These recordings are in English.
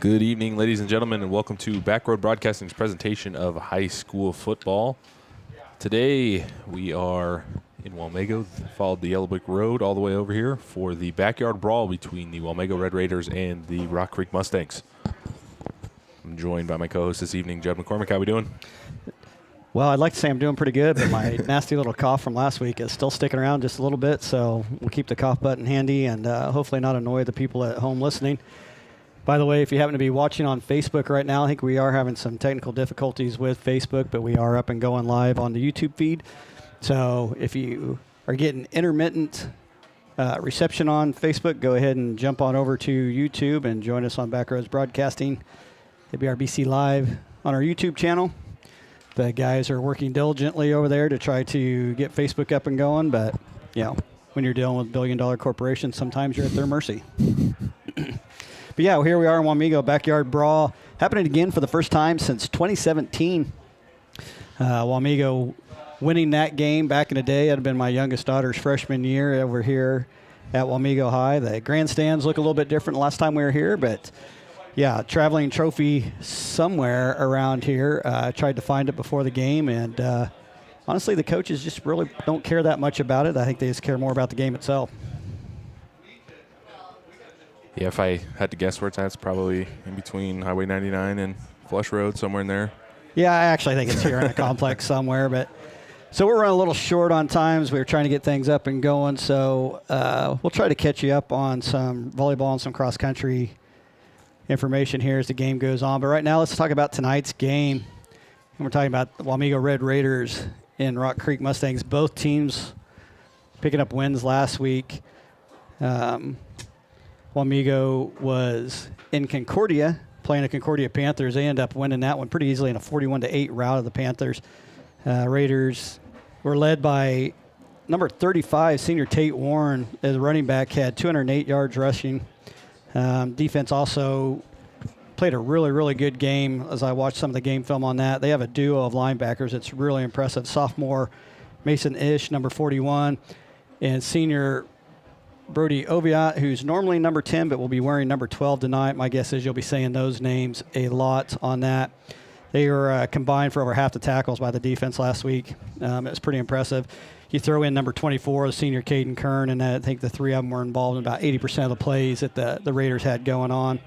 Good evening, ladies and gentlemen, and welcome to Backroad Broadcasting's presentation of high school football. Today, we are in Wamego, followed the Yellow Brick Road all the way over here for the backyard brawl between the Wamego Red Raiders and the Rock Creek Mustangs. I'm joined by my co-host this evening, Judd McCormick. How we doing? Well, I'd like to say I'm doing pretty good, but my nasty little cough from last week is still sticking around just a little bit, so we'll keep the cough button handy and hopefully not annoy the people at home listening. By the way, if you happen to be watching on Facebook right now, I think we are having some technical difficulties with Facebook, but we are up and going live on the YouTube feed. So if you are getting intermittent reception on Facebook, go ahead and jump on over to YouTube and join us on Backroads Broadcasting, WRBC Live on our YouTube channel. The guys are working diligently over there to try to get Facebook up and going, but, you know, when you're dealing with billion-dollar corporations, sometimes you're at their mercy. But, yeah, here we are in Wamego, backyard brawl, happening again for the first time since 2017. Wamego winning that game back in the day. That had been my youngest daughter's freshman year over here at Wamego High. The grandstands look a little bit different last time we were here, but, yeah, traveling trophy somewhere around here. I tried to find it before the game, and honestly, the coaches just really don't care that much about it. I think they just care more about the game itself. Yeah, if I had to guess where it's at, it's probably in between Highway 99 and Flush Road, somewhere in there. Yeah, I actually think it's here in a complex somewhere. But so we're running a little short on times. We were trying to get things up and going, so we'll try to catch you up on some volleyball and some cross-country information here as the game goes on. But right now, let's talk about tonight's game. And we're talking about the Wamego Red Raiders and Rock Creek Mustangs. Both teams picking up wins last week. Wamego was in Concordia playing the Concordia Panthers. They end up winning that one pretty easily in a 41-8 rout of the Panthers. Raiders were led by number 35, senior Tate Warren, as running back, had 208 yards rushing. Defense also played a really, really good game as I watched some of the game film on that. They have a duo of linebackers. It's really impressive. Sophomore Mason Ish, number 41, and senior Brody Oviat, who's normally number 10 but will be wearing number 12 tonight. My guess is you'll be saying those names a lot on that. They were combined for over half the tackles by the defense last week. It was pretty impressive. You throw in number 24, the senior Caden Kern, and I think the three of them were involved in about 80% of the plays that the Raiders had going on.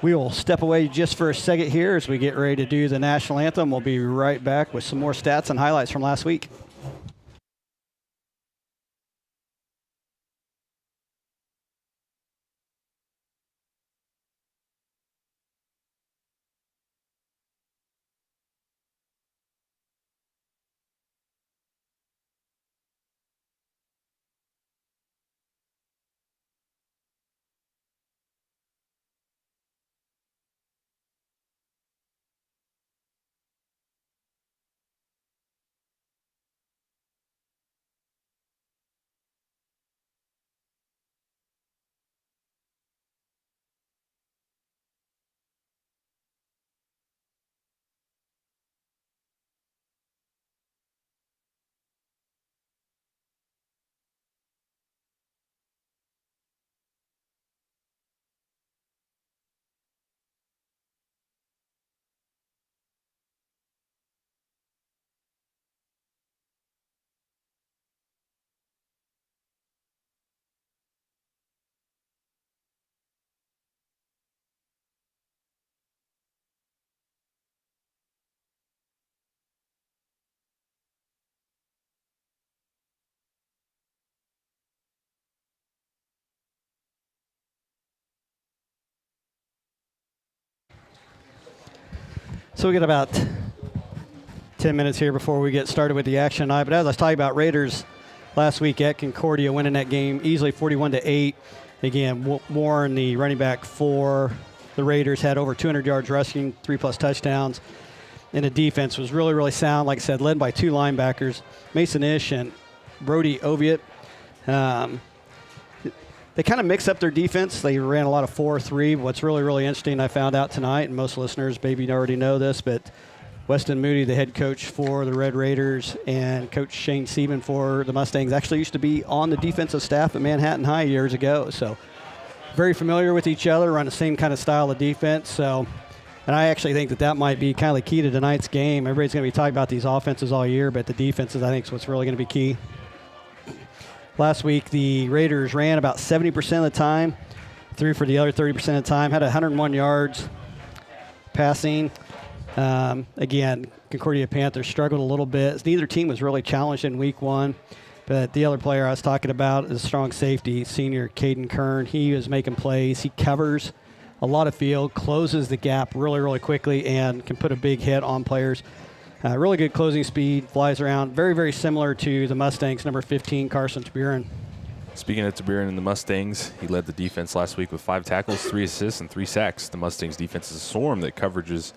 We will step away just for a second here as we get ready to do the national anthem. We'll be right back with some more stats and highlights from last week. So we got about 10 minutes here before we get started with the action tonight. But as I was talking about, Raiders last week at Concordia winning that game easily 41-8. Again, Warren, the running back for the Raiders, had over 200 yards rushing, 3+ touchdowns. And the defense was really, really sound. Like I said, led by two linebackers, Mason Ish and Brody Oviat. They kind of mixed up their defense. They ran a lot of 4-3. What's really, really interesting, I found out tonight, and most listeners maybe already know this, but Weston Moody, the head coach for the Red Raiders, and Coach Shane Seaman for the Mustangs, actually used to be on the defensive staff at Manhattan High years ago. So very familiar with each other, run the same kind of style of defense. So, and I actually think that might be kind of the key to tonight's game. Everybody's going to be talking about these offenses all year, but the defenses, I think, is what's really going to be key. Last week, the Raiders ran about 70% of the time, threw for the other 30% of the time, had 101 yards passing. Again, Concordia Panthers struggled a little bit. Neither team was really challenged in week one, but the other player I was talking about is strong safety, senior Caden Kern. He is making plays. He covers a lot of field, closes the gap really, really quickly, and can put a big hit on players. Really good closing speed, flies around. Very, very similar to the Mustangs, number 15, Carson Taburin. Speaking of Taburin and the Mustangs, he led the defense last week with 5 tackles, 3 assists, and 3 sacks. The Mustangs defense is a swarm that coverages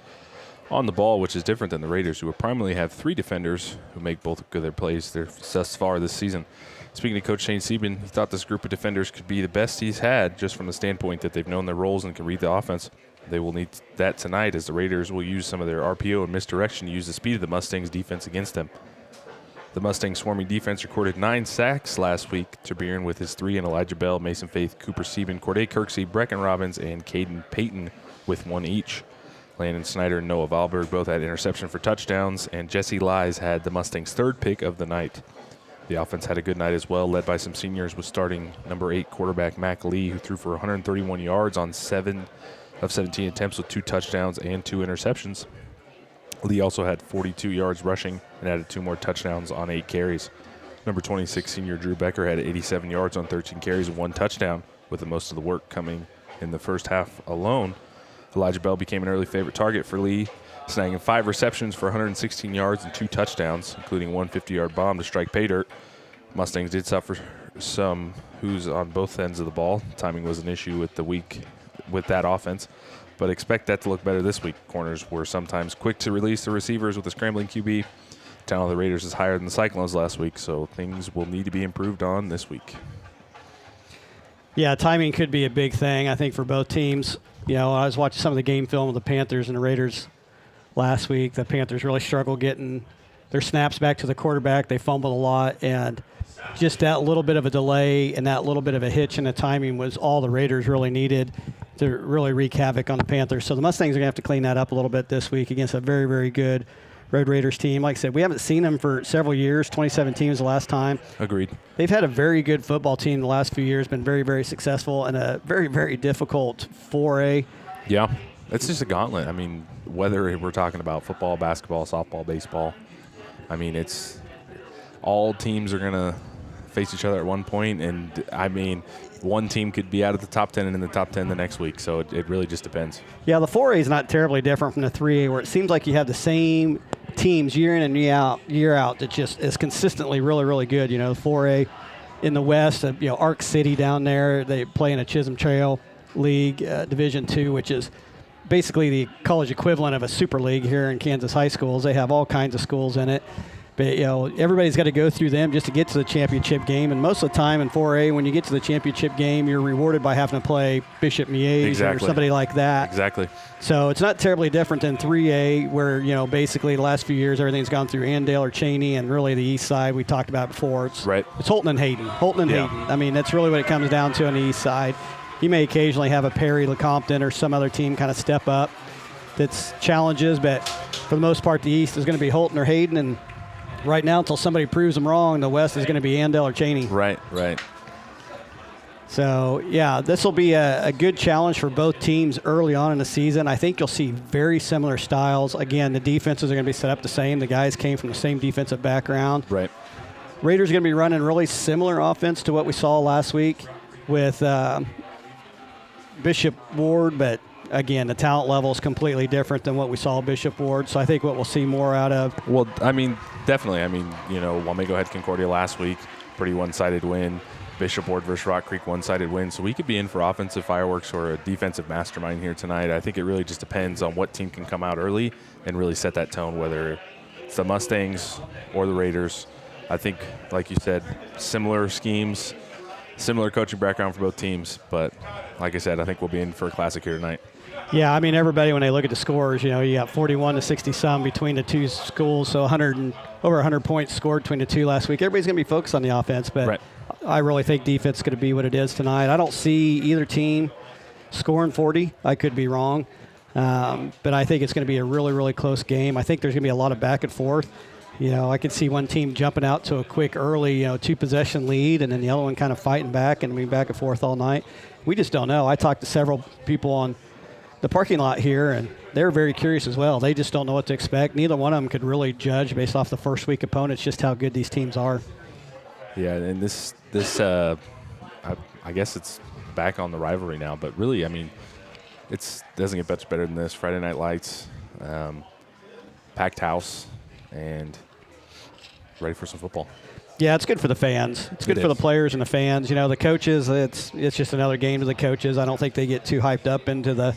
on the ball, which is different than the Raiders, who primarily have 3 defenders who make both of their plays thus far this season. Speaking to Coach Shane Sieben, he thought this group of defenders could be the best he's had just from the standpoint that they've known their roles and can read the offense. They will need that tonight as the Raiders will use some of their RPO and misdirection to use the speed of the Mustangs defense against them. The Mustangs swarming defense recorded 9 sacks last week. Taburin with his 3 and Elijah Bell, Mason Faith, Cooper Sieben, Corday Kirksey, Brecken Robbins, and Caden Payton with 1 each. Landon Snyder and Noah Valberg both had interception for touchdowns, and Jesse Lies had the Mustangs' 3rd pick of the night. The offense had a good night as well, led by some seniors with starting number 8 quarterback Mac Lee, who threw for 131 yards on 7 of 17 attempts with 2 touchdowns and 2 interceptions. Lee also had 42 yards rushing and added 2 more touchdowns on 8 carries. Number 26 senior Drew Becker had 87 yards on 13 carries and 1 touchdown, with the most of the work coming in the first half alone. Elijah Bell became an early favorite target for Lee, snagging 5 receptions for 116 yards and 2 touchdowns, including 1 50-yard bomb to strike pay dirt. Mustangs did suffer some who's on both ends of the ball. Timing was an issue with that offense, but expect that to look better this week. Corners were sometimes quick to release the receivers with a scrambling QB. Talent of the Raiders is higher than the Cyclones last week, so things will need to be improved on this week. Yeah, timing could be a big thing, I think, for both teams. You know, I was watching some of the game film of the Panthers and the Raiders last week. The Panthers really struggled getting their snaps back to the quarterback. They fumbled a lot, and just that little bit of a delay and that little bit of a hitch in the timing was all the Raiders really needed to really wreak havoc on the Panthers. So the Mustangs are going to have to clean that up a little bit this week against a very, very good Red Raiders team. Like I said, we haven't seen them for several years. 2017 was the last time. Agreed. They've had a very good football team the last few years, been very, very successful, and a very, very difficult 4A. Yeah, it's just a gauntlet. I mean, whether we're talking about football, basketball, softball, baseball, I mean, it's all teams are going to face each other at one point, and I mean, one team could be out of the top 10 and in the top 10 the next week, so it really just depends. Yeah, the 4A is not terribly different from the 3A, where it seems like you have the same teams year in and year out that just is consistently really, really good. You know, the 4A in the West, Arc City down there, they play in a Chisholm Trail League, Division II, which is basically the college equivalent of a super league here in Kansas high schools. They have all kinds of schools in it. But, everybody's got to go through them just to get to the championship game. And most of the time in 4A, when you get to the championship game, you're rewarded by having to play Bishop Mies or somebody like that. Exactly. So it's not terribly different than 3A, where, basically the last few years everything's gone through Andale or Cheney, and really the east side we talked about before. It's Holton and Hayden. Hayden. I mean, that's really what it comes down to on the east side. You may occasionally have a Perry, Lecompton, or some other team kind of step up that's challenges, but for the most part, the east is going to be Holton or Hayden, and right now, until somebody proves them wrong, the West is going to be Andale or Cheney. Right. So, yeah, this will be a good challenge for both teams early on in the season. I think you'll see very similar styles. Again, the defenses are going to be set up the same. The guys came from the same defensive background. Right. Raiders are going to be running really similar offense to what we saw last week with Bishop Ward, but again, the talent level is completely different than what we saw Bishop Ward, so I think what we'll see more out of. Well, I mean, definitely. I mean, Wamego had Concordia last week, pretty one-sided win. Bishop Ward versus Rock Creek, one-sided win. So we could be in for offensive fireworks or a defensive mastermind here tonight. I think it really just depends on what team can come out early and really set that tone, whether it's the Mustangs or the Raiders. I think, like you said, similar schemes, similar coaching background for both teams. But like I said, I think we'll be in for a classic here tonight. Yeah, I mean, everybody, when they look at the scores, you got 41 to 60-some between the two schools, so over 100 points scored between the two last week. Everybody's going to be focused on the offense, but Right. I really think defense is going to be what it is tonight. I don't see either team scoring 40. I could be wrong, but I think it's going to be a really, really close game. I think there's going to be a lot of back and forth. I could see one team jumping out to a quick early, 2-possession lead, and then the other one kind of fighting back and being back and forth all night. We just don't know. I talked to several people on the parking lot here, and they're very curious as well. They just don't know what to expect. Neither one of them could really judge based off the first week opponents just how good these teams are. Yeah, and this I guess it's back on the rivalry now, but really, I mean, it doesn't get much better than this. Friday Night Lights, packed house, and ready for some football. Yeah, it's good for the fans. It's good for the players and the fans. The coaches, it's just another game to the coaches. I don't think they get too hyped up into the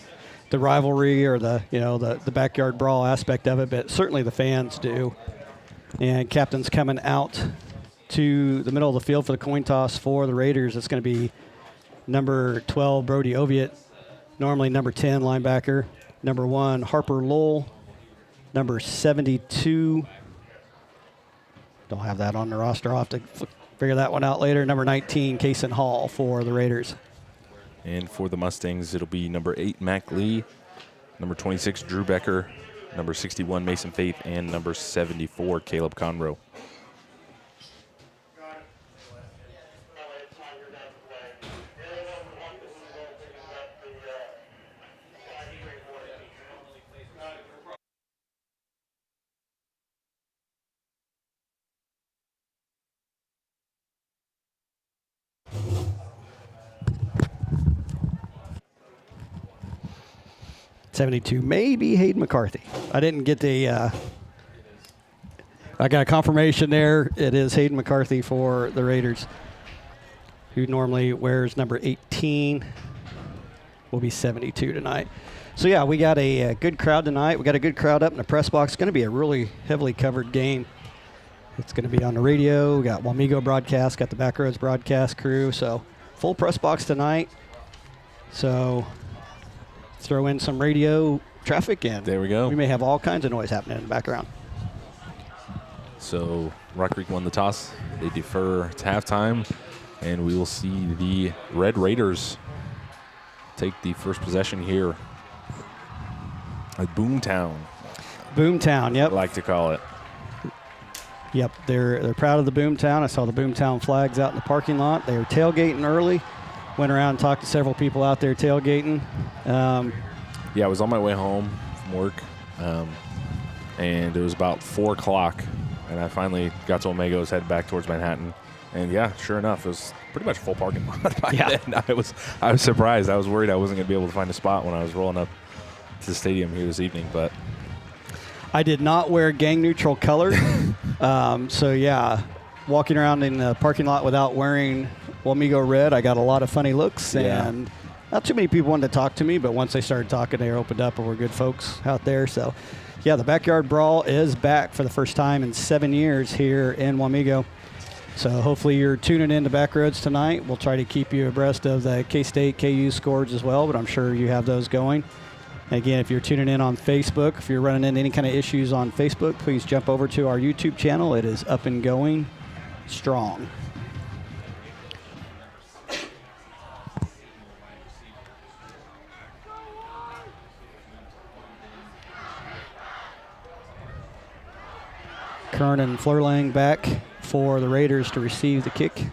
rivalry or the backyard brawl aspect of it, but certainly the fans do. And captain's coming out to the middle of the field for the coin toss for the Raiders. It's going to be number 12, Brody Oviatt, normally number 10 linebacker, number 1, Harper Lowell, number 72. Don't have that on the roster. I'll have to figure that one out later. Number 19, Kason Hall for the Raiders. And for the Mustangs, it'll be number 8, Mac Lee, number 26, Drew Becker, number 61, Mason Faith, and number 74, Caleb Conroe. '72, maybe Hayden McCarthy. I didn't get I got a confirmation there. It is Hayden McCarthy for the Raiders, who normally wears number 18. Will be 72 tonight. So, yeah, we got a good crowd tonight. We got a good crowd up in the press box. It's going to be a really heavily covered game. It's going to be on the radio. We got Wamego broadcast, got the Backroads broadcast crew. So, full press box tonight. So, throw in some radio traffic in. There we go. We may have all kinds of noise happening in the background. So Rock Creek won the toss. They defer to halftime, and we will see the Red Raiders take the first possession here at Boomtown. Boomtown, yep. I like to call it. Yep, they're proud of the Boomtown. I saw the Boomtown flags out in the parking lot. They were tailgating early. Went around and talked to several people out there tailgating. Yeah, I was on my way home from work, and it was about 4 o'clock, and I finally got to Wamego's, headed back towards Manhattan. And, yeah, sure enough, it was pretty much a full parking lot by then. I was surprised. I was worried I wasn't going to be able to find a spot when I was rolling up to the stadium here this evening. But I did not wear gang-neutral color. So, yeah, walking around in the parking lot without wearing Wamego red, I got a lot of funny looks, and not too many people wanted to talk to me, but once they started talking, they opened up and were good folks out there. So, yeah, the Backyard Brawl is back for the first time in 7 years here in Wamego. So hopefully you're tuning in to Backroads tonight. We'll try to keep you abreast of the K-State, KU scores as well, but I'm sure you have those going. Again, if you're tuning in on Facebook, if you're running into any kind of issues on Facebook, please jump over to our YouTube channel. It is up and going strong. Kern and Flerlang back for the Raiders to receive the kick.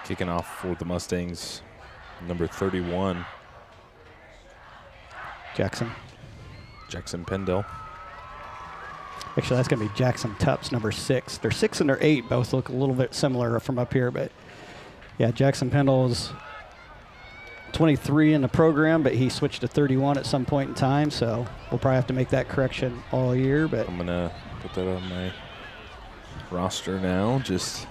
kicking off for the Mustangs, number 31. Jackson Pendle. Actually, that's going to be Jackson Tups, number 6. They're 6 and they're 8. Both look a little bit similar from up here, but yeah, Jackson Pendle is 23 in the program, but he switched to 31 at some point in time, so we'll probably have to make that correction all year. But I'm going to put that on my roster now, just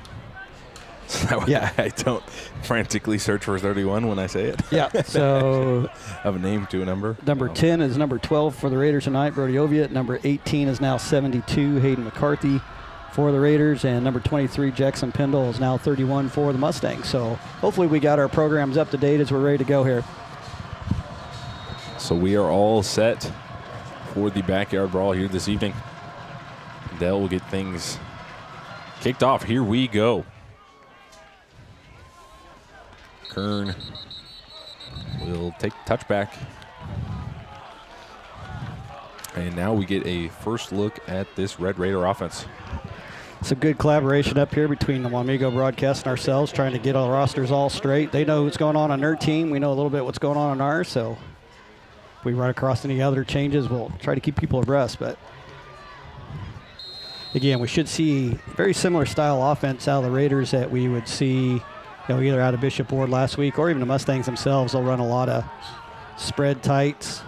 so that way I don't frantically search for 31 when I say it. Yeah, so have a name to a number. Number 10 is number 12 for the Raiders tonight, Brody Oviatt. Number 18 is now 72, Hayden McCarthy for the Raiders, and number 23, Jackson Pendle, is now 31 for the Mustangs. So hopefully we got our programs up to date as we're ready to go here. So we are all set for the backyard brawl here this evening. Dell will get things kicked off. Here we go. Kern will take the touchback. And now we get a first look at this Red Raider offense. It's a good collaboration up here between the Wamego broadcast and ourselves, trying to get our rosters all straight. They know what's going on their team. We know a little bit what's going on ours. So if we run across any other changes, we'll try to keep people abreast. But again, we should see very similar style offense out of the Raiders that we would see, either out of Bishop Ward last week or even the Mustangs themselves. They'll run a lot of spread tights.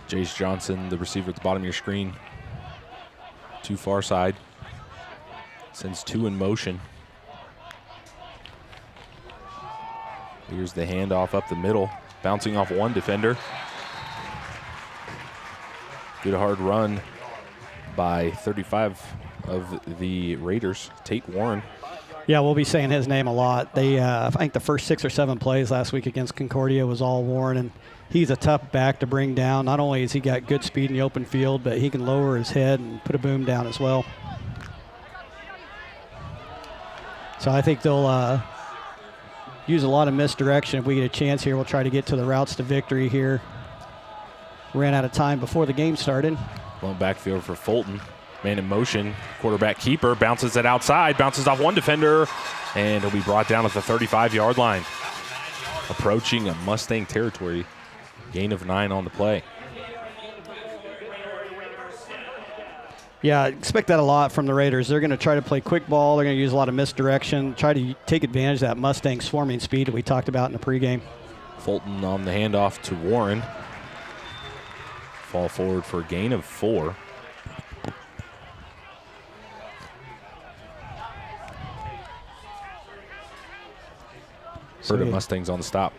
Jace Johnson, the receiver at the bottom of your screen, too far side. Sends two in motion. Here's the handoff up the middle, bouncing off one defender. Good hard run by 35 of the Raiders, Tate Warren. Yeah, we'll be saying his name a lot. They, I think the first 6 or 7 plays last week against Concordia was all Warren, and he's a tough back to bring down. Not only has he got good speed in the open field, but he can lower his head and put a boom down as well. So I think they'll use a lot of misdirection. If we get a chance here, we'll try to get to the routes to victory here. Ran out of time before the game started. Long backfield for Fulton. Man in motion, quarterback keeper, bounces it outside, bounces off one defender, and he'll be brought down at the 35-yard line. Approaching a Mustang territory, gain of 9 on the play. Yeah, expect that a lot from the Raiders. They're going to try to play quick ball. They're going to use a lot of misdirection, try to take advantage of that Mustang swarming speed that we talked about in the pregame. Fulton on the handoff to Warren. Fall forward for a gain of 4. Herta Mustangs on the stop.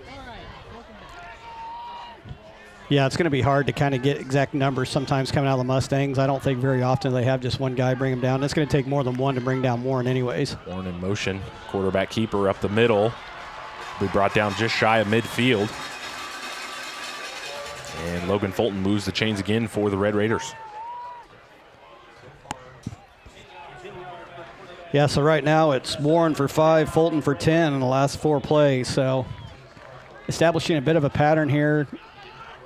Yeah, it's going to be hard to kind of get exact numbers sometimes coming out of the Mustangs. I don't think very often they have just one guy bring them down. It's going to take more than one to bring down Warren anyways. Warren in motion. Quarterback keeper up the middle. We brought down just shy of midfield. And Logan Fulton moves the chains again for the Red Raiders. Yeah, so right now it's Warren for 5, Fulton for 10 in the last 4 plays. So establishing a bit of a pattern here.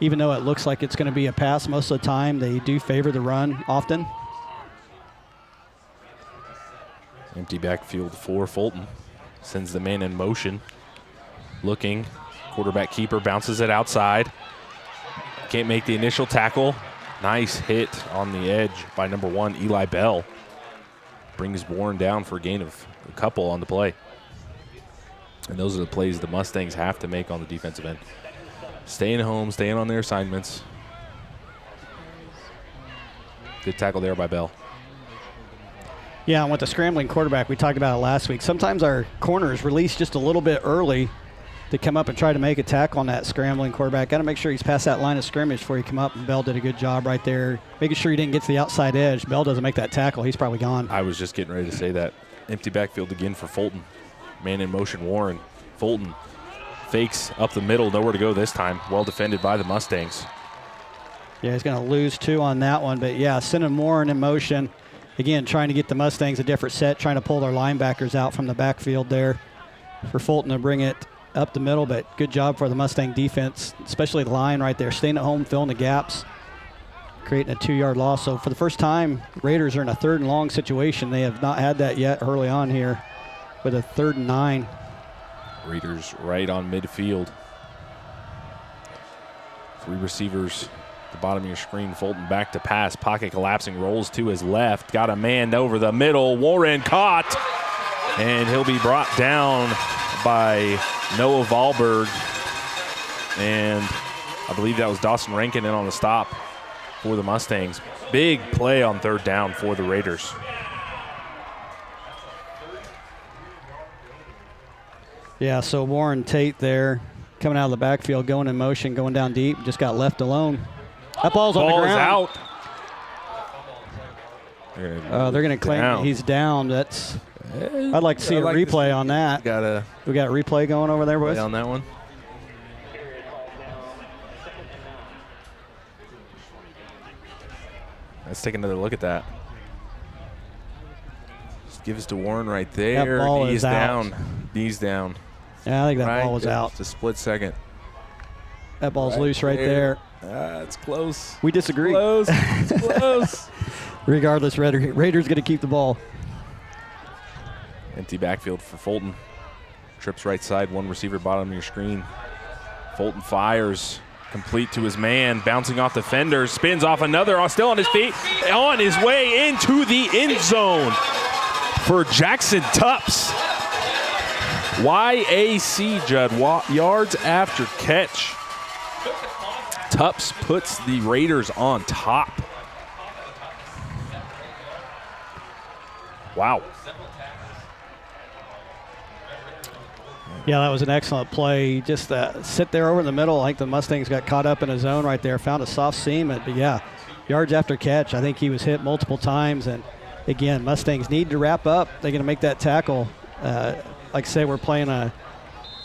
Even though it looks like it's going to be a pass most of the time, they do favor the run often. Empty backfield for Fulton. Sends the man in motion. Looking. Quarterback keeper bounces it outside. Can't make the initial tackle. Nice hit on the edge by number 1, Eli Bell. Brings Warren down for a gain of a couple on the play. And those are the plays the Mustangs have to make on the defensive end. Staying home, staying on their assignments. Good tackle there by Bell. Yeah, and with the scrambling quarterback, we talked about it last week. Sometimes our corners release just a little bit early to come up and try to make a tackle on that scrambling quarterback. Got to make sure he's past that line of scrimmage before he come up, and Bell did a good job right there, making sure he didn't get to the outside edge. Bell doesn't make that tackle, he's probably gone. I was just getting ready to say that. Empty backfield again for Fulton. Man in motion, Warren. Fulton fakes up the middle, nowhere to go this time. Well defended by the Mustangs. Yeah, he's going to lose 2 on that one, but yeah, sending Warren in motion. Again, trying to get the Mustangs a different set, trying to pull their linebackers out from the backfield there for Fulton to bring it up the middle, but good job for the Mustang defense, especially the line right there, staying at home, filling the gaps, creating a 2-yard loss. So for the first time, Raiders are in a 3rd and long situation. They have not had that yet early on here with a 3rd and 9. Raiders right on midfield. 3 receivers at the bottom of your screen. Fulton back to pass. Pocket collapsing. Rolls to his left. Got a man over the middle. Warren caught. And he'll be brought down by Noah Valberg. And I believe that was Dawson Rankin in on the stop for the Mustangs. Big play on 3rd down for the Raiders. Yeah, so Warren Tate there coming out of the backfield, going in motion, going down deep, just got left alone. That ball's on the ground. Ball is out. They're going to claim he's down. I'd like to see a replay on that. We got a replay going over there, boys? On that one. Let's take another look at that. Just give us to Warren right there. That ball Knees is out. down. Knees down. Yeah, I think that ball was out. Just a split second. That ball's loose right there. It's close. We disagree. It's close. Regardless, Raiders going to keep the ball. Empty backfield for Fulton. Trips right side, one receiver bottom of your screen. Fulton fires. Complete to his man, bouncing off the fender, spins off another, still on his feet, on his way into the end zone for Jackson Tupps. YAC, Judd, yards after catch. Tupps puts the Raiders on top. Wow. Yeah, that was an excellent play. Just sit there over in the middle. I think the Mustangs got caught up in a zone right there, found a soft seam. But yeah, yards after catch. I think he was hit multiple times. And again, Mustangs need to wrap up. They're going to make that tackle. Like I say, we're playing a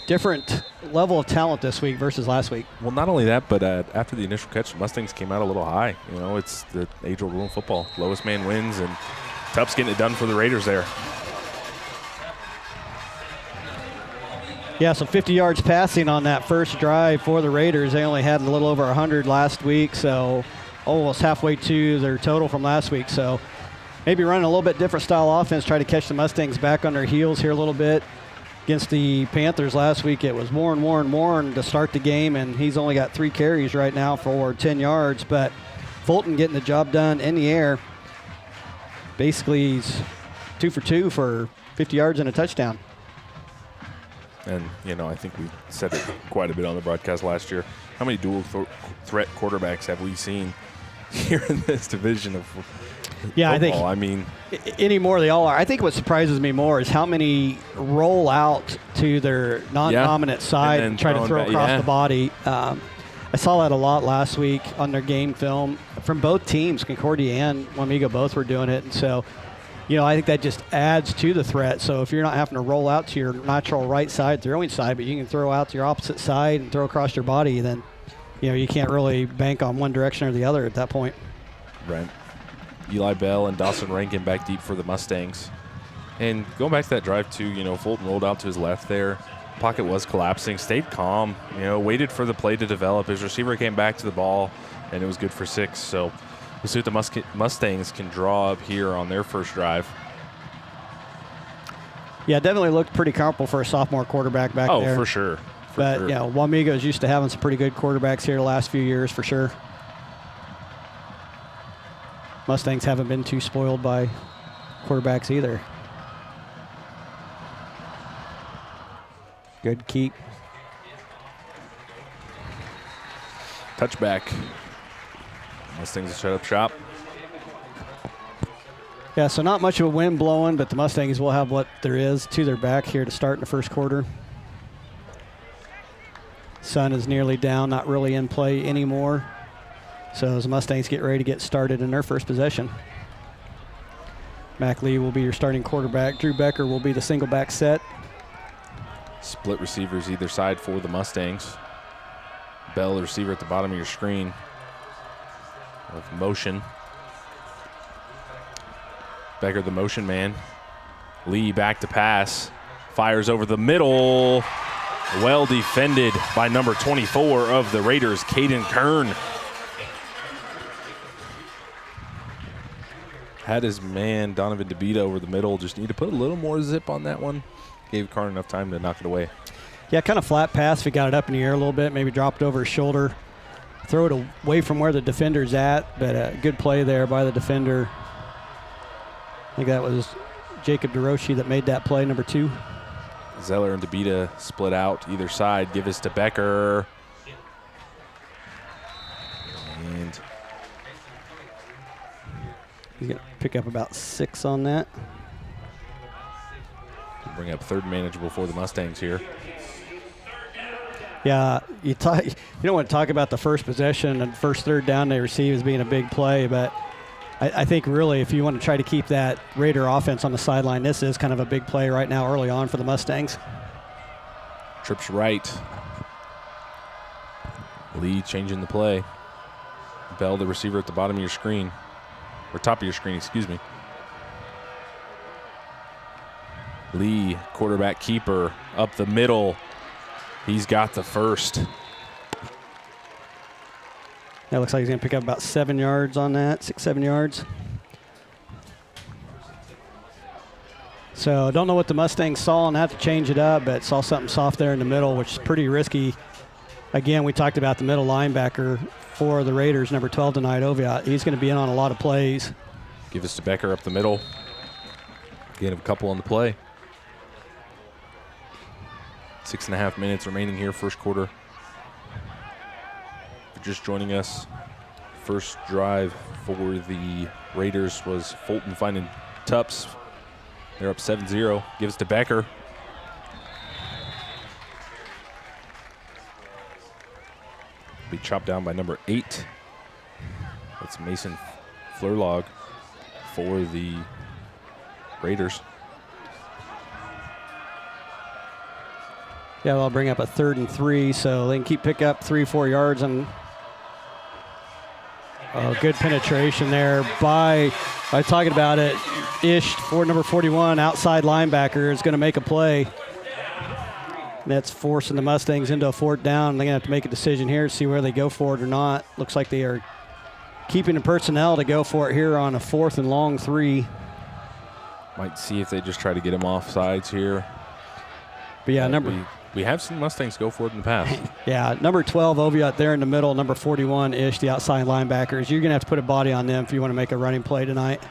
different level of talent this week versus last week. Well, not only that, but after the initial catch, the Mustangs came out a little high. You know, it's the age-old rule in football. Lowest man wins, and Tupps getting it done for the Raiders there. Yeah, so 50 yards passing on that first drive for the Raiders. They only had a little over 100 last week, so almost halfway to their total from last week. So maybe running a little bit different style offense, try to catch the Mustangs back on their heels here a little bit. Against the Panthers last week, it was Warren to start the game, and he's only got 3 carries right now for 10 yards. But Fulton getting the job done in the air. Basically, he's 2 for 2 for 50 yards and a touchdown. And, you know, I think we said it quite a bit on the broadcast last year. How many dual threat quarterbacks have we seen here in this division of football? I think anymore they all are. I think what surprises me more is how many roll out to their non-dominant side and try to throw across the body. I saw that a lot last week on their game film from both teams. Concordia and Wamego both were doing it. And so, you know, I think that just adds to the threat. So if you're not having to roll out to your natural right side throwing side, but you can throw out to your opposite side and throw across your body, then, you know, you can't really bank on one direction or the other at that point. Right. Eli Bell and Dawson Rankin back deep for the Mustangs. And going back to that drive, too, you know, Fulton rolled out to his left there. Pocket was collapsing, stayed calm, you know, waited for the play to develop. His receiver came back to the ball, and it was good for 6. So we'll see what the Mustangs can draw up here on their first drive. Yeah, definitely looked pretty comparable for a sophomore quarterback back there. Oh, for sure. But, you know, Wamego's used to having some pretty good quarterbacks here the last few years, for sure. Mustangs haven't been too spoiled by quarterbacks either. Good keep. Touchback. Mustangs will shut up shop. Yeah, so not much of a wind blowing, but the Mustangs will have what there is to their back here to start in the first quarter. Sun is nearly down, not really in play anymore. So as the Mustangs get ready to get started in their first possession. Mac Lee will be your starting quarterback. Drew Becker will be the single back set. Split receivers either side for the Mustangs. Bell, the receiver at the bottom of your screen. With motion. Becker, the motion man. Lee back to pass. Fires over the middle. Well defended by number 24 of the Raiders, Caden Kern. Had his man, Donovan DeBita, over the middle. Just need to put a little more zip on that one. Gave Kern enough time to knock it away. Yeah, kind of flat pass if he got it up in the air a little bit, maybe dropped it over his shoulder. Throw it away from where the defender's at, but a good play there by the defender. I think that was Jacob DeRoshi that made that play, number 2. Zeller and DeBita split out either side. Give us to Becker. And he's going to pick up about 6 on that. Bring up third manageable for the Mustangs here. Yeah, you don't want to talk about the first possession and first third down they receive as being a big play, but I think really if you want to try to keep that Raider offense on the sideline, this is kind of a big play right now early on for the Mustangs. Trips right. Lee changing the play. Bell, the receiver at the bottom of your screen, or top of your screen, excuse me. Lee, quarterback keeper, up the middle. He's got the first. That looks like he's going to pick up about 7 yards on that, 6, 7 yards. So don't know what the Mustangs saw and had to change it up, but saw something soft there in the middle, which is pretty risky. Again, we talked about the middle linebacker for the Raiders, number 12 tonight, Oviatt. He's going to be in on a lot of plays. Give us to Becker up the middle. Gain of a couple on the play. 6.5 minutes remaining here, first quarter. If you're just joining us, first drive for the Raiders was Fulton finding Tupps. They're up 7-0. Gives to Becker. Be chopped down by number 8. That's Mason Flerlog for the Raiders. Yeah, well, I'll bring up a 3rd and 3, so they can pick up 3, 4 yards. And good penetration there by talking about it. Ish for number 41, outside linebacker, is going to make a play. That's forcing the Mustangs into a 4th down. They're going to have to make a decision here, see where they go for it or not. Looks like they are keeping the personnel to go for it here on a 4th and long 3. Might see if they just try to get him off sides here. But yeah, we have seen Mustangs go for it in the past. Yeah, number 12, Oviatt there in the middle. Number 41, Ish, the outside linebackers. You're going to have to put a body on them if you want to make a running play tonight.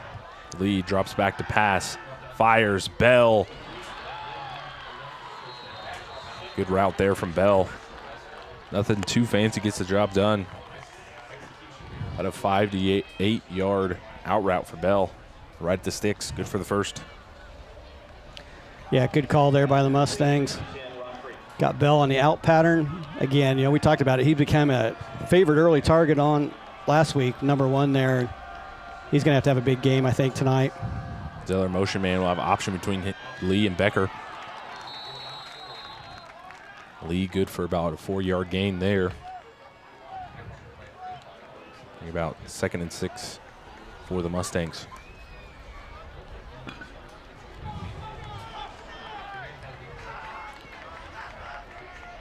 Lee drops back to pass. Fires. Bell. Good route there from Bell. Nothing too fancy, gets the job done. About a 5 to 8 yard out route for Bell. Right at the sticks. Good for the first. Yeah, good call there by the Mustangs. Got Bell on the out pattern. Again, we talked about it. He became a favorite early target on last week, number 1 there. He's going to have a big game, I think, tonight. Zeller motion man will have an option between Lee and Becker. Lee good for about a 4-yard gain there. About 2nd and 6 for the Mustangs.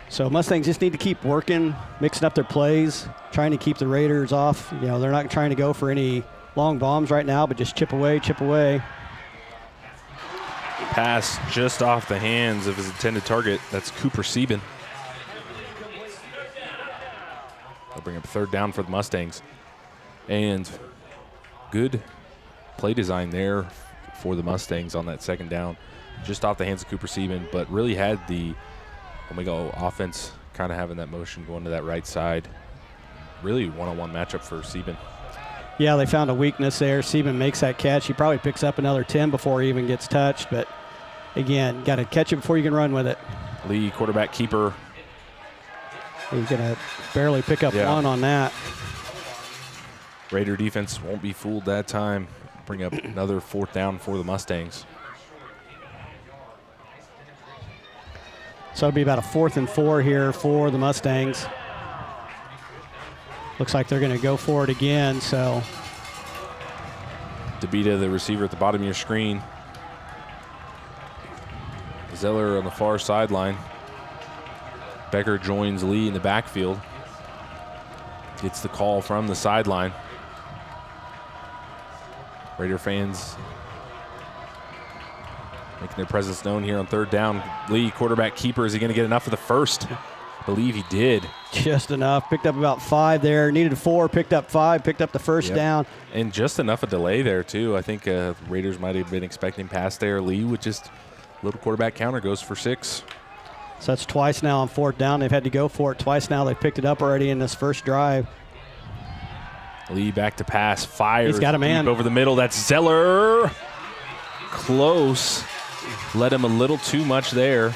So Mustangs just need to keep working, mixing up their plays, trying to keep the Raiders off. They're not trying to go for any long bombs right now, but just chip away, chip away. Pass just off the hands of his intended target. That's Cooper Sieben. They'll bring up 3rd down for the Mustangs. And good play design there for the Mustangs on that 2nd down. Just off the hands of Cooper Sieben, but really had the Wamego offense kind of having that motion going to that right side. Really one-on-one matchup for Sieben. Yeah, they found a weakness there. Sieben makes that catch. He probably picks up another 10 before he even gets touched. But, again, got to catch it before you can run with it. Lee, quarterback keeper. He's going to barely pick up 1 on that. Raider defense won't be fooled that time. Bring up another 4th down for the Mustangs. So it'll be about a 4th and 4 here for the Mustangs. Looks like they're going to go for it again, so. DeBita, the receiver at the bottom of your screen. Zeller on the far sideline. Becker joins Lee in the backfield. Gets the call from the sideline. Raider fans making their presence known here on 3rd down. Lee, quarterback keeper, is he going to get enough for the first? I believe he did. Just enough. Picked up about 5 there. Needed 4, picked up 5, picked up the first down. And just enough of delay there, too. I think Raiders might have been expecting pass there. Lee with just a little quarterback counter goes for 6. So that's twice now on 4th down. They've had to go for it twice now. They picked it up already in this first drive. Lee back to pass. Fires. He's got a man. Deep over the middle. That's Zeller. Close. Let him a little too much there.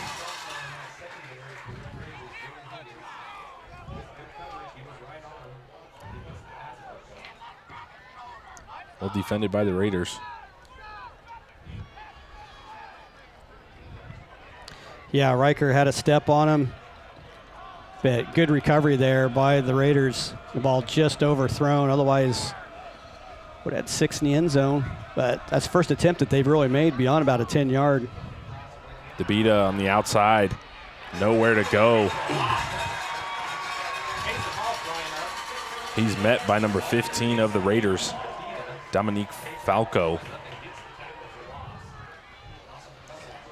Well defended by the Raiders. Yeah, Riker had a step on him. But good recovery there by the Raiders. The ball just overthrown. Otherwise, would have had 6 in the end zone. But that's the first attempt that they've really made beyond about a 10-yard. DeBita on the outside. Nowhere to go. He's met by number 15 of the Raiders, Dominique Falco.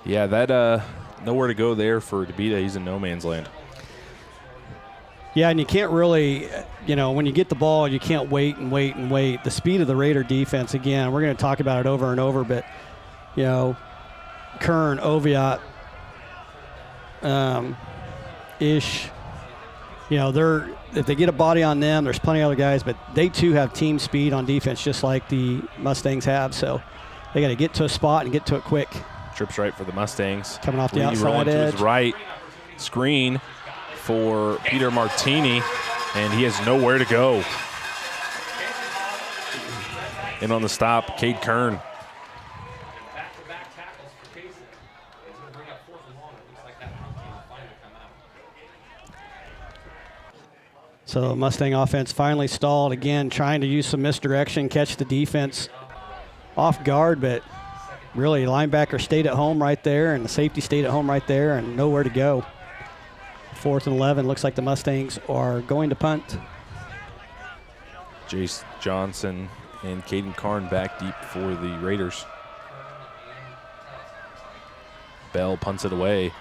Yeah, that nowhere to go there for DeBita. He's in no man's land. Yeah, and you can't really, when you get the ball, you can't wait and wait and wait. The speed of the Raider defense, again, we're going to talk about it over and over, but, Kern, Oviatt, Ish, if they get a body on them, there's plenty of other guys, but they too have team speed on defense just like the Mustangs have. So they got to get to a spot and get to it quick. Trips right for the Mustangs. Coming off the Lee outside rolling edge. To his right. Screen for Peter Martini, and he has nowhere to go. And on the stop, Cade Kern. So Mustang offense finally stalled again, trying to use some misdirection, catch the defense off guard, but really linebacker stayed at home right there, and the safety stayed at home right there, and nowhere to go. 4th and 11. Looks like the Mustangs are going to punt. Jace Johnson and Caden Karn back deep for the Raiders. Bell punts it away.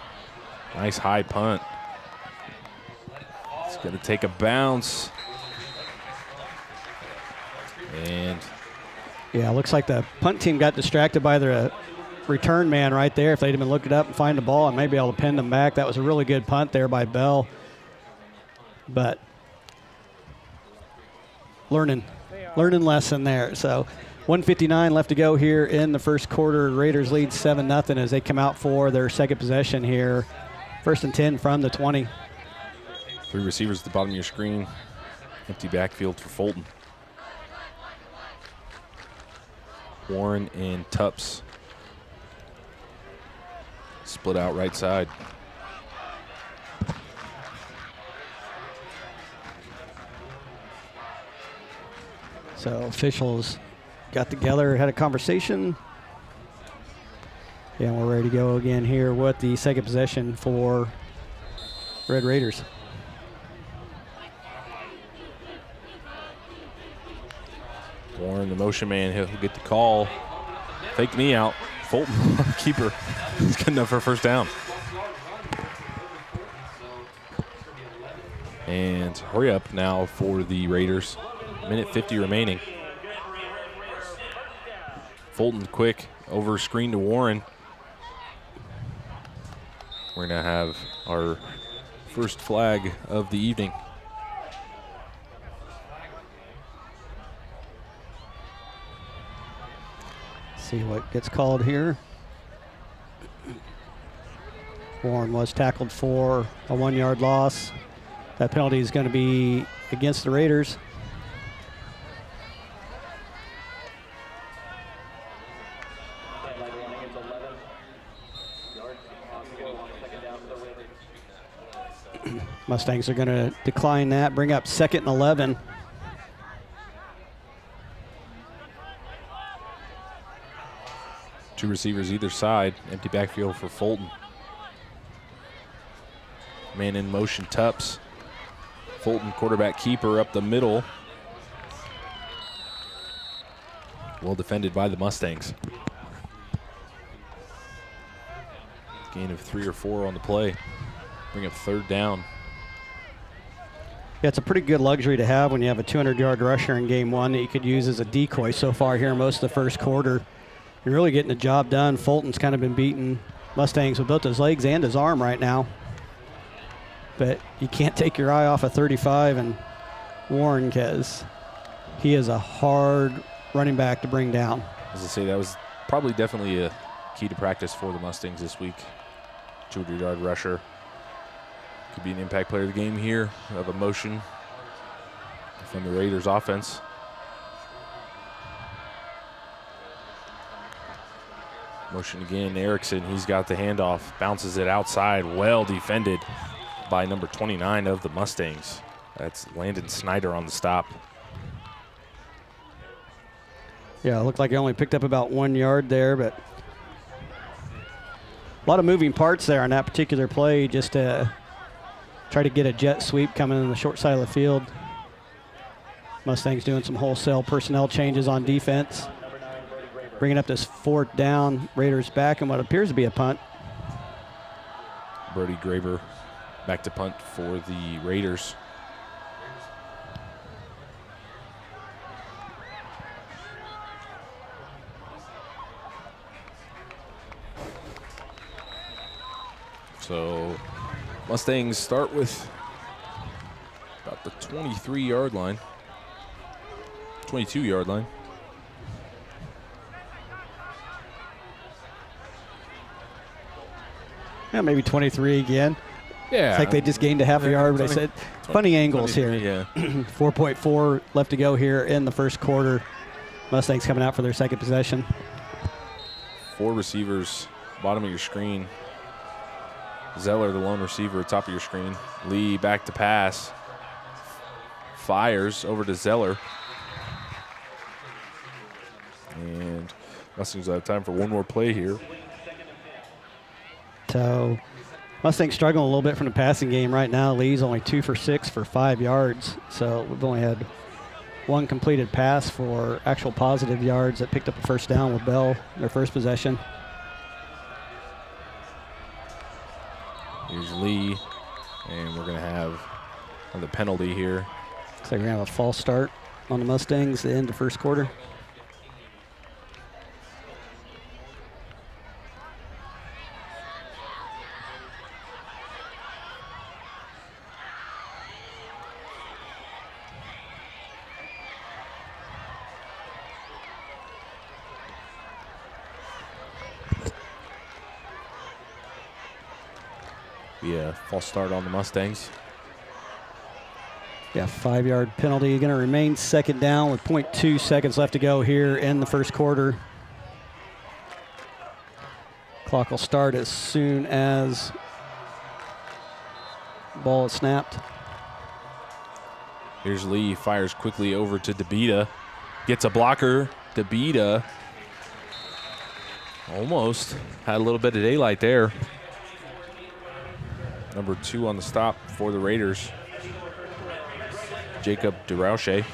Nice high punt. It's going to take a bounce. And yeah, looks like the punt team got distracted by the return man right there. If they'd have been looking up and find the ball and maybe able to pin them back. That was a really good punt there by Bell. But learning lesson there. So 1:59 left to go here in the first quarter. Raiders lead 7-0 as they come out for their second possession here. 1st and 10 from the 20. 3 receivers at the bottom of your screen. Empty backfield for Fulton. Warren and Tups split out right side. So officials got together, had a conversation. And we're ready to go again here with the second possession for Red Raiders. Warren, the motion man, he'll get the call. Fake knee out. Fulton, keeper. He's good enough for a first down. And hurry up now for the Raiders. 1:50 remaining. Fulton quick over screen to Warren. We're going to have our first flag of the evening. See what gets called here. Warren was tackled for a 1-yard loss. That penalty is going to be against the Raiders. Mustangs are going to decline that, bring up 2nd and 11. Two receivers either side. Empty backfield for Fulton. Man in motion, Tups. Fulton, quarterback keeper up the middle. Well defended by the Mustangs. Gain of 3 or 4 on the play. Bring up 3rd down. Yeah, it's a pretty good luxury to have when you have a 200-yard rusher in game one that you could use as a decoy so far here in most of the first quarter. You're really getting the job done. Fulton's kind of been beating Mustangs with both his legs and his arm right now. But you can't take your eye off of 35 and Warren because he is a hard running back to bring down. As I say, that was probably definitely a key to practice for the Mustangs this week. 200-yard rusher. Could be an impact player of the game here, of a motion from the Raiders offense. Motion again, Erickson, he's got the handoff, bounces it outside, well defended by number 29 of the Mustangs. That's Landon Snyder on the stop. Yeah, it looked like he only picked up about 1 yard there, but a lot of moving parts there on that particular play, just to try to get a jet sweep coming in the short side of the field. Mustangs doing some wholesale personnel changes on defense. Bringing up this 4th down, Raiders back in what appears to be a punt. Brody Graber back to punt for the Raiders. So Mustangs start with about the 23-yard line, 22-yard line. Yeah, maybe 23 again. Yeah. It's like they just gained a half a yard, but they said funny angles here. Yeah. 4.4 left to go here in the first quarter. Mustangs coming out for their second possession. 4 receivers, bottom of your screen. Zeller, the lone receiver, top of your screen. Lee back to pass. Fires over to Zeller. And Mustangs have time for one more play here. So Mustangs struggling a little bit from the passing game right now. Lee's only 2 for 6 for 5 yards. So we've only had 1 completed pass for actual positive yards that picked up a first down with Bell, their first possession. Here's Lee, and we're going to have the penalty here. Looks like we're going to have a false start on the Mustangs at the end of the first quarter. Yeah, false start on the Mustangs. Yeah, 5-yard penalty. Going to remain second down with 0.2 seconds left to go here in the first quarter. Clock will start as soon as ball is snapped. Here's Lee, fires quickly over to DeBita. Gets a blocker. DeBita almost had a little bit of daylight there. Number 2 on the stop for the Raiders, Jacob DeRouche.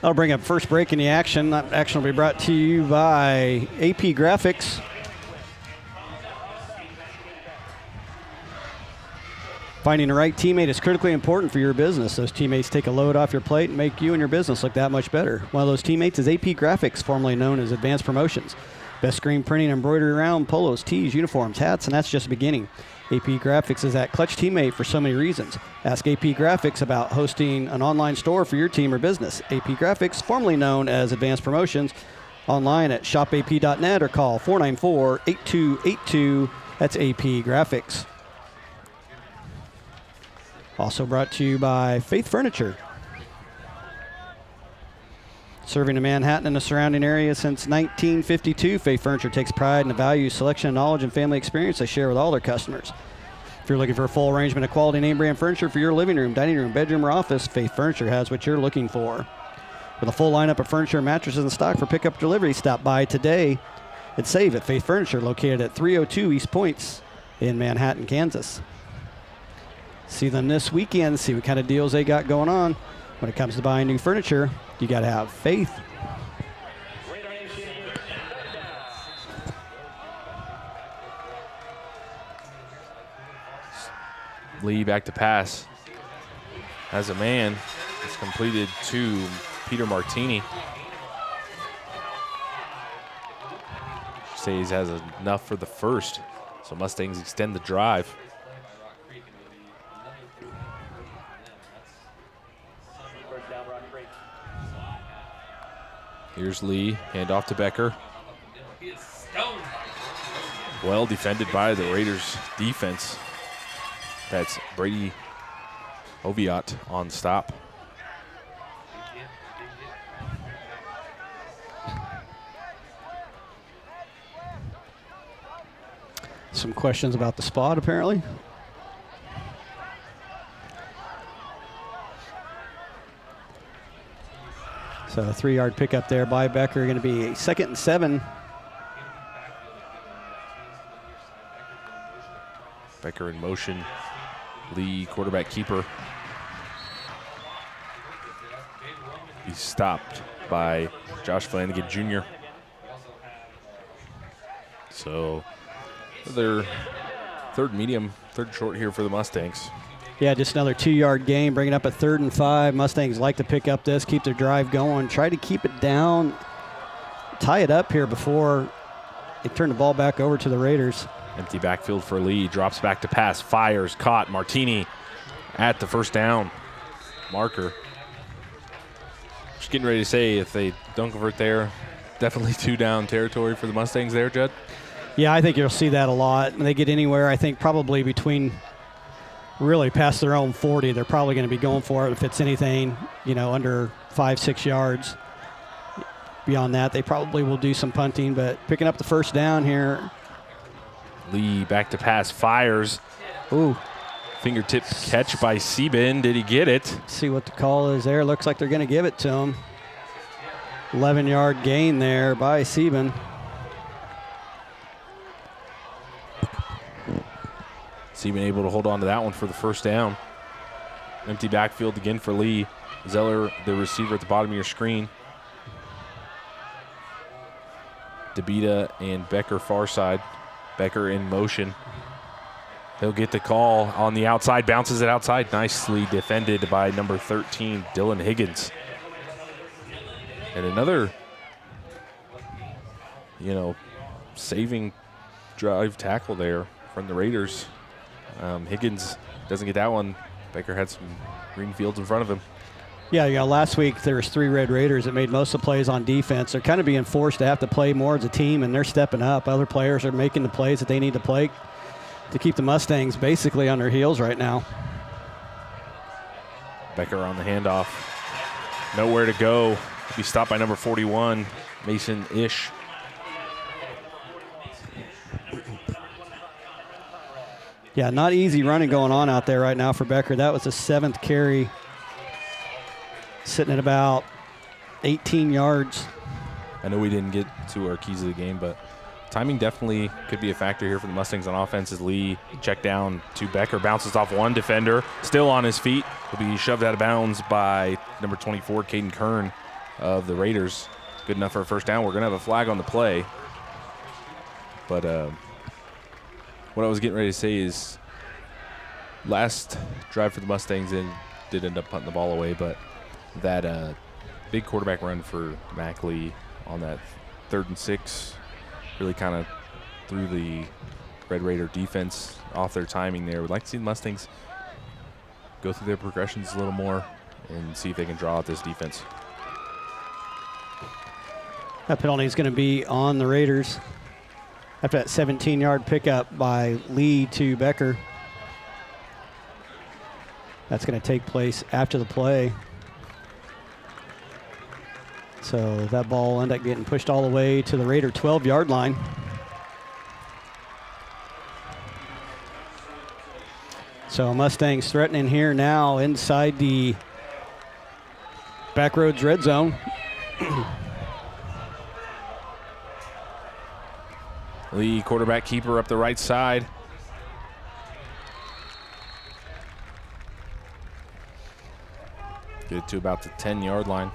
I'll bring up first break in the action. That action will be brought to you by AP Graphics. Finding the right teammate is critically important for your business. Those teammates take a load off your plate and make you and your business look that much better. One of those teammates is AP Graphics, formerly known as Advanced Promotions. Best screen printing and embroidery around polos, tees, uniforms, hats, and that's just the beginning. AP Graphics is that clutch teammate for so many reasons. Ask AP Graphics about hosting an online store for your team or business. AP Graphics, formerly known as Advanced Promotions, online at shopap.net or call 494-8282. That's AP Graphics. Also brought to you by Faith Furniture. Serving in Manhattan and the surrounding area since 1952, Faith Furniture takes pride in the value, selection, knowledge, and family experience they share with all their customers. If you're looking for a full arrangement of quality name brand furniture for your living room, dining room, bedroom, or office, Faith Furniture has what you're looking for. With a full lineup of furniture and mattresses in stock for pickup delivery, stop by today and save at Faith Furniture, located at 302 East Points in Manhattan, Kansas. See them this weekend, see what kind of deals they got going on. When it comes to buying new furniture, you got to have faith. Lee back to pass. Has a man. It's completed to Peter Martini. Says has enough for the first. So Mustangs extend the drive. Here's Lee, handoff to Becker. Well defended by the Raiders defense. That's Brady Oviatt on stop. some questions about the spot, apparently. So a 3-yard pickup there by Becker. Going to be a 2nd and 7. Becker in motion. Lee, quarterback keeper. He's stopped by Josh Flanagan Jr. So their third medium, third short here for the Mustangs. Yeah, just another 2-yard gain, bringing up a 3rd and 5. Mustangs like to pick up this, keep their drive going, try to keep it down, tie it up here before they turn the ball back over to the Raiders. Empty backfield for Lee, drops back to pass, fires, caught. Martini at the first down marker. Just getting ready to say, if they don't convert there, definitely 2-down territory for the Mustangs there, Judd. Yeah, I think you'll see that a lot. When they get anywhere, I think probably between really past their own 40, they're probably going to be going for it. If it's anything, under 5-6 yards. Beyond that, they probably will do some punting, but picking up the first down here. Lee back to pass, fires. Ooh. Fingertip catch by Sieben. Did he get it? See what the call is there. Looks like they're going to give it to him. 11-yard gain there by Sieben. Sieben able to hold on to that one for the first down. Empty backfield again for Lee. Zeller, the receiver at the bottom of your screen. DeBita and Becker far side. Becker in motion. He'll get the call on the outside, bounces it outside. Nicely defended by number 13, Dylan Higgins. And another, saving drive tackle there from the Raiders. Higgins doesn't get that one. Becker had some green fields in front of him. Yeah, last week there was 3 Red Raiders that made most of the plays on defense. They're kind of being forced to have to play more as a team, and they're stepping up. Other players are making the plays that they need to play to keep the Mustangs basically on their heels right now. Becker on the handoff. Nowhere to go. He'll be stopped by number 41, Mason Ish. Yeah, not easy running going on out there right now for Becker. That was the 7th carry, sitting at about 18 yards. I know we didn't get to our keys of the game, but timing definitely could be a factor here for the Mustangs on offense as Lee checked down to Becker, bounces off one defender, still on his feet. He'll be shoved out of bounds by number 24, Caden Kern of the Raiders. Good enough for a first down. We're going to have a flag on the play. But what I was getting ready to say is last drive for the Mustangs did end up punting the ball away, but that big quarterback run for Mac Lee on that 3rd and 6 really kind of threw the Red Raider defense off their timing there. We'd like to see the Mustangs go through their progressions a little more and see if they can draw out this defense. That penalty is going to be on the Raiders after that 17-yard pickup by Lee to Becker. That's going to take place after the play. So that ball will end up getting pushed all the way to the Raider 12-yard line. So Mustangs threatening here now inside the Backroads red zone. Lee, quarterback keeper up the right side. Get it to about the 10-yard line.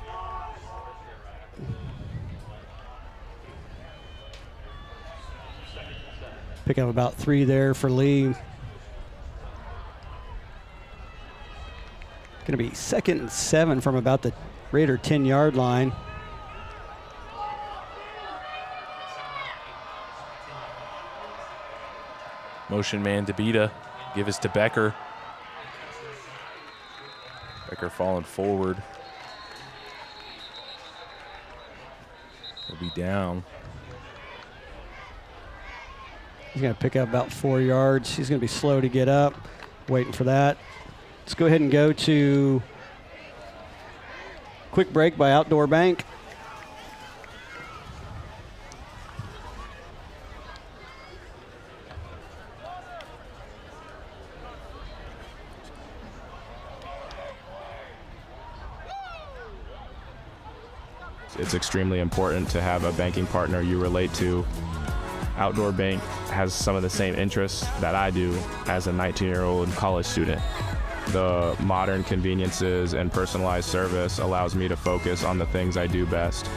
Pick up about 3 there for Lee. Going to be 2nd and 7 from about the Raider 10-yard line. Motion man DeBita. Give us to Becker. Becker falling forward. He'll be down. He's going to pick up about 4 yards. He's going to be slow to get up. Waiting for that. Let's go ahead and go to quick break by Outdoor Bank. it's extremely important to have a banking partner you relate to. Outdoor Bank has some of the same interests that I do as a 19-year-old college student. The modern conveniences and personalized service allows me to focus on the things I do best.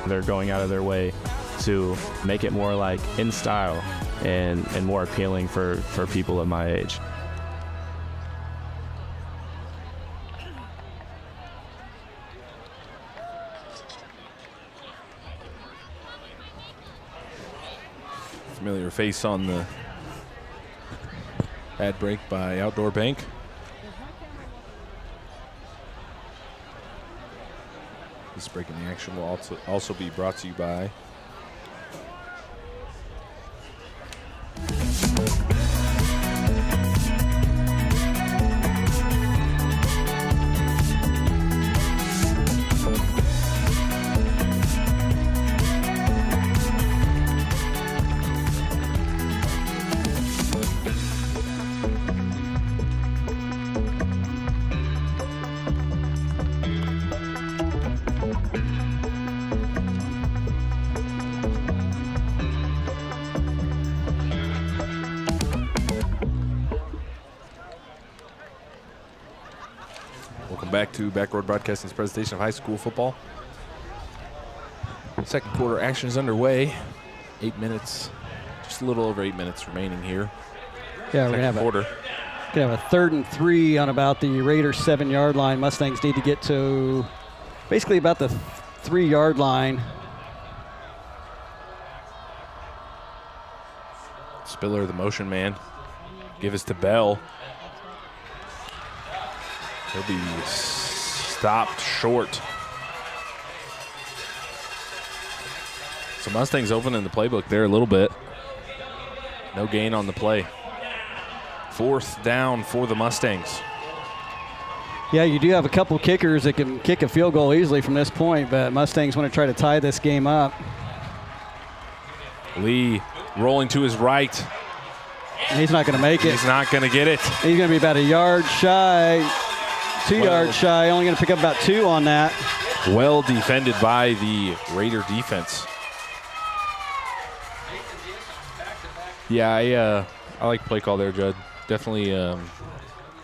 They're going out of their way to make it more like in style and more appealing for people of my age. Familiar face on the ad break by Outdoor Bank. This break in the action will also be brought to you by back to Backroad Broadcasting's presentation of high school football. Second quarter action is underway. 8 minutes, just a little over 8 minutes remaining here. Yeah, we're gonna have a 3rd and 3 on about the Raiders 7-yard line. Mustangs need to get to basically about the 3-yard line. Spiller, the motion man, give us to Bell. He'll be stopped short. So Mustangs opening the playbook there a little bit. No gain on the play. 4th down for the Mustangs. Yeah, you do have a couple kickers that can kick a field goal easily from this point, but Mustangs want to try to tie this game up. Lee rolling to his right. He's not going to make it. He's not going to get it. He's going to be about a yard shy. 2 yards shy, only going to pick up about 2 on that. Well defended by the Raider defense. Yeah, I like play call there, Judd. Definitely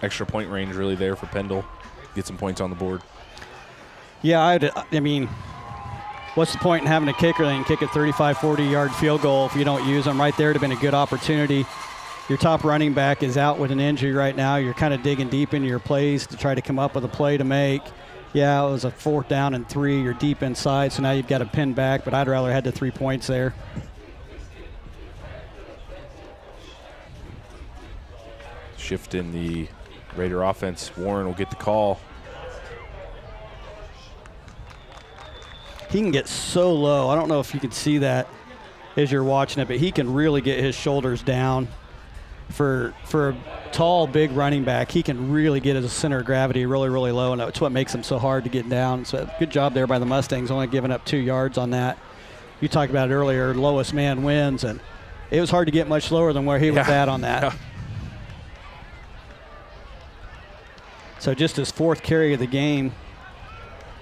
extra point range really there for Pendle. Get some points on the board. Yeah, I mean, what's the point in having a kicker that can kick a 35, 40-yard field goal if you don't use them? Right there would have been a good opportunity. Your top running back is out with an injury right now. You're kind of digging deep into your plays to try to come up with a play to make. Yeah, it was a 4th down and 3. You're deep inside, so now you've got to pin back, but I'd rather had the 3 points there. Shift in the Raider offense. Warren will get the call. He can get so low. I don't know if you can see that as you're watching it, but he can really get his shoulders down. For a tall, big running back, he can really get his center of gravity really, really low, and that's what makes him so hard to get down. So good job there by the Mustangs, only giving up 2 yards on that. You talked about it earlier, lowest man wins, and it was hard to get much lower than where he was at on that. Yeah. So just his 4th carry of the game,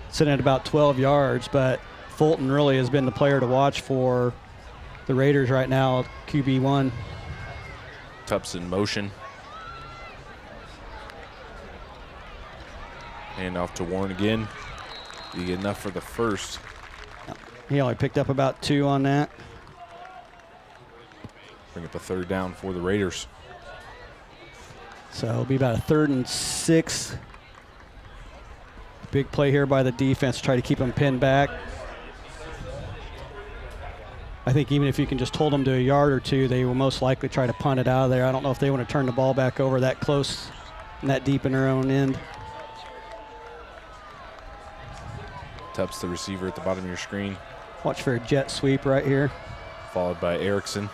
sitting at about 12 yards, but Fulton really has been the player to watch for the Raiders right now, QB1. Tups in motion. Hand off to Warren again. Did he get enough for the first? He only picked up about 2 on that. Bring up a 3rd down for the Raiders. So it'll be about a 3rd and 6. Big play here by the defense, try to keep them pinned back. I think even if you can just hold them to a yard or 2, they will most likely try to punt it out of there. I don't know if they want to turn the ball back over that close and that deep in their own end. Tups the receiver at the bottom of your screen. Watch for a jet sweep right here. Followed by Erickson.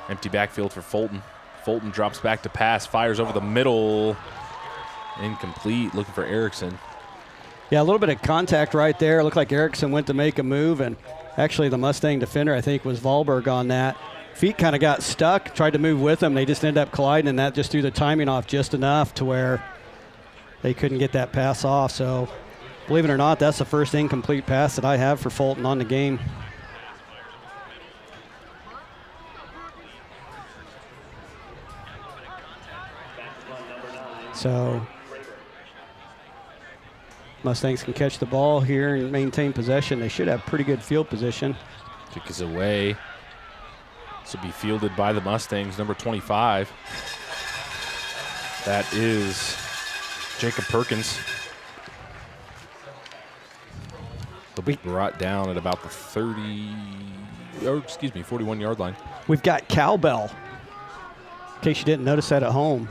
Empty backfield for Fulton. Fulton drops back to pass, fires over the middle. Incomplete, looking for Erickson. Yeah, a little bit of contact right there. Looked like Erickson went to make a move, and actually the Mustang defender, I think, was Wahlberg on that. Feet kind of got stuck, tried to move with them. They just ended up colliding, and that just threw the timing off just enough to where they couldn't get that pass off. So Believe it or not, that's the first incomplete pass that I have for Fulton on the game. So Mustangs can catch the ball here and maintain possession. They should have pretty good field position. Kick is away. This will be fielded by the Mustangs, number 25. That is Jacob Perkins. He'll be brought down at about the 41-yard line. We've got cowbell, in case you didn't notice that at home.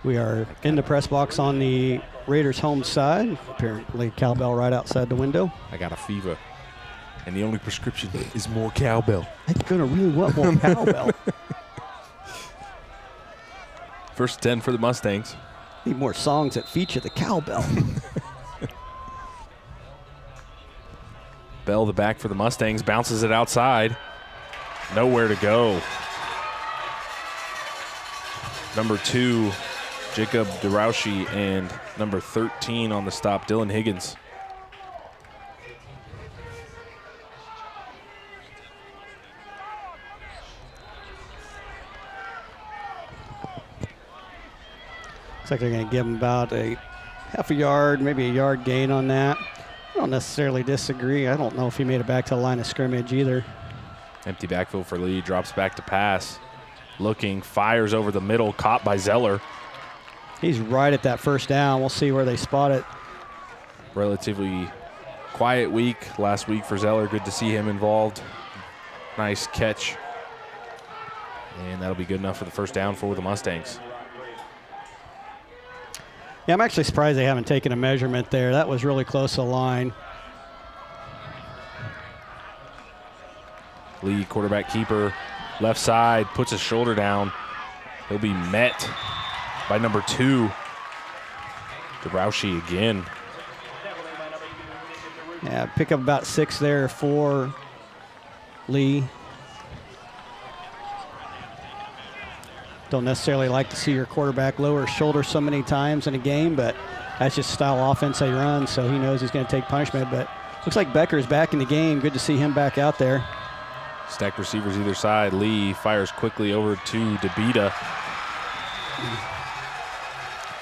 We are in the press box on the Raiders' home side. Apparently cowbell right outside the window. I got a fever, and the only prescription is more cowbell. I'm going to really want more cowbell. First 10 for the Mustangs. Need more songs that feature the cowbell. Bell, the back for the Mustangs, bounces it outside. Nowhere to go. Number 2, Jacob DeRouchie, and number 13 on the stop, Dylan Higgins. Looks like they're going to give him about a half a yard, maybe a yard gain on that. I don't necessarily disagree. I don't know if he made it back to the line of scrimmage either. Empty backfield for Lee, drops back to pass. Looking, fires over the middle, caught by Zeller. He's right at that first down. We'll see where they spot it. Relatively quiet week last week for Zeller. Good to see him involved. Nice catch. And that'll be good enough for the first down for the Mustangs. Yeah, I'm actually surprised they haven't taken a measurement there. That was really close to the line. Lee, quarterback keeper, left side, puts his shoulder down. He'll be met by number 2, DeRouchie again. Yeah, pick up about 6 there for Lee. Don't necessarily like to see your quarterback lower his shoulder so many times in a game, but that's just style offense they run, so he knows he's going to take punishment. But looks like Becker's back in the game. Good to see him back out there. Stacked receivers either side. Lee fires quickly over to DeBita.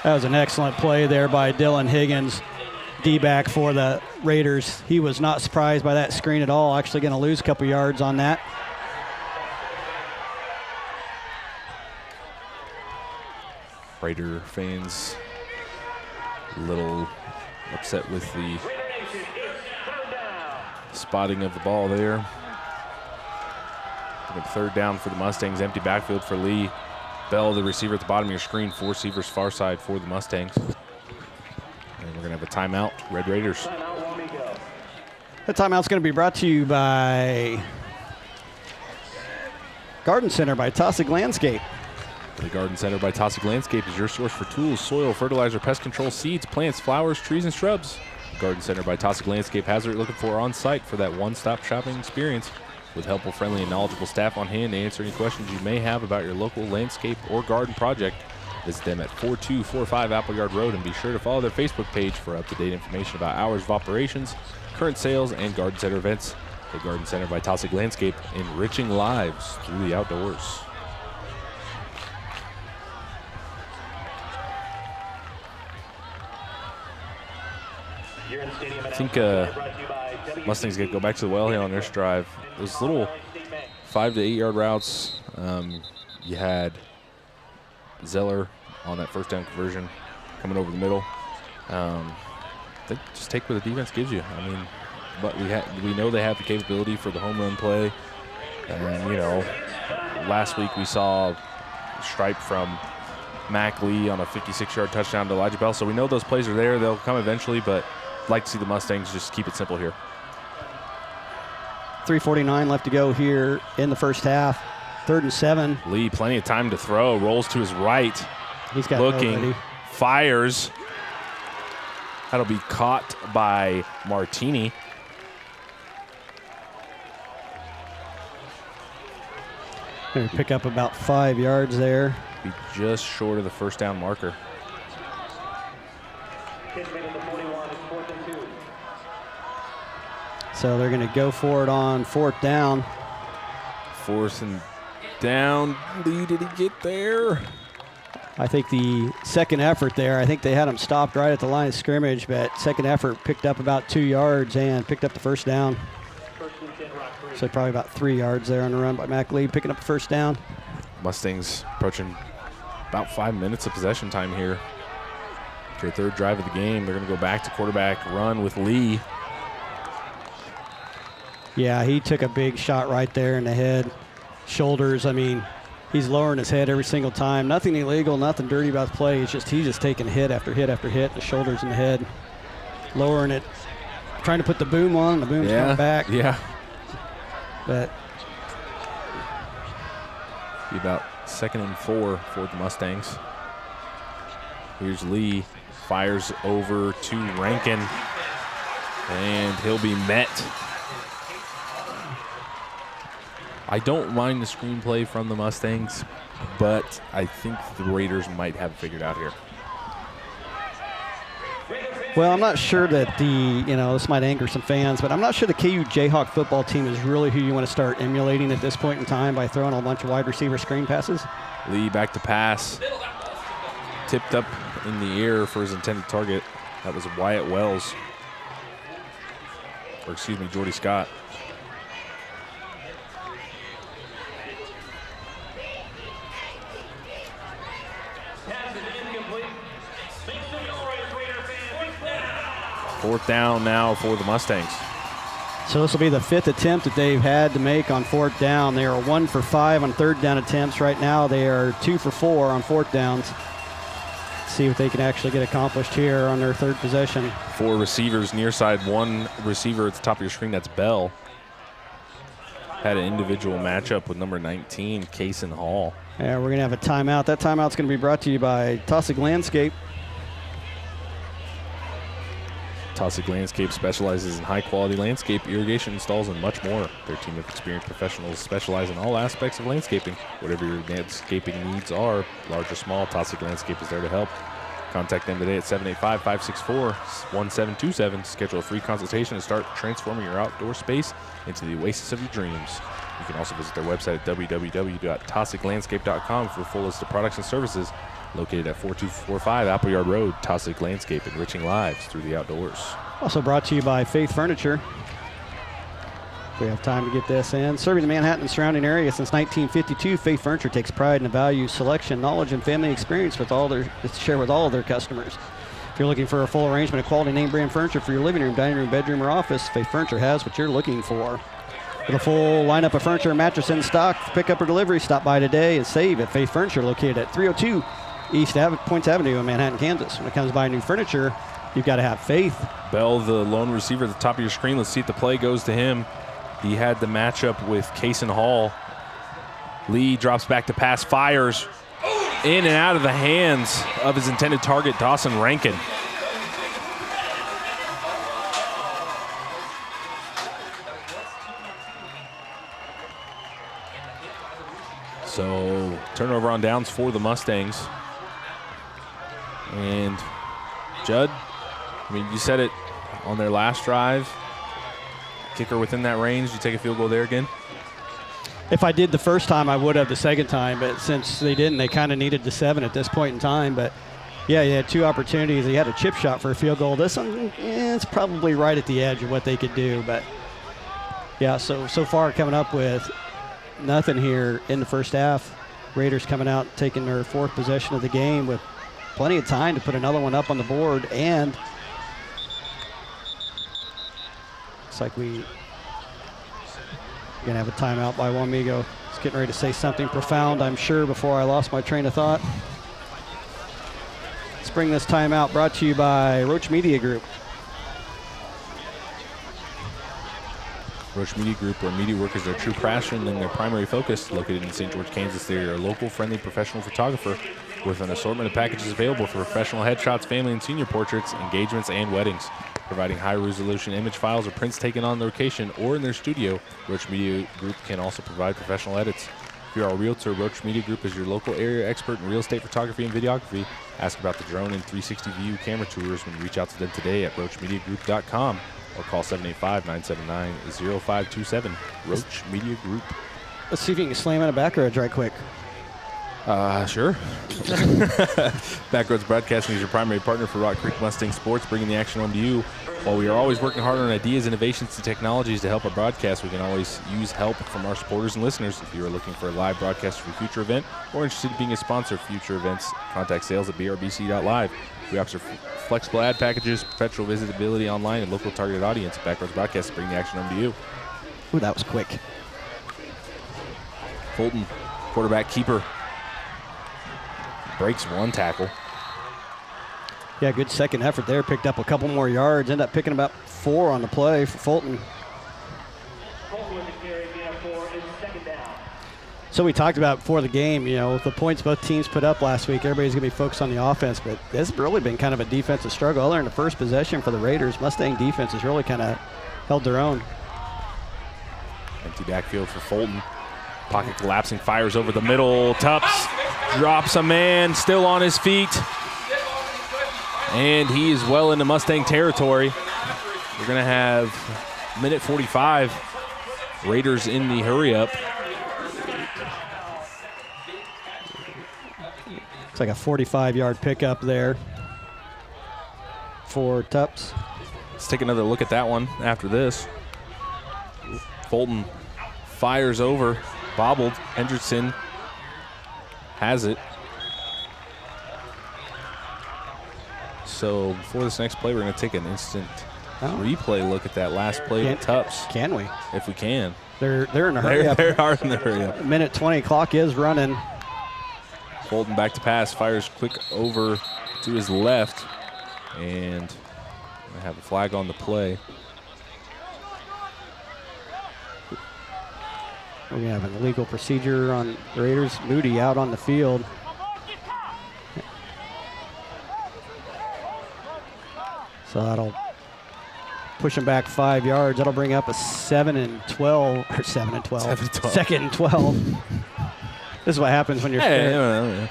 That was an excellent play there by Dylan Higgins, D-back for the Raiders. He was not surprised by that screen at all. Actually going to lose a couple yards on that. Raider fans a little upset with the spotting of the ball there. Third down for the Mustangs, empty backfield for Lee. Bell, the receiver at the bottom of your screen, 4 receivers far side for the Mustangs. And we're going to have a timeout, Red Raiders. The timeout's going to be brought to you by Garden Center by Tossic Landscape. The Garden Center by Tossic Landscape is your source for tools, soil, fertilizer, pest control, seeds, plants, flowers, trees, and shrubs. Garden Center by Tossic Landscape has what you're looking for on site for that one-stop shopping experience. With helpful, friendly, and knowledgeable staff on hand to answer any questions you may have about your local landscape or garden project. Visit them at 4245 Appleyard Road and be sure to follow their Facebook page for up-to-date information about hours of operations, current sales, and Garden Center events. The Garden Center by Tossic Landscape, enriching lives through the outdoors. I think Mustangs get to go back to the well here on this drive. Those little 5 to 8 yard routes. You had Zeller on that first down conversion coming over the middle. They just take what the defense gives you. I mean, but we know they have the capability for the home run play. And, you know, last week we saw a stripe from Mac Lee on a 56-yard touchdown to Elijah Bell. So we know those plays are there. They'll come eventually, but I'd like to see the Mustangs just keep it simple here. 3:49 left to go here in the first half. 3rd and 7. Lee, plenty of time to throw. Rolls to his right. He's got looking, nobody. Fires. That'll be caught by Martini. Gonna pick up about 5 yards there. Be just short of the first down marker. So they're going to go for it on 4th down. 4th and down. Lee, did he get there? I think the second effort there, I think they had him stopped right at the line of scrimmage, but second effort picked up about 2 yards and picked up the first down. So probably about 3 yards there on the run by Mac Lee, picking up the first down. Mustangs approaching about 5 minutes of possession time here. To a third drive of the game. They're going to go back to quarterback run with Lee. Yeah, he took a big shot right there in the head. Shoulders, I mean, he's lowering his head every single time. Nothing illegal, nothing dirty about the play. It's just he's just taking hit after hit after hit, the shoulders and the head. Lowering it, trying to put the boom on, the boom's coming back. Yeah. But be about 2nd and 4 for the Mustangs. Here's Lee, fires over to Rankin, and he'll be met. I don't mind the screenplay from the Mustangs, but I think the Raiders might have it figured out here. well, I'm not sure that this might anger some fans, but I'm not sure the KU Jayhawk football team is really who you want to start emulating at this point in time by throwing a bunch of wide receiver screen passes. Lee back to pass. Tipped up in the air for his intended target. That was Wyatt Wells. Or excuse me, Jordy Scott. Fourth down now for the Mustangs. So this will be the 5th attempt that they've had to make on 4th down. They are 1 for 5 on 3rd down attempts. Right now they are 2 for 4 on 4th downs. See what they can actually get accomplished here on their 3rd possession. 4 receivers near side, 1 receiver at the top of your screen. That's Bell. Had an individual matchup with number 19, Kaysen Hall. Yeah, we're going to have a timeout. That timeout's going to be brought to you by Tossic Landscape. Tossic Landscape specializes in high-quality landscape, irrigation installs, and much more. Their team of experienced professionals specialize in all aspects of landscaping. Whatever your landscaping needs are, large or small, Tossic Landscape is there to help. Contact them today at 785-564-1727. Schedule a free consultation and start transforming your outdoor space into the oasis of your dreams. You can also visit their website at www.tossiclandscape.com for a full list of products and services. Located at 4245 Appleyard Road, Tossic Landscape, enriching lives through the outdoors. Also brought to you by Faith Furniture. We have time to get this in. Serving the Manhattan and surrounding area since 1952, Faith Furniture takes pride in the value, selection, knowledge, and family experience to share with all of their customers. If you're looking for a full arrangement of quality name brand furniture for your living room, dining room, bedroom, or office, Faith Furniture has what you're looking for. With a full lineup of furniture and mattress in stock, pickup or delivery, stop by today and save at Faith Furniture, located at 302 East Points Avenue in Manhattan, Kansas. When it comes to buying new furniture, you've got to have faith. Bell, the lone receiver at the top of your screen. Let's see if the play goes to him. He had the matchup with Kaysen Hall. Lee drops back to pass, fires in and out of the hands of his intended target, Dawson Rankin. So turnover on downs for the Mustangs. And Judd, I mean, you said it on their last drive. Kicker within that range. You take a field goal there again? If I did the first time, I would have the second time. But since they didn't, they kind of needed the 7 at this point in time. But, yeah, you had 2 opportunities. He had a chip shot for a field goal. This one, it's probably right at the edge of what they could do. But, yeah, so far coming up with nothing here in the first half. Raiders coming out, taking their 4th possession of the game with plenty of time to put another one up on the board. And looks like we're going to have a timeout by Wamego. He's getting ready to say something profound, I'm sure, before I lost my train of thought. Let's bring this timeout brought to you by Roach Media Group. Roach Media Group, where media work is their true passion and their primary focus. Located in St. George, Kansas, they are a local, friendly, professional photographer with an assortment of packages available for professional headshots, family and senior portraits, engagements, and weddings. Providing high-resolution image files or prints taken on location or in their studio, Roach Media Group can also provide professional edits. If you are a realtor, Roach Media Group is your local area expert in real estate photography and videography. Ask about the drone and 360 view camera tours when you reach out to them today at roachmediagroup.com or call 785-979-0527. Roach Media Group. Let's see if you can slam in a back roads right quick. Sure. Backroads Broadcasting is your primary partner for Rock Creek Mustang Sports, bringing the action home to you. While we are always working hard on ideas, innovations, and technologies to help our broadcast, we can always use help from our supporters and listeners. If you are looking for a live broadcast for a future event or interested in being a sponsor for future events, contact sales at brbc.live. We offer flexible ad packages, perpetual visibility online, and local targeted audience. Backroads Broadcast bring the action home to you. Ooh, that was quick. Fulton, quarterback keeper, breaks one tackle. Yeah, good second effort there. Picked up a couple more yards. Ended up picking about 4 on the play for Fulton. So we talked about before the game, you know, the points both teams put up last week, everybody's going to be focused on the offense, but this has really been kind of a defensive struggle. Other than the first possession for the Raiders, Mustang defense has really kind of held their own. Empty backfield for Fulton. Pocket collapsing, fires over the middle. Tups drops a man, still on his feet. And he is well into Mustang territory. We're going to have minute 45. Raiders in the hurry-up. It's like a 45-yard pickup there for Tups. Let's take another look at that one after this. Fulton fires over, bobbled. Hendrickson has it. So before this next play, we're going to take an instant replay look at that last play with Tups. Can we? If we can. They're in a hurry up. They're hard in the hurry up. Minute 20, clock is running. Fulton back to pass, fires quick over to his left, and I have a flag on the play. We're going to have an illegal procedure on the Raiders. Moody out on the field. So that'll push him back 5 yards. That'll bring up a 7 and 12, or 7 and 12. 2nd and 12. This is what happens when you're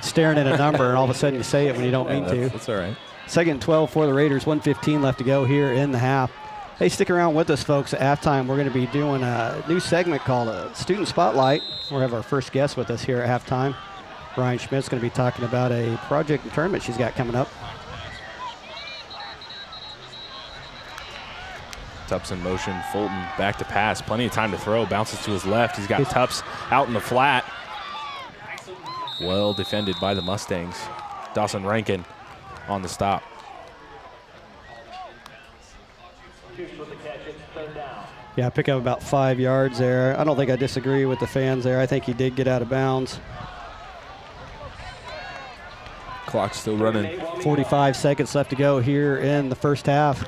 staring at a number and all of a sudden you say it when you don't mean to. That's all right. 2nd and 12 for the Raiders. 1:15 left to go here in the half. Hey, stick around with us, folks. At halftime, we're going to be doing a new segment called a Student Spotlight. We'll have our first guest with us here at halftime. Ryan Schmidt's going to be talking about a project and tournament she's got coming up. Tups in motion. Fulton back to pass. Plenty of time to throw. Bounces to his left. He's got Tups out in the flat. Well defended by the Mustangs. Dawson Rankin on the stop. Yeah, pick up about 5 yards there. I don't think I disagree with the fans there. I think he did get out of bounds. Clock's still running. 45 seconds left to go here in the first half.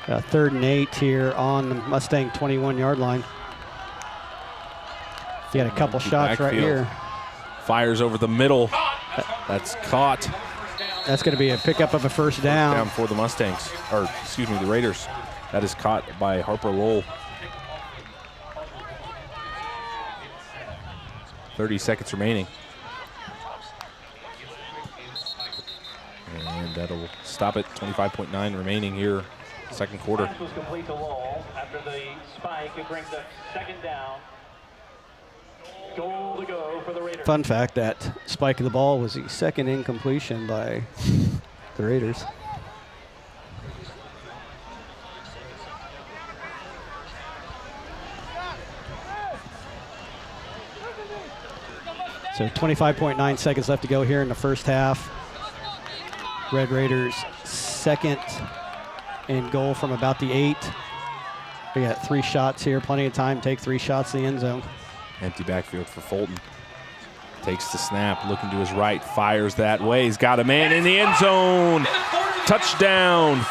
3rd and 8 here on the Mustang 21-yard line. He had a couple shots right here. Fires over the middle. That's caught. That's going to be a pickup of a first down. Down for the Mustangs, or excuse me, the Raiders. That is caught by Harper Lowell. 30 seconds remaining. And that'll stop it. 25.9 remaining here, second quarter. Pass was complete to Lowell. After the spike, it brings up 2nd down. Goal to go for the Raiders. Fun fact, that spike of the ball was the 2nd incompletion by the Raiders. So 25.9 seconds left to go here in the first half. Red Raiders 2nd and goal from about the 8. We got 3 shots here, plenty of time. Take 3 shots in the end zone. Empty backfield for Fulton. Takes the snap, looking to his right, fires that way. He's got a man in the end zone. Touchdown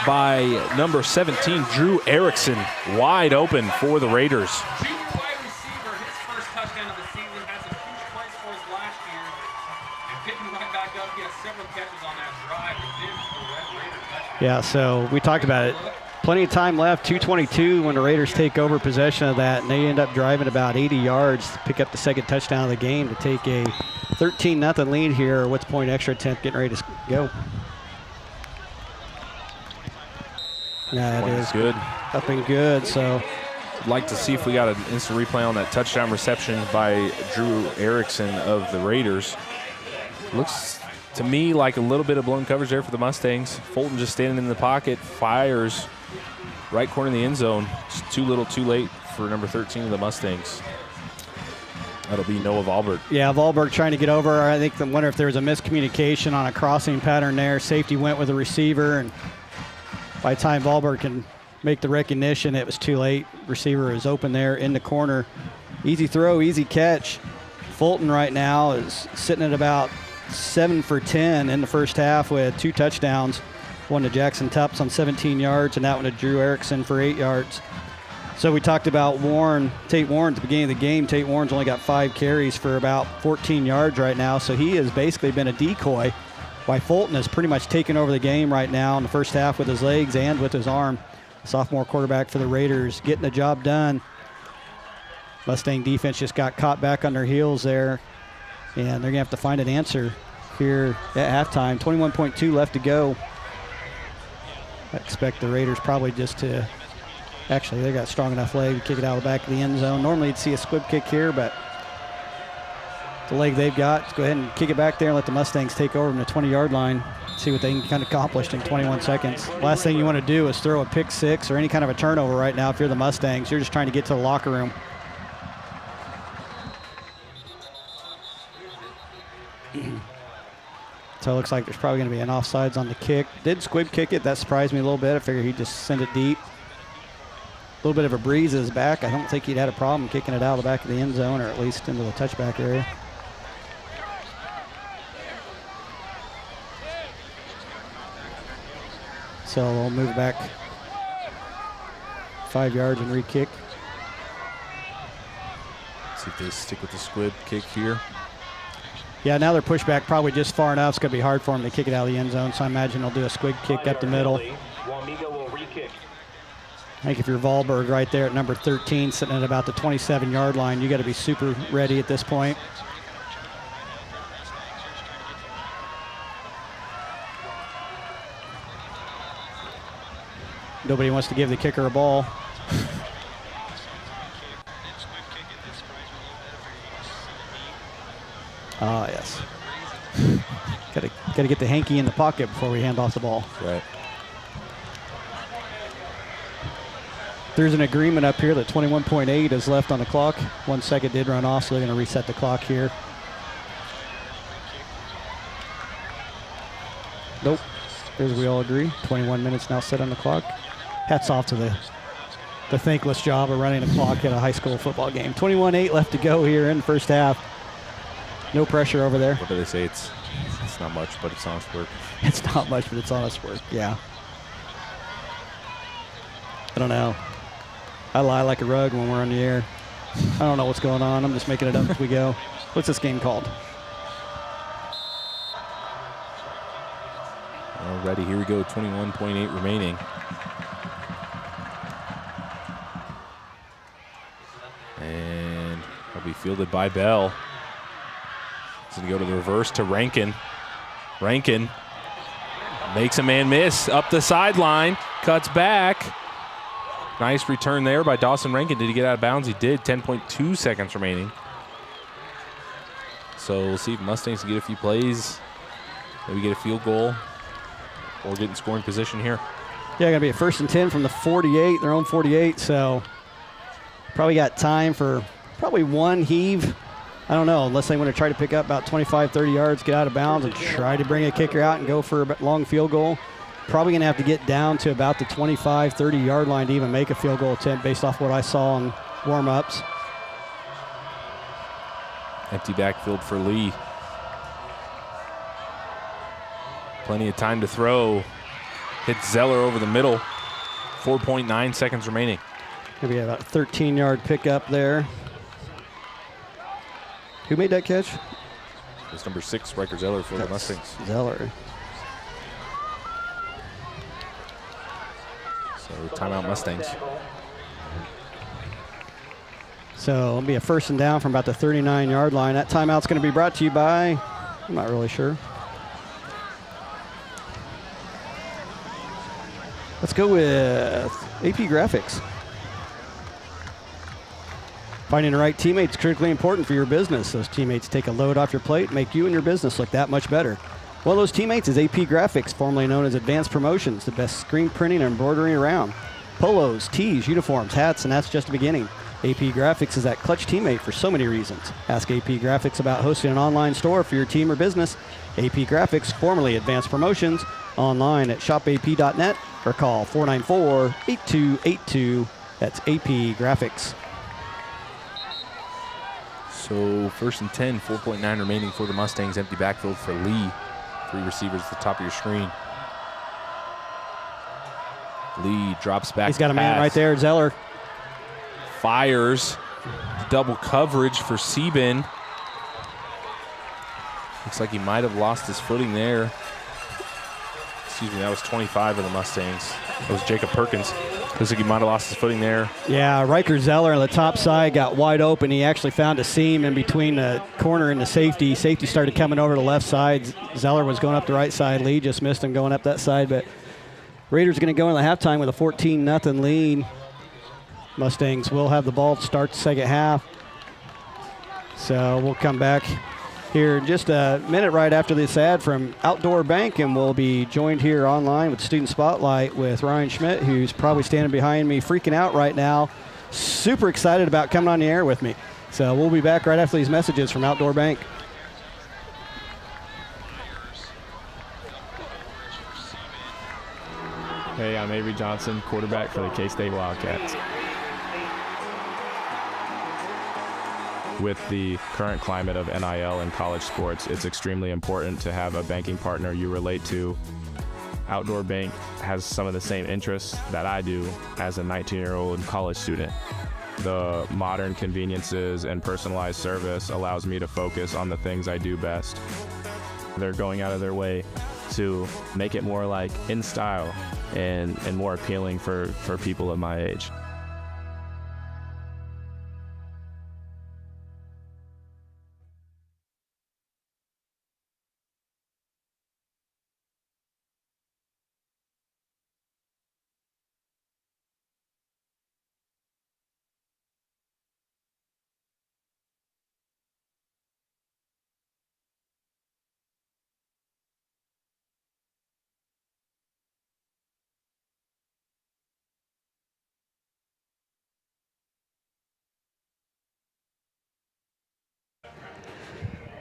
by number 17, Drew Erickson. Wide open for the Raiders. Wide receiver, his first touchdown of the season, has a huge play for us last year. And picking right back up, he has several catches on that drive. The Red Raiders touchdown. Yeah, so we talked about it. Plenty of time left, 2:22 when the Raiders take over possession of that, and they end up driving about 80 yards to pick up the 2nd touchdown of the game to take a 13-0 lead here. What's point extra attempt getting ready to go. Yeah, it is good. up and good. So I'd like to see if we got an instant replay on that touchdown reception by Drew Erickson of the Raiders. Looks to me like a little bit of blown coverage there for the Mustangs. Fulton just standing in the pocket, fires right corner of the end zone. It's too little, too late for number 13 of the Mustangs. That'll be Noah Valberg. yeah, Valberg trying to get over. I think I wonder if there was a miscommunication on a crossing pattern there. Safety went with the receiver, and by the time Valberg can make the recognition, it was too late. Receiver is open there in the corner. Easy throw, easy catch. Fulton right now is sitting at about 7 for 10 in the first half with 2 touchdowns. One to Jackson Tupps on 17 yards, and that one to Drew Erickson for 8 yards. So we talked about Tate Warren at the beginning of the game. Tate Warren's only got 5 carries for about 14 yards right now, so he has basically been a decoy. While Fulton has pretty much taken over the game right now in the first half with his legs and with his arm. Sophomore quarterback for the Raiders getting the job done. Mustang defense just got caught back on their heels there, and they're going to have to find an answer here at halftime. 21.2 left to go. I expect the Raiders probably just to, actually they got a strong enough leg to kick it out of the back of the end zone. Normally you'd see a squib kick here, but the leg they've got, let's go ahead and kick it back there and let the Mustangs take over from the 20-yard line. See what they can kind of accomplish in 21 seconds. Last thing you want to do is throw a pick six or any kind of a turnover right now if you're the Mustangs. You're just trying to get to the locker room. So it looks like there's probably going to be an offsides on the kick. Did squib kick it. That surprised me a little bit. I figured he'd just send it deep. A little bit of a breeze is back. I don't think he'd had a problem kicking it out of the back of the end zone, or at least into the touchback area. So we'll move back 5 yards and re-kick. See if they stick with the squib kick here. Yeah, now they're pushed back probably just far enough. It's going to be hard for them to kick it out of the end zone, so I imagine they'll do a squib kick up the middle. Wamego will re-kick. I think if you're Valberg right there at number 13, sitting at about the 27-yard line, you got to be super ready at this point. Nobody wants to give the kicker a ball. Ah, yes. Got to get the hanky in the pocket before we hand off the ball. Right. There's an agreement up here that 21.8 is left on the clock. 1 second did run off, so they're going to reset the clock here. Nope. As we all agree, 21 minutes now set on the clock. Hats off to the thankless job of running the clock at a high school football game. 21-8 left to go here in the first half. No pressure over there. What do they say? It's not much, but it's honest work. It's not much, but it's honest work. Yeah. I don't know. I lie like a rug when we're on the air. I don't know what's going on. I'm just making it up as we go. What's this game called? Alrighty, here we go. 21.8 remaining. And will be fielded by Bell. He's going to go to the reverse to Rankin. Rankin makes a man miss up the sideline, cuts back. Nice return there by Dawson Rankin. Did he get out of bounds? He did. 10.2 seconds remaining. So we'll see if Mustangs can get a few plays. Maybe get a field goal or get in scoring position here. Yeah, going to be a 1st and 10 from the 48, their own 48. So probably got time for probably one heave. I don't know, unless they want to try to pick up about 25, 30 yards, get out of bounds, and try to bring a kicker out and go for a long field goal. Probably going to have to get down to about the 25, 30-yard line to even make a field goal attempt based off what I saw in warm-ups. Empty backfield for Lee. Plenty of time to throw. Hits Zeller over the middle. 4.9 seconds remaining. Maybe about a 13-yard pickup there. Who made that catch? It's number 6, Riker Zeller for the Mustangs. Zeller. So timeout Mustangs. So it'll be a 1st and down from about the 39-yard line. That timeout's going to be brought to you by, I'm not really sure. Let's go with AP Graphics. Finding the right teammates is critically important for your business. Those teammates take a load off your plate, make you and your business look that much better. One of those teammates is AP Graphics, formerly known as Advanced Promotions, the best screen printing and embroidery around. Polos, tees, uniforms, hats, and that's just the beginning. AP Graphics is that clutch teammate for so many reasons. Ask AP Graphics about hosting an online store for your team or business. AP Graphics, formerly Advanced Promotions, online at shopap.net or call 494-8282. That's AP Graphics. So 1st and 10, 4.9 remaining for the Mustangs. Empty backfield for Lee. 3 receivers at the top of your screen. Lee drops back. He's got a man right there, Zeller. Fires. Double coverage for Sieben. Looks like he might have lost his footing there. Excuse me, that was 25 of the Mustangs. That was Jacob Perkins. Looks like he might have lost his footing there. Yeah, Riker Zeller on the top side got wide open. He actually found a seam in between the corner and the safety. Safety started coming over to the left side. Zeller was going up the right side. Lee just missed him going up that side. But Raiders are going to go in the halftime with a 14-0 lead. Mustangs will have the ball to start the second half. So we'll come back here in just a minute right after this ad from Outdoor Bank, and we'll be joined here online with Student Spotlight with Ryan Schmidt, who's probably standing behind me freaking out right now, super excited about coming on the air with me. So we'll be back right after these messages from Outdoor Bank. Hey, I'm Avery Johnson, quarterback for the K-State Wildcats. With the current climate of NIL and college sports, it's extremely important to have a banking partner you relate to. Outdoor Bank has some of the same interests that I do as a 19-year-old college student. The modern conveniences and personalized service allows me to focus on the things I do best. They're going out of their way to make it more like in style and more appealing for people of my age.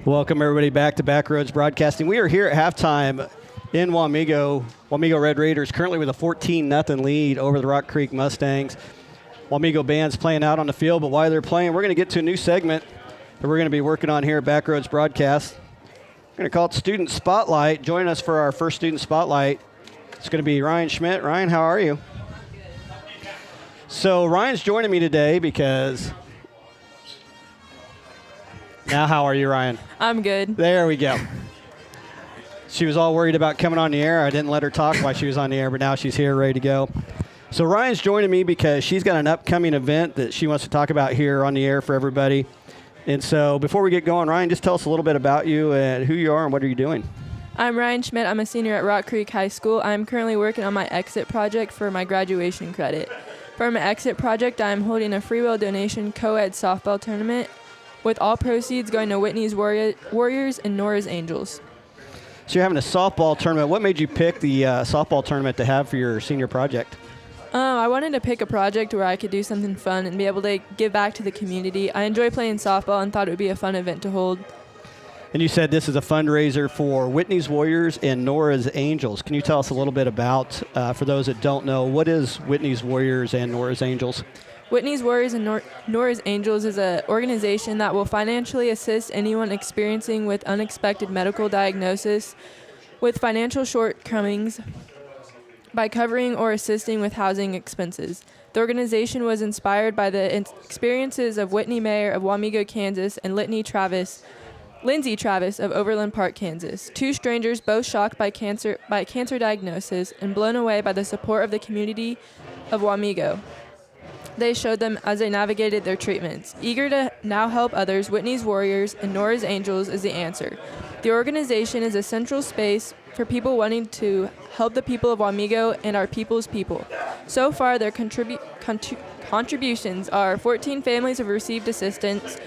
Welcome, everybody, back to Backroads Broadcasting. We are here at halftime in Wamego. Wamego Red Raiders currently with a 14-0 lead over the Rock Creek Mustangs. Wamego band's playing out on the field, but while they're playing, we're going to get to a new segment that we're going to be working on here at Backroads Broadcast. We're going to call it Student Spotlight. Joining us for our first Student Spotlight, it's going to be Ryan Schmidt. Ryan, how are you? So Ryan's joining me today because... Now, how are you, Ryan? I'm good. There we go. She was all worried about coming on the air. I didn't let her talk while she was on the air, but now she's here, ready to go. So Ryan's joining me because she's got an upcoming event that she wants to talk about here on the air for everybody. And so before we get going, Ryan, just tell us a little bit about you and who you are and what are you doing. I'm Ryan Schmidt. I'm a senior at Rock Creek High School. I'm currently working on my exit project for my graduation credit. For my exit project, I'm holding a free will donation co-ed softball tournament, with all proceeds going to Whitney's Warriors and Nora's Angels. So you're having a softball tournament. What made you pick the softball tournament to have for your senior project? I wanted to pick a project where I could do something fun and be able to give back to the community. I enjoy playing softball and thought it would be a fun event to hold. And you said this is a fundraiser for Whitney's Warriors and Nora's Angels. Can you tell us a little bit about, for those that don't know, what is Whitney's Warriors and Nora's Angels? Whitney's Warriors and Nora's Angels is an organization that will financially assist anyone experiencing with unexpected medical diagnosis with financial shortcomings by covering or assisting with housing expenses. The organization was inspired by the experiences of Whitney Mayer of Wamego, Kansas, and Lindsay Travis of Overland Park, Kansas. Two strangers both shocked by cancer diagnosis and blown away by the support of the community of Wamego. They showed them as they navigated their treatments. Eager to now help others, Whitney's Warriors and Nora's Angels is the answer. The organization is a central space for people wanting to help the people of Wamego and our people's people. So far, their contributions are 14 families have received assistance,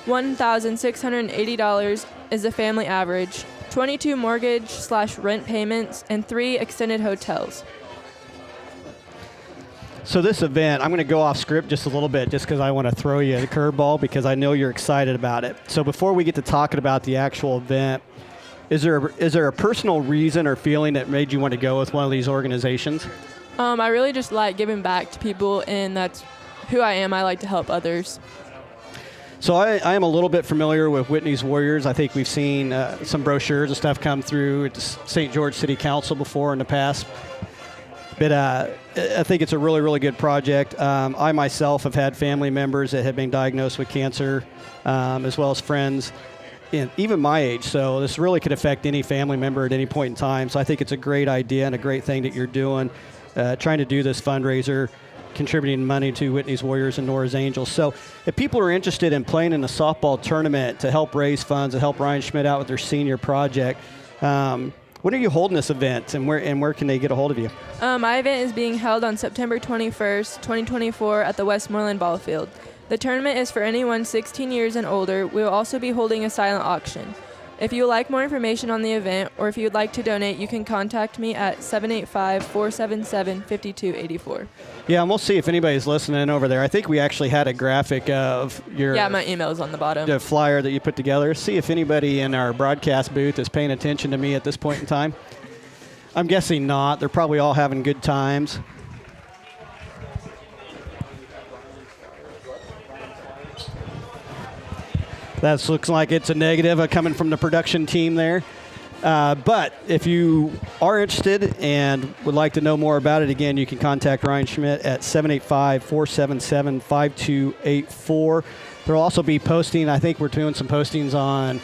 $1,680 is the family average, 22 mortgage/rent payments, and 3 extended hotels. So this event, I'm going to go off script just a little bit just because I want to throw you a curveball because I know you're excited about it. So before we get to talking about the actual event, is there a personal reason or feeling that made you want to go with one of these organizations? I really just like giving back to people, and that's who I am. I like to help others. So I am a little bit familiar with Whitney's Warriors. I think we've seen some brochures and stuff come through at the St. George City Council before in the past. But I think it's a really, really good project. I myself have had family members that have been diagnosed with cancer, as well as friends, and even my age. So this really could affect any family member at any point in time. So I think it's a great idea and a great thing that you're doing, trying to do this fundraiser, contributing money to Whitney's Warriors and Nora's Angels. So if people are interested in playing in a softball tournament to help raise funds, to help Ryan Schmidt out with their senior project, when are you holding this event, and where can they get a hold of you? My event is being held on September 21st, 2024 at the Westmoreland Ball Field. The tournament is for anyone 16 years and older. We will also be holding a silent auction. If you would like more information on the event, or if you would like to donate, you can contact me at 785-477-5284. Yeah, and we'll see if anybody's listening over there. I think we actually had a graphic of your My email is on the bottom. The flyer that you put together. See if anybody in our broadcast booth is paying attention to me at this point in time. I'm guessing not. They're probably all having good times. That looks like it's a negative coming from the production team there. But if you are interested and would like to know more about it, again, you can contact Ryan Schmidt at 785-477-5284. There will also be posting. I think we're doing some postings on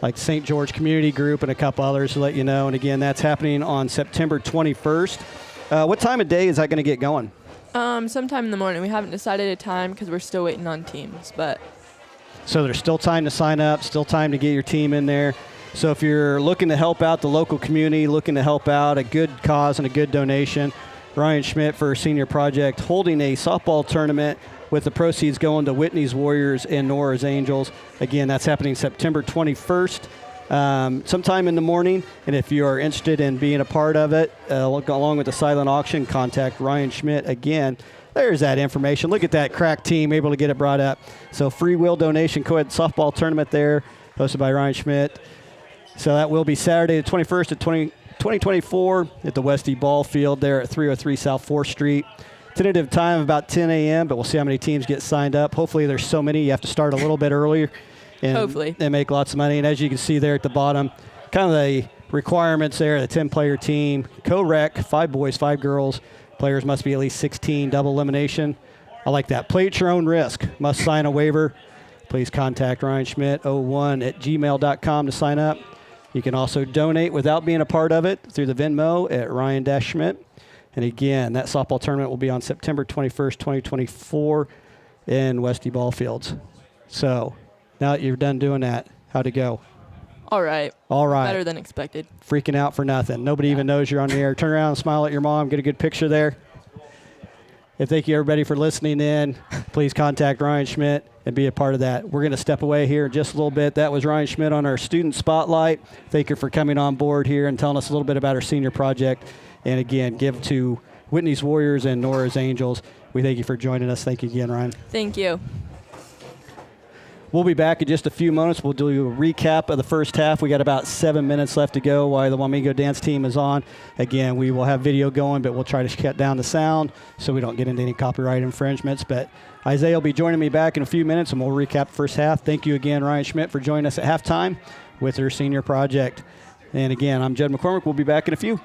like St. George Community Group and a couple others to let you know. And again, that's happening on September 21st. What time of day is that going to get going? Sometime in the morning. We haven't decided a time because we're still waiting on teams, but... So there's still time to sign up, still time to get your team in there. So if you're looking to help out the local community, looking to help out a good cause and a good donation, Ryan Schmidt for Senior Project holding a softball tournament with the proceeds going to Whitney's Warriors and Nora's Angels. Again, that's happening September 21st, sometime in the morning. And if you are interested in being a part of it, along with the silent auction, contact Ryan Schmidt again. There's that information. Look at that crack team able to get it brought up. So free will donation co-ed softball tournament there, hosted by Ryan Schmidt. So that will be Saturday the 21st of 2024 at the Westie Ball Field there at 303 South 4th Street. Tentative time about 10 a.m., but we'll see how many teams get signed up. Hopefully there's so many you have to start a little bit earlier and make lots of money. And as you can see there at the bottom, kind of the requirements there, the 10-player team, co-rec, 5 boys, 5 girls. Players must be at least 16, double elimination. I like that. Play at your own risk. Must sign a waiver. Please contact Ryan Schmidt 01@gmail.com to sign up. You can also donate without being a part of it through the Venmo at Ryan-Schmidt. And again, that softball tournament will be on September 21st, 2024 in Westie Ball Fields. So now that you're done doing that, how'd it go? All right. Better than expected. Freaking out for nothing. Nobody even knows you're on the air. Turn around and smile at your mom. Get a good picture there. And thank you, everybody, for listening in. Please contact Ryan Schmidt and be a part of that. We're going to step away here in just a little bit. That was Ryan Schmidt on our Student Spotlight. Thank you for coming on board here and telling us a little bit about our senior project. And, again, give to Whitney's Warriors and Nora's Angels. We thank you for joining us. Thank you again, Ryan. Thank you. We'll be back in just a few moments. We'll do a recap of the first half. We got about 7 minutes left to go while the Wamego dance team is on. Again, we will have video going, but we'll try to cut down the sound so we don't get into any copyright infringements. But Isaiah will be joining me back in a few minutes, and we'll recap the first half. Thank you again, Ryan Schmidt, for joining us at halftime with her senior project. And again, I'm Jed McCormick. We'll be back in a few.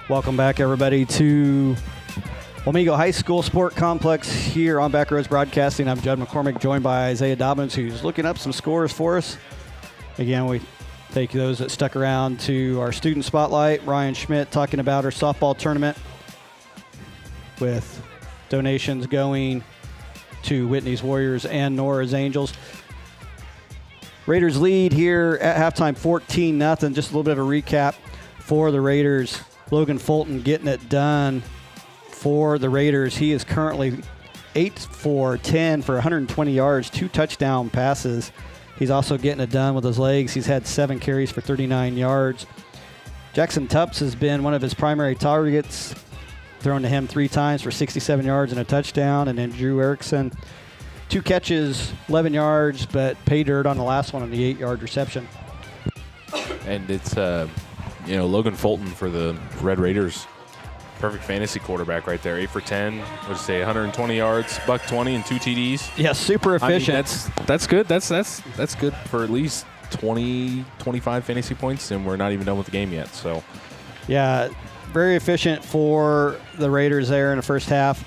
Welcome back, everybody, to Wamego High School Sport Complex here on Backroads Broadcasting. I'm Judd McCormick, joined by Isaiah Dobbins, who's looking up some scores for us. Again, we thank those that stuck around to our student spotlight. Ryan Schmidt talking about our softball tournament with donations going to Whitney's Warriors and Nora's Angels. Raiders lead here at halftime 14-0. Just a little bit of a recap for the Raiders. Logan Fulton getting it done for the Raiders. He is currently 8 for 10 for 120 yards, 2 touchdown passes. He's also getting it done with his legs. He's had 7 carries for 39 yards. Jackson Tubbs has been one of his primary targets, thrown to him 3 times for 67 yards and a touchdown. And then Drew Erickson, 2 catches, 11 yards, but pay dirt on the last one on the 8-yard reception. And it's, Logan Fulton for the Red Raiders. Perfect fantasy quarterback right there. 8 for 10. What did you say? 120 yards, $120, and 2 TDs. Yeah, super efficient. I mean, that's good. That's good for at least 20, 25 fantasy points, and we're not even done with the game yet. So, yeah, very efficient for the Raiders there in the first half.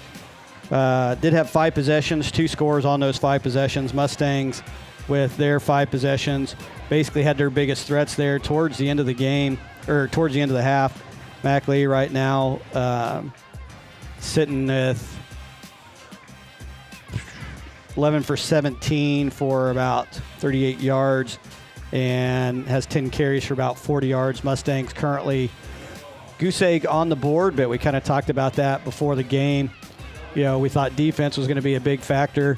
Did have 5 possessions, 2 scores on those 5 possessions. Mustangs with their 5 possessions basically had their biggest threats there towards the end of the game, or towards the end of the half. Mac Lee right now sitting with 11 for 17 for about 38 yards and has 10 carries for about 40 yards. Mustangs currently goose egg on the board, but we kind of talked about that before the game. We thought defense was going to be a big factor.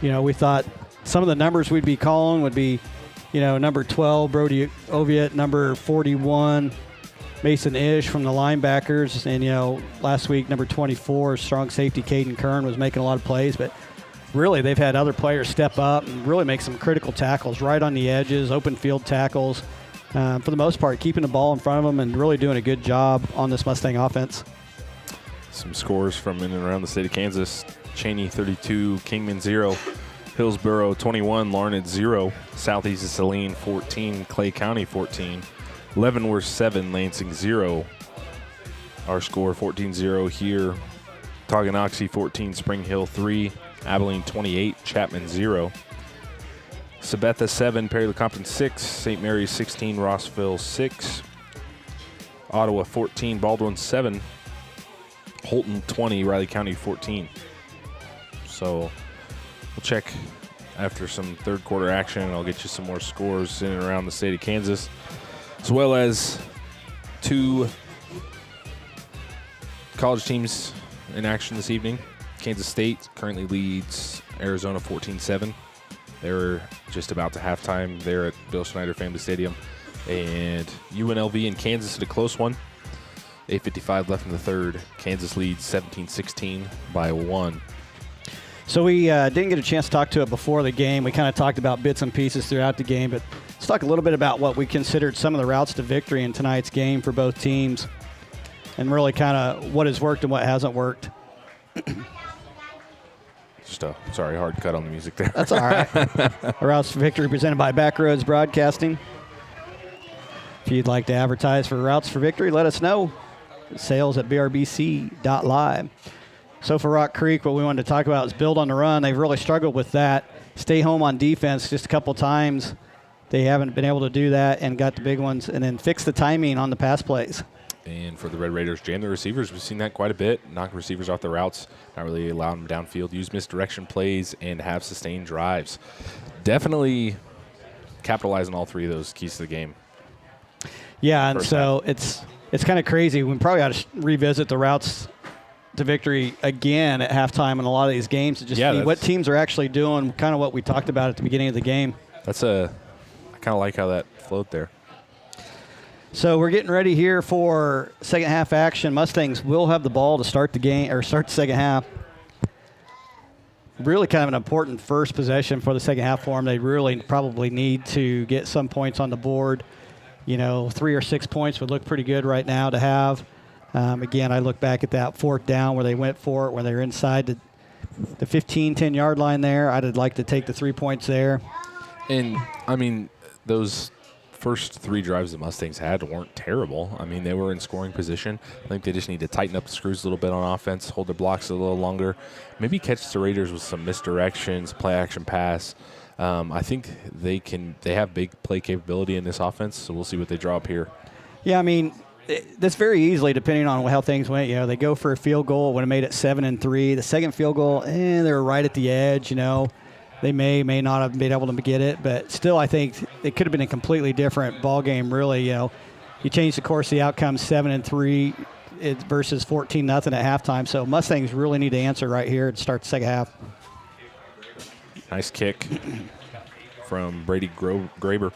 We thought some of the numbers we'd be calling would be, number 12, Brody Oviatt, number 41, Mason Ish from the linebackers. And, last week, number 24, strong safety Caden Kern was making a lot of plays. But really, they've had other players step up and really make some critical tackles right on the edges, open field tackles. For the most part, keeping the ball in front of them and really doing a good job on this Mustang offense. some scores from in and around the state of Kansas. Cheney 32, Kingman 0, Hillsboro 21, Larned 0, Southeast of Saline 14, Clay County 14, Leavenworth 7, Lansing 0. Our score 14-0 here. Tonganoxie 14, Spring Hill 3, Abilene 28, Chapman 0. Sabetha 7, Perry Lecompton 6, St. Mary's 16, Rossville 6, Ottawa 14, Baldwin 7, Holton 20, Riley County 14. So we'll check after some third quarter action, and I'll get you some more scores in and around the state of Kansas, as well as 2 college teams in action this evening. Kansas State currently leads Arizona 14-7. They're just about to halftime there at Bill Schneider Family Stadium. And UNLV and Kansas at a close one. 8:55 left in the third. Kansas leads 17-16 by 1. So we didn't get a chance to talk to it before the game. We kind of talked about bits and pieces throughout the game, but let's talk a little bit about what we considered some of the routes to victory in tonight's game for both teams, and really kind of what has worked and what hasn't worked. Just a hard cut on the music there. That's all right. Routes to victory presented by Backroads Broadcasting. If you'd like to advertise for Routes for Victory, let us know. Sales at brbc.live. So for Rock Creek, what we wanted to talk about is build on the run. They've really struggled with that. Stay home on defense just a couple times. They haven't been able to do that and got the big ones, and then fix the timing on the pass plays. And for the Red Raiders, jam the receivers. We've seen that quite a bit. Knock receivers off the routes, not really allow them downfield, use misdirection plays, and have sustained drives. Definitely capitalize on all 3 of those keys to the game. Yeah, and so it's kind of crazy. We probably ought to revisit the routes to victory again at halftime in a lot of these games to just see what teams are actually doing, kind of what we talked about at the beginning of the game. I kind of like how that flowed there. So we're getting ready here for second half action. Mustangs will have the ball to start the game, or start the second half. Really kind of an important first possession for the second half for them. They really probably need to get some points on the board. 3 or 6 points would look pretty good right now to have. Again, I look back at that 4th down where they went for it, where they were inside the 15, 10-yard line there. I'd like to take the 3 points there. And, I mean, those first 3 drives the Mustangs had weren't terrible. I mean, they were in scoring position. I think they just need to tighten up the screws a little bit on offense, hold their blocks a little longer, maybe catch the Raiders with some misdirections, play action pass. I think they have big play capability in this offense, so we'll see what they draw up here. Yeah, I mean, that's very easily, depending on how things went. You know, they go for a field goal, would have made it 7-3. The second field goal, they were right at the edge, you know. They may not have been able to get it, but still I think it could have been a completely different ball game, really. You know, you change the course, the outcome 7-3 versus 14-0 at halftime. So Mustangs really need to answer right here to start the second half. Nice kick from Brady Graber.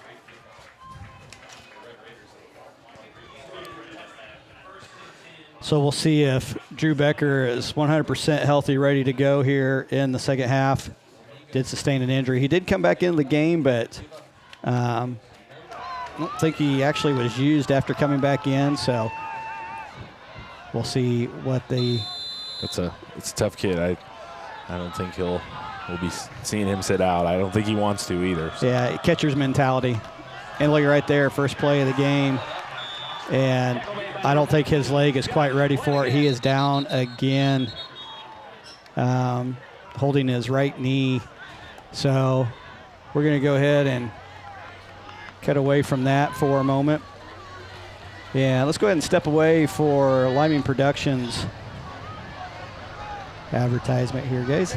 So we'll see if Drew Becker is 100% healthy, ready to go here in the second half. Did sustain an injury. He did come back into the game, but I don't think he actually was used after coming back in. So we'll see what It's a tough kid. I don't think we'll be seeing him sit out. I don't think he wants to either. So. Yeah, catcher's mentality. And look right there, first play of the game. And I don't think his leg is quite ready for it. He is down again, holding his right knee. So we're going to go ahead and cut away from that for a moment. Yeah, let's go ahead and step away for Lyman Productions advertisement here, guys.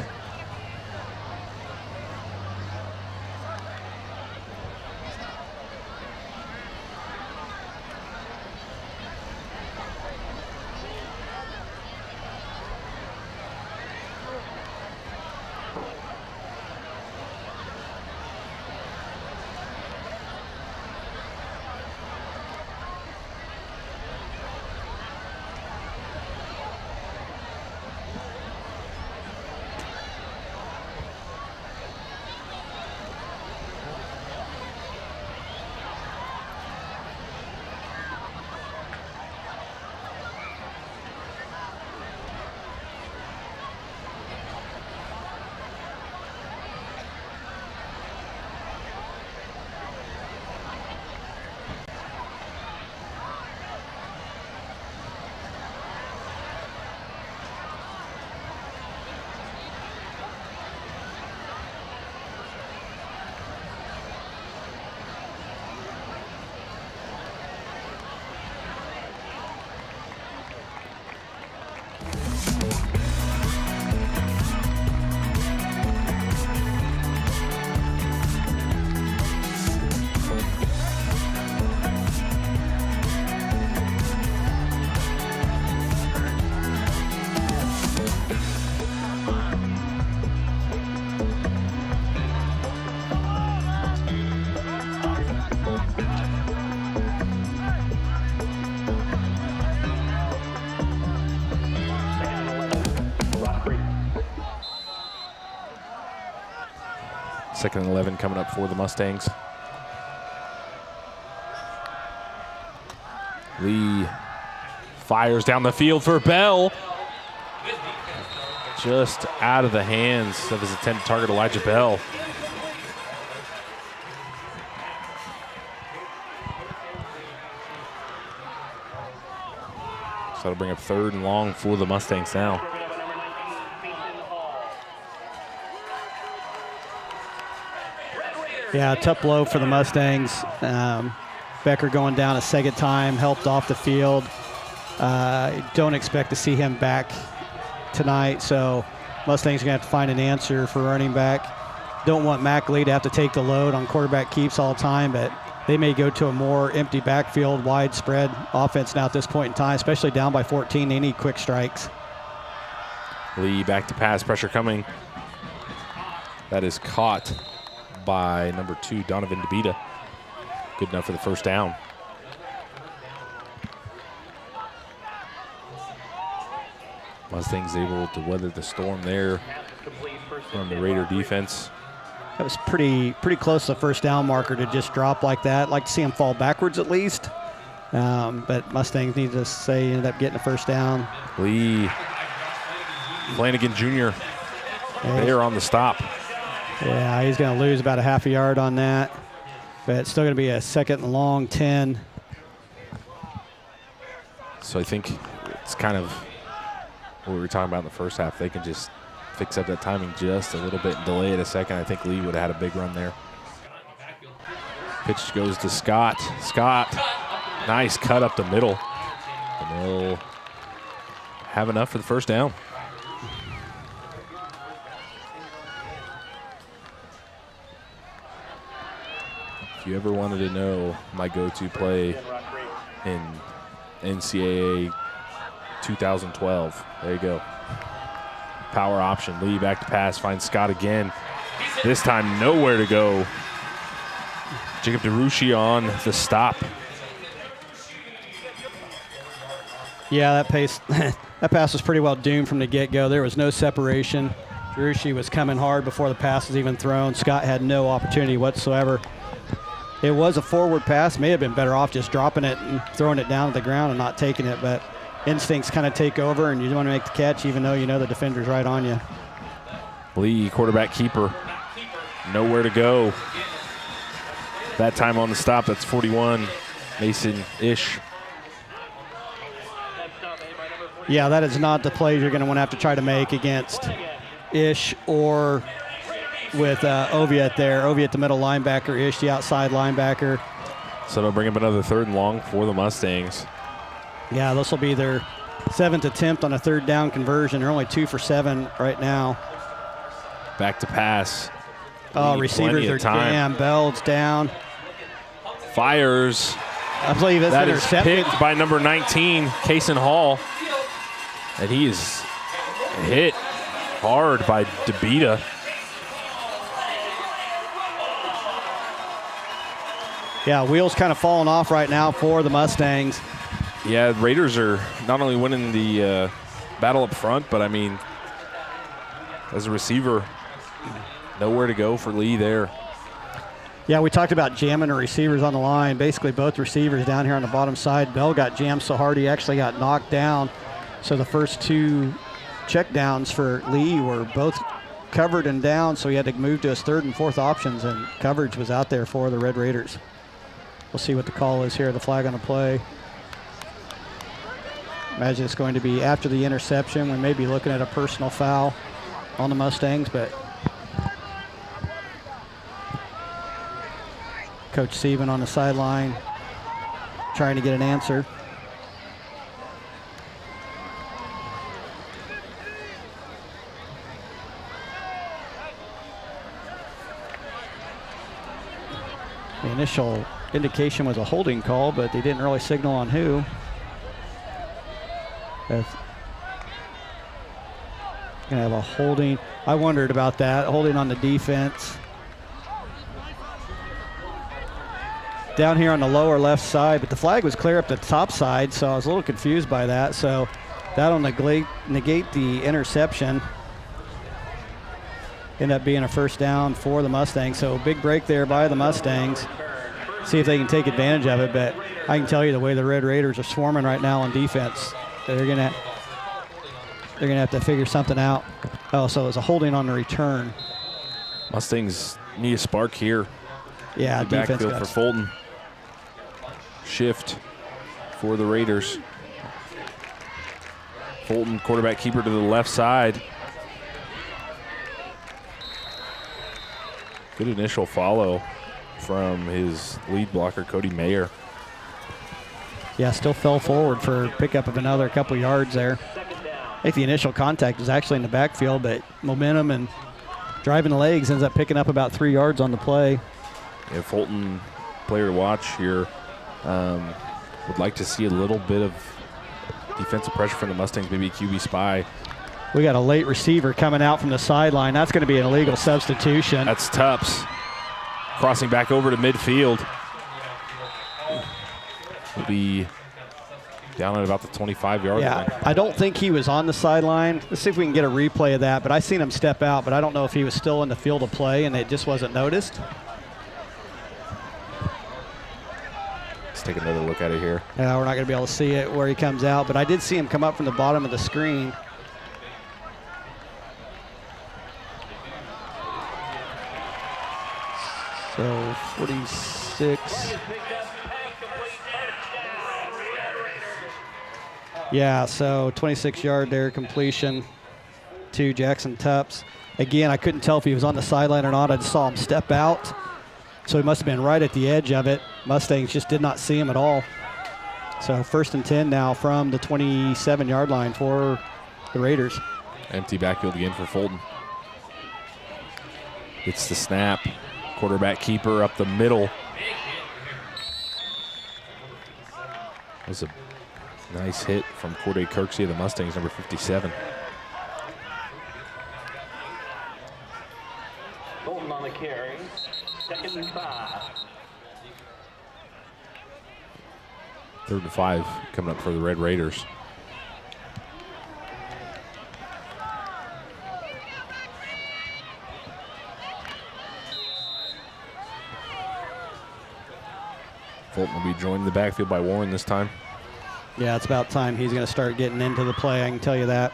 Second and 11 coming up for the Mustangs. Lee fires down the field for Bell. Just out of the hands of his intended target, Elijah Bell. So that'll bring up 3rd and long for the Mustangs now. Yeah, tough blow for the Mustangs. Becker going down a second time, helped off the field. Don't expect to see him back tonight, so Mustangs are going to have to find an answer for running back. Don't want Mac Lee to have to take the load on quarterback keeps all the time, but they may go to a more empty backfield, widespread offense now at this point in time, especially down by 14. They need quick strikes. Lee back to pass, pressure coming. That is caught by number 2, Donovan DeBita. Good enough for the first down. Mustangs able to weather the storm there from the Raider defense. That was pretty close to the first down marker to just drop like that. I'd like to see him fall backwards at least. But Mustangs need to say ended up getting a first down. Lee Flanagan Jr. There on the stop. Yeah, he's going to lose about a half a yard on that. But it's still going to be a 2nd and long, 10. So I think it's kind of what we were talking about in the first half. They can just fix up that timing just a little bit and delay it a second. I think Lee would have had a big run there. Pitch goes to Scott. Scott, nice cut up the middle. And they'll have enough for the first down. If you ever wanted to know my go-to play in NCAA 2012, there you go. Power option, Lee back to pass, finds Scott again. This time nowhere to go. Jacob DeRucci on the stop. Yeah, that pass was pretty well doomed from the get-go. There was no separation. DeRucci was coming hard before the pass was even thrown. Scott had no opportunity whatsoever. It was a forward pass. May have been better off just dropping it and throwing it down to the ground and not taking it, but instincts kind of take over, and you want to make the catch even though you know the defender's right on you. Lee, quarterback keeper, nowhere to go. That time on the stop, that's 41, Mason-ish. Yeah, that is not the play you're going to want to have to try to make against Ish or with Oviatt there. Oviatt, the middle linebacker, Ish, the outside linebacker. So they'll bring up another 3rd and long for the Mustangs. Yeah, this will be their 7th attempt on a 3rd down conversion. They're only 2 for 7 right now. Back to pass. Oh, Lee, receivers are down. Bell's down. Fires. I believe it's that is intercepted. picked by number 19, Kaysen Hall. And he is hit hard by DeBita. Yeah, wheels kind of falling off right now for the Mustangs. Yeah, Raiders are not only winning the battle up front, but I mean, as a receiver, nowhere to go for Lee there. Yeah, we talked about jamming the receivers on the line. Basically, both receivers down here on the bottom side. Bell got jammed so hard he actually got knocked down. So the first 2 check downs for Lee were both covered and down, so he had to move to his 3rd and 4th options, and coverage was out there for the Red Raiders. We'll see what the call is here, the flag on the play. Imagine it's going to be after the interception. We may be looking at a personal foul on the Mustangs, but Coach Sieben on the sideline trying to get an answer. The initial indication was a holding call, but they didn't really signal on who. Gonna have a holding. I wondered about that, holding on the defense. Down here on the lower left side, but the flag was clear up the top side, so I was a little confused by that. So that'll negate the interception. End up being a 1st down for the Mustangs. So big break there by the Mustangs. See if they can take advantage of it, but I can tell you the way the Red Raiders are swarming right now on defense, they're gonna have to figure something out. Oh, so it was a holding on the return. Mustangs need a spark here. Yeah, defense backfield for Fulton. Shift for the Raiders. Fulton, quarterback keeper to the left side. Good initial follow from his lead blocker, Cody Mayer. Yeah, still fell forward for pickup of another couple yards there. I think the initial contact was actually in the backfield, but momentum and driving the legs ends up picking up about 3 yards on the play. Yeah, Fulton, player to watch here. Would like to see a little bit of defensive pressure from the Mustangs, maybe a QB spy. We got a late receiver coming out from the sideline. That's going to be an illegal substitution. That's Tups crossing back over to midfield. Will be down at about the 25-yard line. I don't think he was on the sideline. Let's see if we can get a replay of that. But I seen him step out, but I don't know if he was still in the field of play and it just wasn't noticed. Let's take another look at it here. Yeah, we're not going to be able to see it where he comes out, but I did see him come up from the bottom of the screen. So 46. 26. Yeah, so 26-yard there completion to Jackson Tups. Again, I couldn't tell if he was on the sideline or not. I just saw him step out. So he must have been right at the edge of it. Mustangs just did not see him at all. So 1st and 10 now from the 27-yard line for the Raiders. Empty backfield again for Fulton. Gets the snap. Quarterback keeper up the middle. That was a nice hit from Corday Kirksey of the Mustangs, number 57. Fulton on the carry. 2nd and 5. 3rd and 5 coming up for the Red Raiders. Fulton will be joined in the backfield by Warren this time. Yeah, it's about time he's going to start getting into the play, I can tell you that.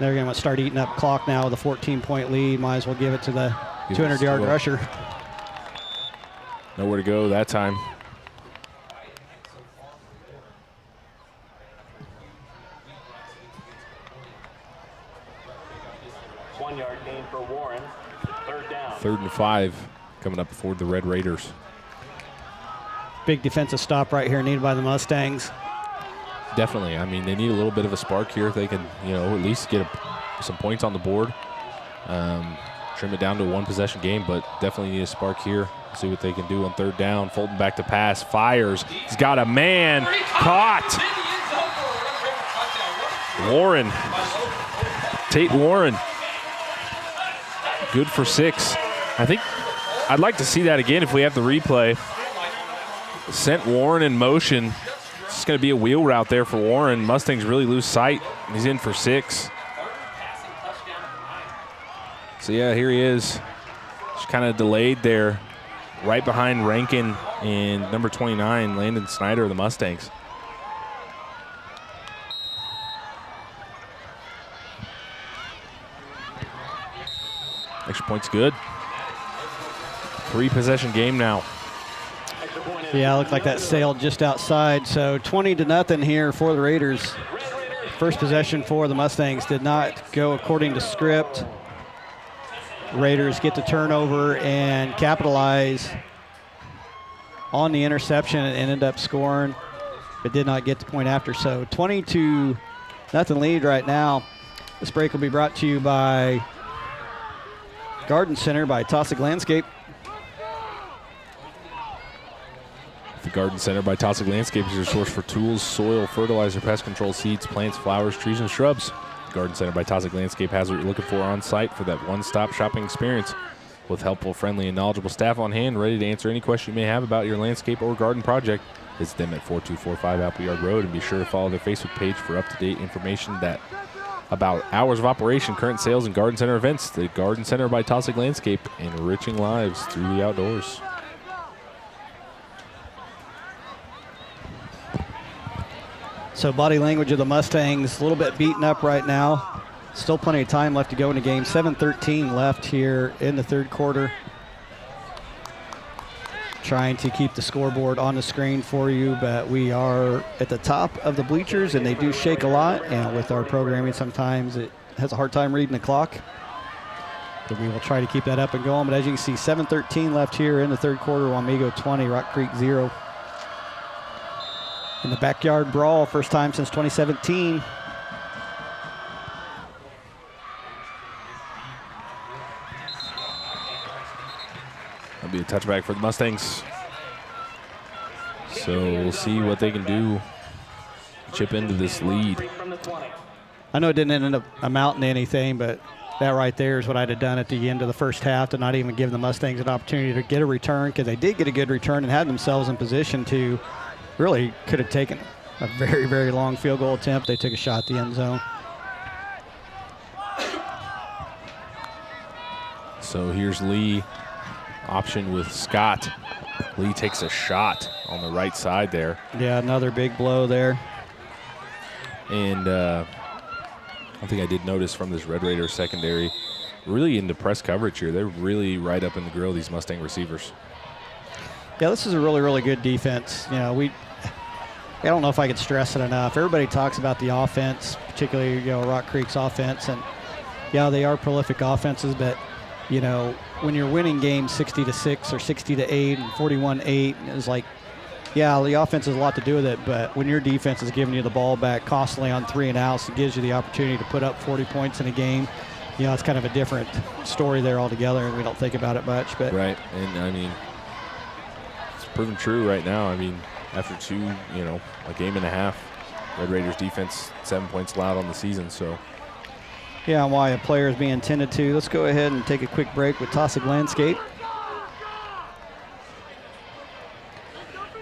They're going to start eating up clock now with a 14-point lead. Might as well give it to the 200-yard rusher. Nowhere to go that time. One-yard gain for Warren. 3rd down. 3rd and 5 coming up for the Red Raiders. Big defensive stop right here needed by the Mustangs. Definitely. I mean, they need a little bit of a spark here if they can, at least get some points on the board. Trim it down to a one-possession game, but definitely need a spark here. See what they can do on 3rd down. Fulton back to pass, fires. He's got a man caught. Warren. Tate Warren. Good for 6. I think I'd like to see that again if we have the replay. Sent Warren in motion. It's going to be a wheel route there for Warren. Mustangs really lose sight. He's in for 6. So, yeah, here he is. Just kind of delayed there. Right behind Rankin and number 29, Landon Snyder of the Mustangs. Extra point's good. 3-possession game now. Yeah, it looked like that sailed just outside. So 20-0 here for the Raiders. First possession for the Mustangs did not go according to script. Raiders get the turnover and capitalize on the interception and ended up scoring, but did not get the point after. So 20-0 lead right now. This break will be brought to you by Garden Center by Taussig Landscape. The Garden Center by Taussig Landscape is your source for tools, soil, fertilizer, pest control, seeds, plants, flowers, trees, and shrubs. The Garden Center by Taussig Landscape has what you're looking for on site for that one-stop shopping experience. With helpful, friendly, and knowledgeable staff on hand, ready to answer any question you may have about your landscape or garden project. Visit them at 4245 Appleyard Road and be sure to follow their Facebook page for up-to-date information about hours of operation, current sales, and Garden Center events. The Garden Center by Taussig Landscape, enriching lives through the outdoors. So body language of the Mustangs, a little bit beaten up right now. Still plenty of time left to go in the game. 7:13 left here in the 3rd quarter. Trying to keep the scoreboard on the screen for you, but we are at the top of the bleachers, and they do shake a lot. And with our programming, sometimes it has a hard time reading the clock. But we will try to keep that up and going. But as you can see, 7:13 left here in the 3rd quarter. Wamego 20, Rock Creek 0. In the backyard brawl, first time since 2017. That'll be a touchback for the Mustangs. So we'll see what they can do. Chip into this lead. I know it didn't end up amounting to anything, but that right there is what I'd have done at the end of the first half to not even give the Mustangs an opportunity to get a return, because they did get a good return and had themselves in position to really could have taken a very, very long field goal attempt. They took a shot at the end zone. So here's Lee, option with Scott. Lee takes a shot on the right side there. Yeah, another big blow there. And I think I did notice from this Red Raiders secondary, really into press coverage here. They're really right up in the grill, these Mustang receivers. Yeah, this is a really, really good defense. You know, I don't know if I could stress it enough. Everybody talks about the offense, particularly, you know, Rock Creek's offense. And, yeah, they are prolific offenses, but, you know, when you're winning games 60-6 or 60-8 and 41-8, it's like, yeah, the offense has a lot to do with it, but when your defense is giving you the ball back constantly on 3 and outs, it gives you the opportunity to put up 40 points in a game. You know, it's kind of a different story there altogether, and we don't think about it much. But right, and, I mean, it's proven true right now. I mean, after a game and a half, Red Raiders defense 7 points allowed on the season. So, yeah, and why a player is being tended to. Let's go ahead and take a quick break with Taussig Landscape.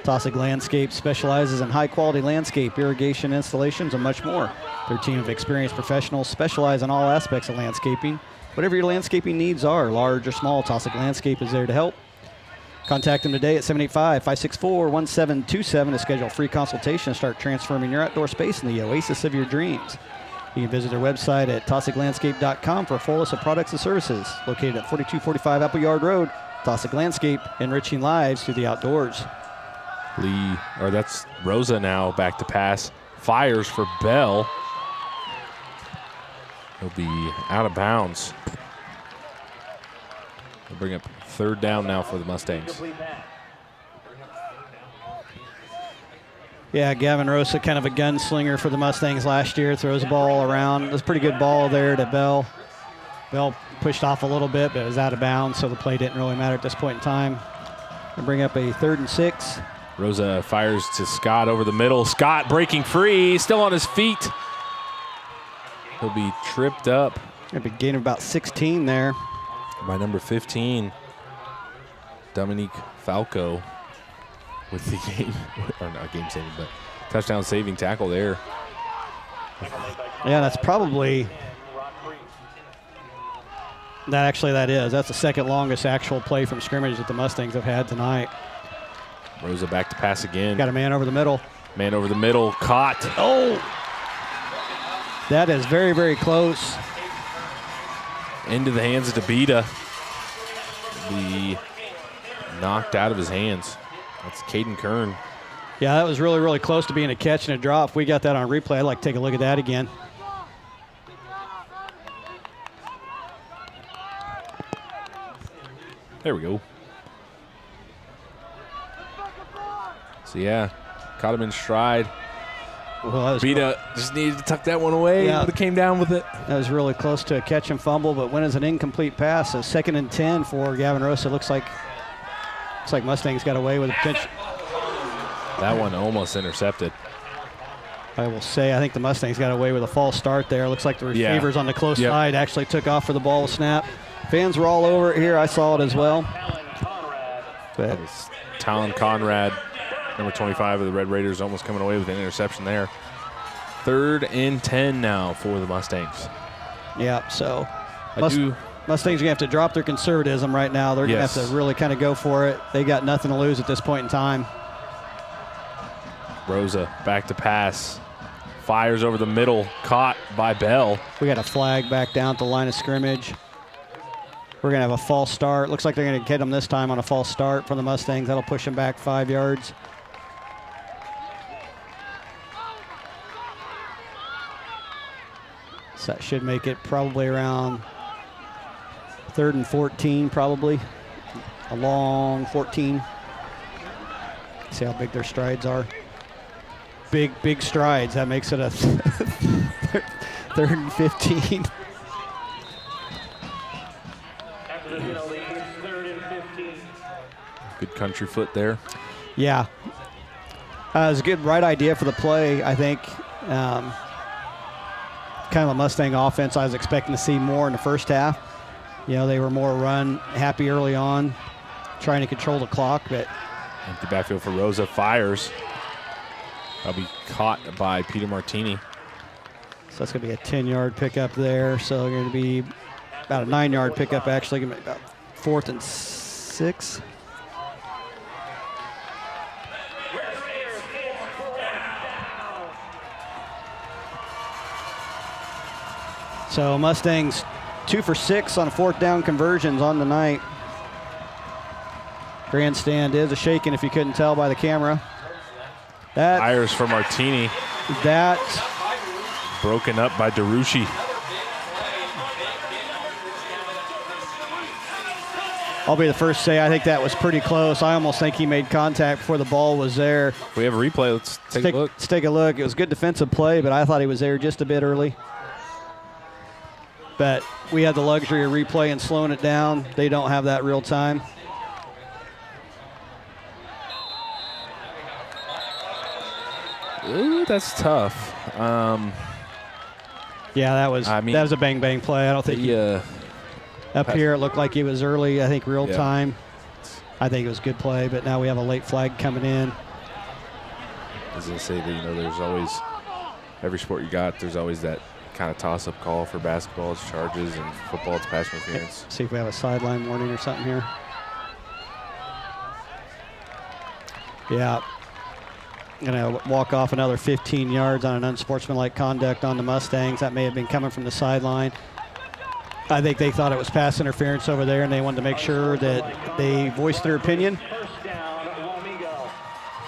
Taussig Landscape specializes in high-quality landscape, irrigation installations, and much more. Their team of experienced professionals specialize in all aspects of landscaping. Whatever your landscaping needs are, large or small, Taussig Landscape is there to help. Contact them today at 785-564-1727 to schedule a free consultation and start transforming your outdoor space in the oasis of your dreams. You can visit their website at TaussigLandscape.com for a full list of products and services. Located at 4245 Appleyard Road, Taussig Landscape, enriching lives through the outdoors. That's Rosa now back to pass. Fires for Bell. He'll be out of bounds. They'll bring up 3rd down now for the Mustangs. Yeah, Gavin Rosa, kind of a gunslinger for the Mustangs last year, throws the ball around. It was a pretty good ball there to Bell. Bell pushed off a little bit, but it was out of bounds, so the play didn't really matter at this point in time. We'll bring up a 3rd and 6. Rosa fires to Scott over the middle. Scott breaking free, still on his feet. He'll be tripped up. Going to be gaining about 16 there. By number 15, Dominique Falco with the game-saving, but touchdown-saving tackle there. Yeah, that's probably that's the second longest actual play from scrimmage that the Mustangs have had tonight. Rosa back to pass again. Got a man over the middle. Man over the middle, caught. Oh! That is very, very close. Into the hands of DeBita. Be knocked out of his hands. That's Caden Kern. Yeah, that was really, really close to being a catch and a drop. If we got that on replay, I'd like to take a look at that again. There we go. So, yeah, caught him in stride. Well, Bita just needed to tuck that one away. Yeah. Would have came down with it. That was really close to a catch and fumble, but went as an incomplete pass. So 2nd and 10 for Gavin Rosa. Looks like Mustangs got away with a pinch. That one almost intercepted. I will say, I think the Mustangs got away with a false start there. Looks like the receivers on the close side actually took off for the ball snap. Fans were all over it here. I saw it as well. But Talon Conrad, number 25 of the Red Raiders, almost coming away with an interception there. 3rd and 10 now for the Mustangs. Yeah, so Mustangs are going to have to drop their conservatism right now. They're going to have to really kind of go for it. They got nothing to lose at this point in time. Rosa back to pass. Fires over the middle, caught by Bell. We got a flag back down at the line of scrimmage. We're going to have a false start. Looks like they're going to get them this time on a false start from the Mustangs. That'll push them back 5 yards. So that should make it probably around 3rd and 14, probably. A long 14. See how big their strides are. Big strides. That makes it a 3rd and 15. Good country foot there. Yeah. It was a good right idea for the play, I think. Kind of a Mustang offense I was expecting to see more in the first half. You know, they were more run happy early on, trying to control the clock. But Empty backfield for Rosa. Fires. That'll be caught by Peter Martini. So that's going to be a 10-yard pickup there. So going to be about a 9-yard pickup, actually. Going to be about 4th and 6. So Mustangs 2 for 6 on 4th down conversions on the night. Grandstand is a shaking if you couldn't tell by the camera. Fires for Martini. That's broken up by DeRucci. I'll be the first to say I think that was pretty close. I almost think he made contact before the ball was there. If we have a replay, let's take a look. Let's take a look. It was good defensive play, but I thought he was there just a bit early. But we had the luxury of replay and slowing it down. They don't have that real time. Ooh, that's tough. Yeah, that was a bang play. I don't think up here it looked like he was early. I think real time. I think it was good play, but now we have a late flag coming in. I was gonna say that there's always every sport you got. There's always that kind of toss-up call. For basketball, it's charges, and football, it's pass interference. See if we have a sideline warning or something here. Yeah. Going to walk off another 15 yards on an unsportsmanlike conduct on the Mustangs. That may have been coming from the sideline. I think they thought it was pass interference over there, and they wanted to make sure that they voiced their opinion.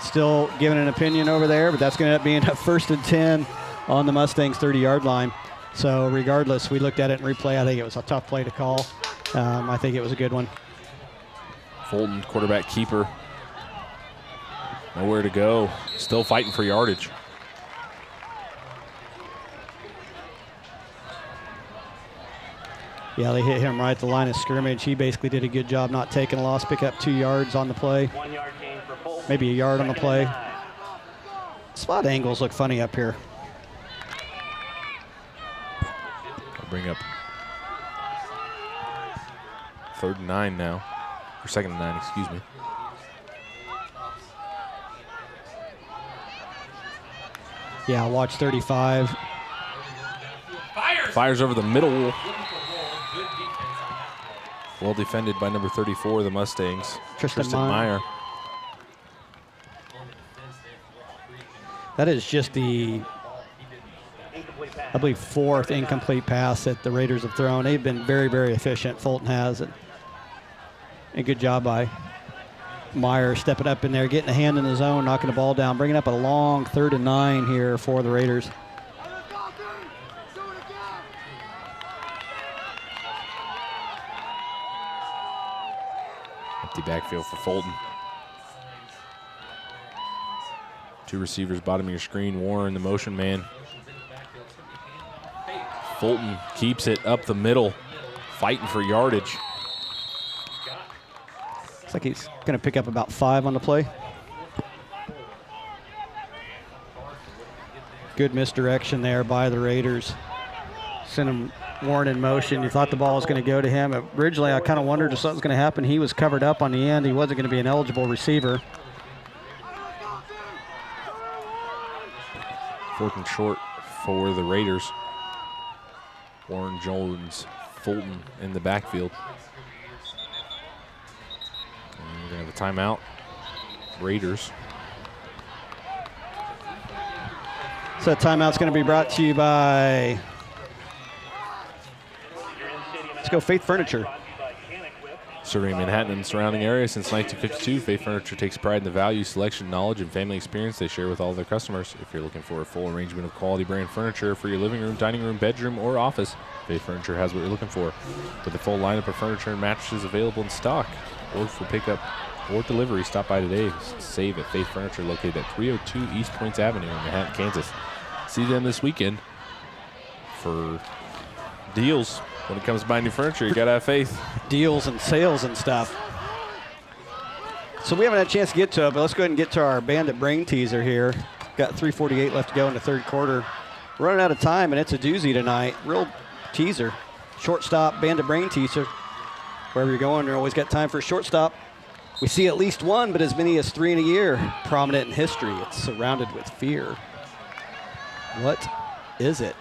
Still giving an opinion over there, but that's going to end up being a 1st and 10 on the Mustangs' 30-yard line. So regardless, we looked at it in replay. I think it was a tough play to call. I think it was a good one. Fulton, quarterback keeper. Nowhere to go. Still fighting for yardage. Yeah, they hit him right at the line of scrimmage. He basically did a good job not taking a loss, pick up 2 yards on the play. 1 yard gain for Fulton. Maybe a yard on the play. Spot angles look funny up here. I'll bring up 3rd and 9 now. Or 2nd and 9, excuse me. Yeah, watch 35. Fires over the middle. Well defended by number 34, the Mustangs. Tristan Meyer. That is just the, I believe, 4th incomplete pass that the Raiders have thrown. They've been very, very efficient. Fulton has. And good job by Meyer stepping up in there, getting a hand in the zone, knocking the ball down, bringing up a long 3rd and 9 here for the Raiders. Empty backfield for Fulton. 2 receivers bottom of your screen. Warren, the motion man. Fulton keeps it up the middle, fighting for yardage. Looks like he's going to pick up about 5 on the play. Good misdirection there by the Raiders. Sent him Warren in motion. You thought the ball was going to go to him. Originally, I kind of wondered if something was going to happen. He was covered up on the end. He wasn't going to be an eligible receiver. 4th and short for the Raiders. Warren Jones, Fulton in the backfield. And we're going to have a timeout. Raiders. So that timeout's going to be brought to you by, let's go, Faith Furniture. Serving Manhattan and surrounding area since 1952, Faith Furniture takes pride in the value, selection, knowledge, and family experience they share with all of their customers. If you're looking for a full arrangement of quality brand furniture for your living room, dining room, bedroom, or office, Faith Furniture has what you're looking for. With a full lineup of furniture and mattresses available in stock, or for pickup or delivery, stop by today. Save at Faith Furniture, located at 302 East Points Avenue in Manhattan, Kansas. See them this weekend for deals. When it comes to buying new furniture, you got to have faith. Deals and sales and stuff. So we haven't had a chance to get to it, but let's go ahead and get to our Bandit Brain teaser here. Got 3:48 left to go in the 3rd quarter. We're running out of time, and it's a doozy tonight. Real teaser. Shortstop, Bandit Brain teaser. Wherever you're going, you're always got time for a shortstop. We see at least one, but as many as 3 in a year. Prominent in history. It's surrounded with fear. What is it?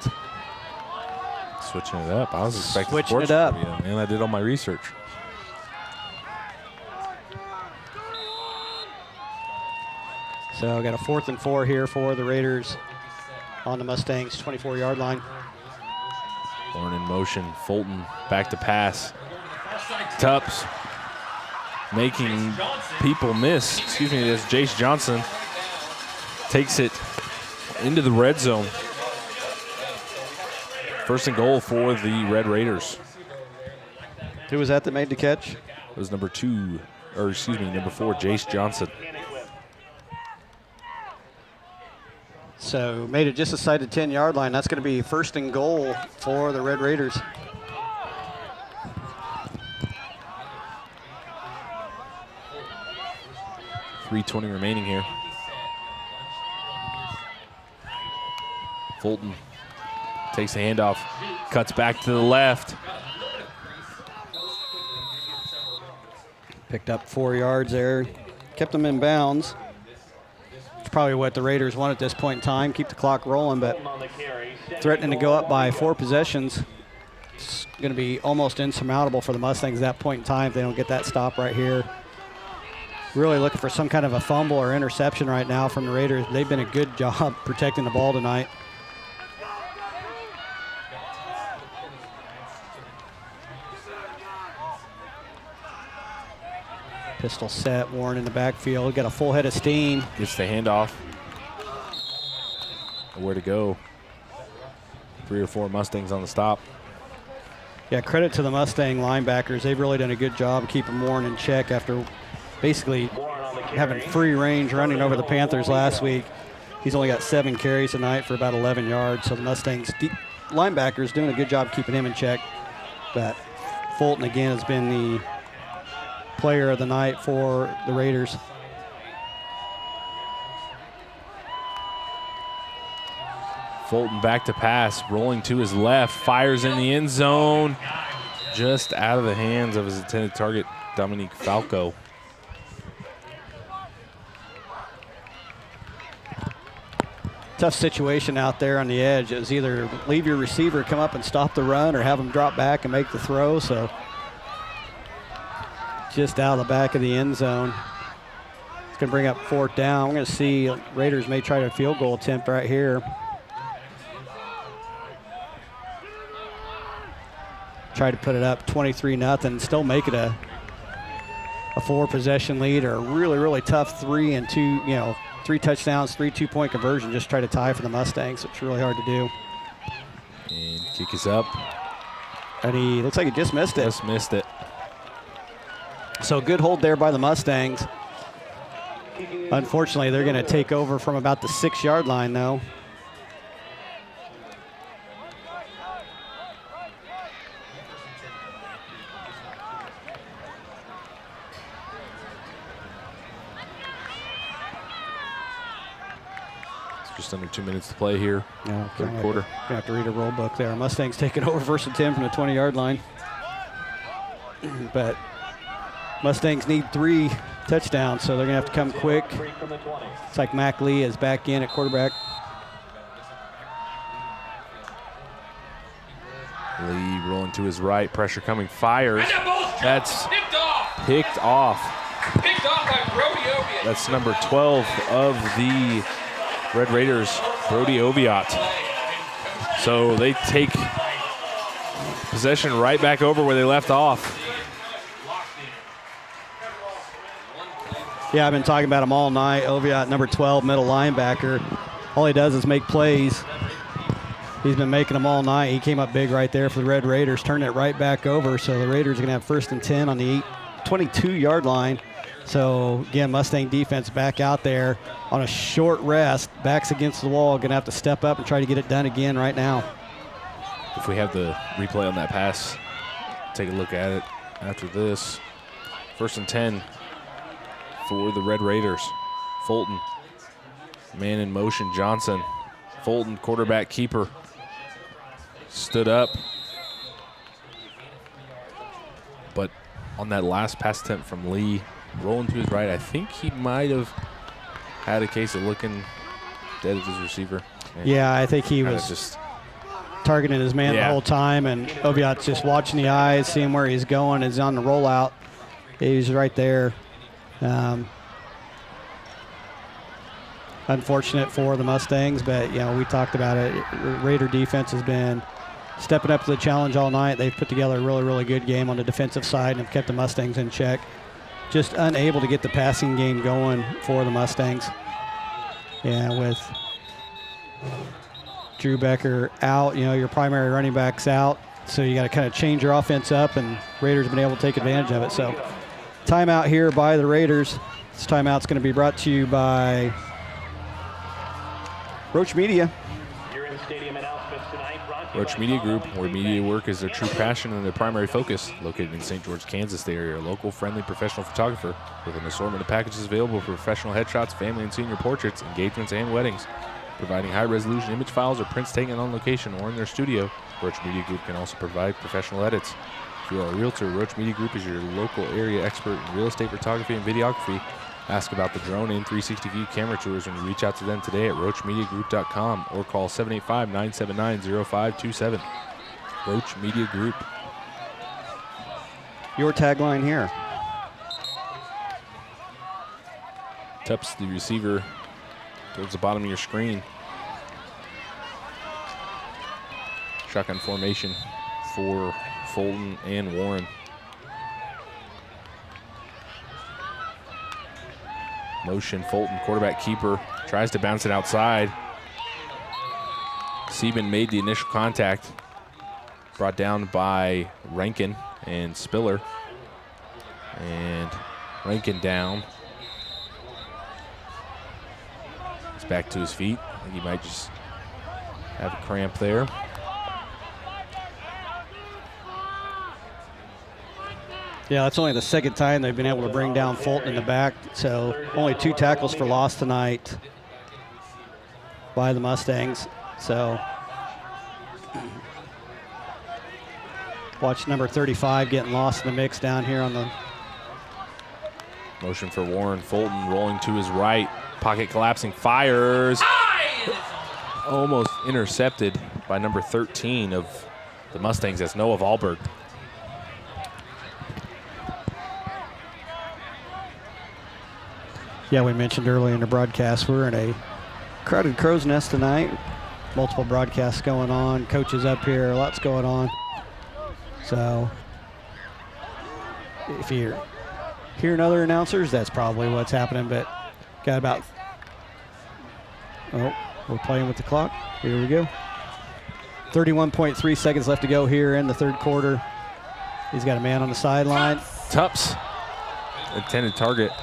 Switching it up. I was expecting Switching sports it up. trivia, man. I did all my research. So I got a 4th and 4 here for the Raiders on the Mustangs 24-yard line. Warren in motion. Fulton back to pass. Tups. making people miss. Excuse me, as Jace Johnson takes it into the red zone. First and goal for the Red Raiders. Who was that made the catch? It was number 4, Jace Johnson. So made it just aside the 10-yard line. That's going to be first and goal for the Red Raiders. .320 remaining here. Fulton takes the handoff, cuts back to the left. Picked up 4 yards there, kept them in bounds. It's probably what the Raiders want at this point in time, keep the clock rolling, but threatening to go up by 4 possessions. It's going to be almost insurmountable for the Mustangs at that point in time if they don't get that stop right here. Really looking for some kind of a fumble or interception right now from the Raiders. They've been a good job protecting the ball tonight. Pistol set, Warren in the backfield. Got a full head of steam. Gets the handoff. Where to go? 3 or 4 Mustangs on the stop. Yeah, credit to the Mustang linebackers. They've really done a good job keeping Warren in check after basically having free range running over the Panthers last week. He's only got 7 carries tonight for about 11 yards. So the Mustangs linebackers doing a good job keeping him in check. But Fulton again has been the player of the night for the Raiders. Fulton back to pass, rolling to his left, fires in the end zone, just out of the hands of his intended target, Dominique Falco. Tough situation out there on the edge. It was either leave your receiver, come up and stop the run, or have him drop back and make the throw. So just out of the back of the end zone. It's going to bring up 4th down. We're going to see Raiders may try a field goal attempt right here. Try to put it up 23-0, still make it a 4-possession lead, or a really, really tough 3 and 2, 3 touchdowns, 3 2-point conversion, just try to tie for the Mustangs. It's really hard to do. And kick is up. And he looks like he just missed it. Just missed it. So good hold there by the Mustangs. Unfortunately, they're going to take over from about the 6-yard line, though. Just under 2 minutes to play here. Yeah, third quarter. Gonna have to read a roll book there. Mustangs taking over 1st and 10 from the 20-yard line. But Mustangs need 3 touchdowns, so they're gonna have to come quick. It's like Mac Lee is back in at quarterback. Lee rolling to his right, pressure coming, fires. That's picked off. picked off. Picked off by Brody Oviatt. That's number 12 of the Red Raiders, Brody Oviatt. So they take possession right back over where they left off. Yeah, I've been talking about him all night. Oviatt, number 12, middle linebacker. All he does is make plays. He's been making them all night. He came up big right there for the Red Raiders, turned it right back over. So the Raiders are going to have 1st and 10 on the 22-yard line. So, again, Mustang defense back out there on a short rest. Backs against the wall, going to have to step up and try to get it done again right now. If we have the replay on that pass, take a look at it after this. 1st and 10 for the Red Raiders. Fulton, man in motion, Johnson. Fulton, quarterback keeper, stood up. But on that last pass attempt from Lee, rolling to his right, I think he might have had a case of looking dead at his receiver. Yeah, I think he was just targeting his man the whole time, and Oviatt's just watching the eyes, seeing where he's going. He's on the rollout. He's right there. Unfortunate for the Mustangs, but we talked about it. Raider defense has been stepping up to the challenge all night. They've put together a really, really good game on the defensive side and have kept the Mustangs in check. just unable to get the passing game going for the Mustangs. Yeah, with Drew Becker out, your primary running back's out, so you got to kind of change your offense up, and Raiders have been able to take advantage of it. So timeout here by the Raiders. This timeout's going to be brought to you by Roach Media. Roach Media Group, where media work is their true passion and their primary focus. Located in St. George, Kansas, they are a local, friendly, professional photographer with an assortment of packages available for professional headshots, family and senior portraits, engagements, and weddings. Providing high-resolution image files or prints taken on location or in their studio, Roach Media Group can also provide professional edits. If you are a realtor, Roach Media Group is your local area expert in real estate photography and videography. Ask about the drone and 360 view camera tours when you reach out to them today at roachmediagroup.com or call 785-979-0527. Roach Media Group. Your tagline here. Tups the receiver towards the bottom of your screen. Shotgun formation for Fulton and Warren. Motion, Fulton, quarterback keeper, tries to bounce it outside. Sieben made the initial contact. Brought down by Rankin and Spiller. And Rankin down. He's back to his feet. I think he might just have a cramp there. Yeah, that's only the second time they've been able to bring down Fulton in the back. So only 2 tackles for loss tonight by the Mustangs. So watch number 35 getting lost in the mix down here on the. Motion for Warren. Fulton rolling to his right. Pocket collapsing. Fires. Almost intercepted by number 13 of the Mustangs. That's Noah Wahlberg. Yeah, we mentioned earlier in the broadcast, we're in a crowded crow's nest tonight. Multiple broadcasts going on, coaches up here, lots going on. So if you're hearing other announcers, that's probably what's happening, but got about, we're playing with the clock. Here we go. 31.3 seconds left to go here in the third quarter. He's got a man on the sideline. Tups, intended target.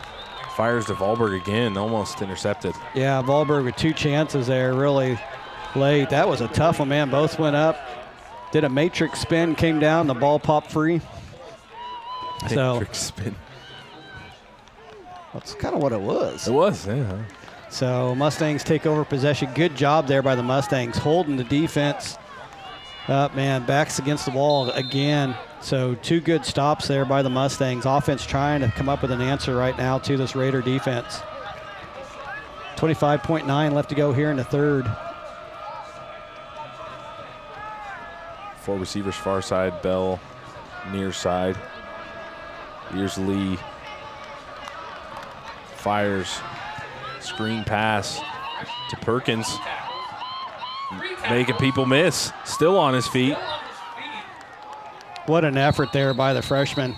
Fires to Wahlberg again, almost intercepted. Yeah, Wahlberg with 2 chances there really late. That was a tough one, man. Both went up, did a matrix spin, came down, the ball popped free. Matrix spin. That's kind of what it was. It was, yeah. So Mustangs take over possession. Good job there by the Mustangs, holding the defense up, man. Backs against the wall again. So 2 good stops there by the Mustangs. Offense trying to come up with an answer right now to this Raider defense. 25.9 left to go here in the third. 4 receivers far side, Bell near side. Here's Lee. Fires. Screen pass to Perkins. Making people miss. Still on his feet. What an effort there by the freshman.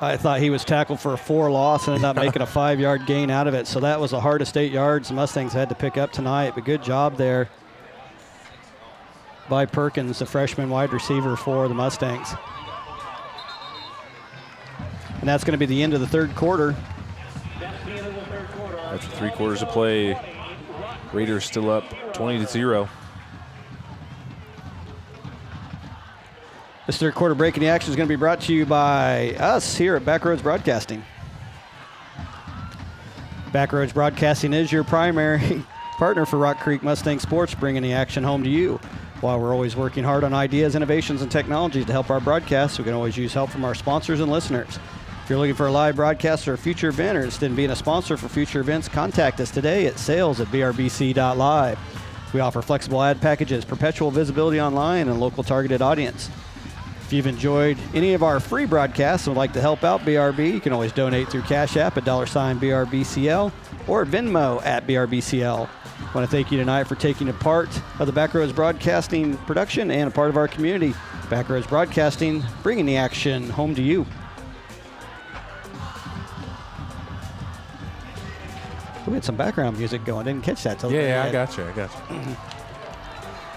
I thought he was tackled for a 4 loss and ended up making a 5-yard gain out of it. So that was the hardest 8 yards the Mustangs had to pick up tonight. But good job there by Perkins, the freshman wide receiver for the Mustangs. And that's going to be the end of the third quarter. After 3 quarters of play, Raiders still up 20-0. This third quarter break in the action is going to be brought to you by us here at Backroads Broadcasting. Backroads Broadcasting is your primary partner for Rock Creek Mustang Sports, bringing the action home to you. While we're always working hard on ideas, innovations, and technologies to help our broadcasts, we can always use help from our sponsors and listeners. If you're looking for a live broadcast or a future event or interested in being a sponsor for future events, contact us today at sales@brbc.live. We offer flexible ad packages, perpetual visibility online, and local targeted audience. If you've enjoyed any of our free broadcasts and would like to help out BRB, you can always donate through Cash App at $BRBCL or Venmo at BRBCL. I want to thank you tonight for taking a part of the Backroads Broadcasting production and a part of our community. Backroads Broadcasting, bringing the action home to you. We had some background music going. Didn't catch that till Yeah, the I got you.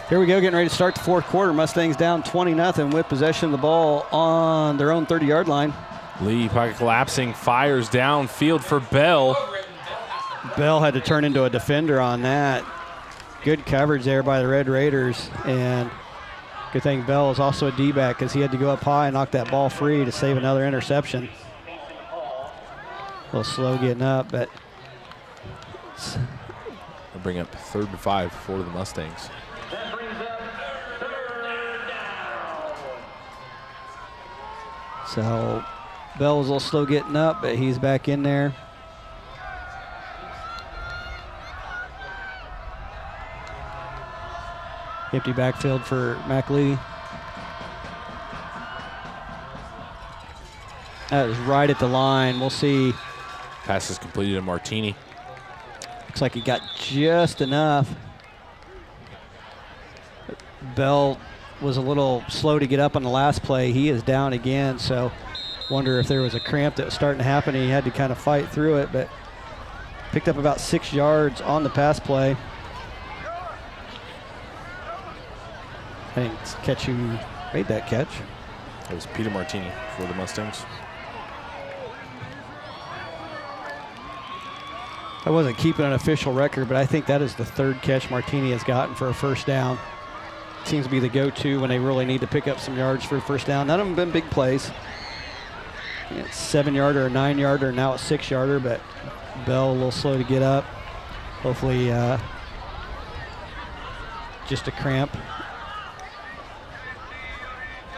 Here we go, getting ready to start the fourth quarter. Mustangs down 20-0 with possession of the ball on their own 30-yard line. Lee pocket collapsing, fires downfield for Bell. Bell had to turn into a defender on that. Good coverage there by the Red Raiders, and good thing Bell is also a D-back because he had to go up high and knock that ball free to save another interception. A little slow getting up, but We'll bring up 3rd and 5 for the Mustangs. That brings up 3rd down. so Bell was a little slow getting up, but he's back in there. Empty backfield for McLee. That is right at the line. We'll see. Pass is completed to Martini. Looks like he got just enough. Bell was a little slow to get up on the last play. He is down again, so wonder if there was a cramp that was starting to happen. He had to kind of fight through it, but picked up about 6 yards on the pass play. I didn't catch who made that catch. It was Peter Martini for the Mustangs. I wasn't keeping an official record, but I think that is the 3rd catch Martini has gotten for a first down. Seems to be the go-to when they really need to pick up some yards for a first down. None of them have been big plays. It's 7-yarder, a 9-yarder, now a 6-yarder, but Bell a little slow to get up. Hopefully just a cramp.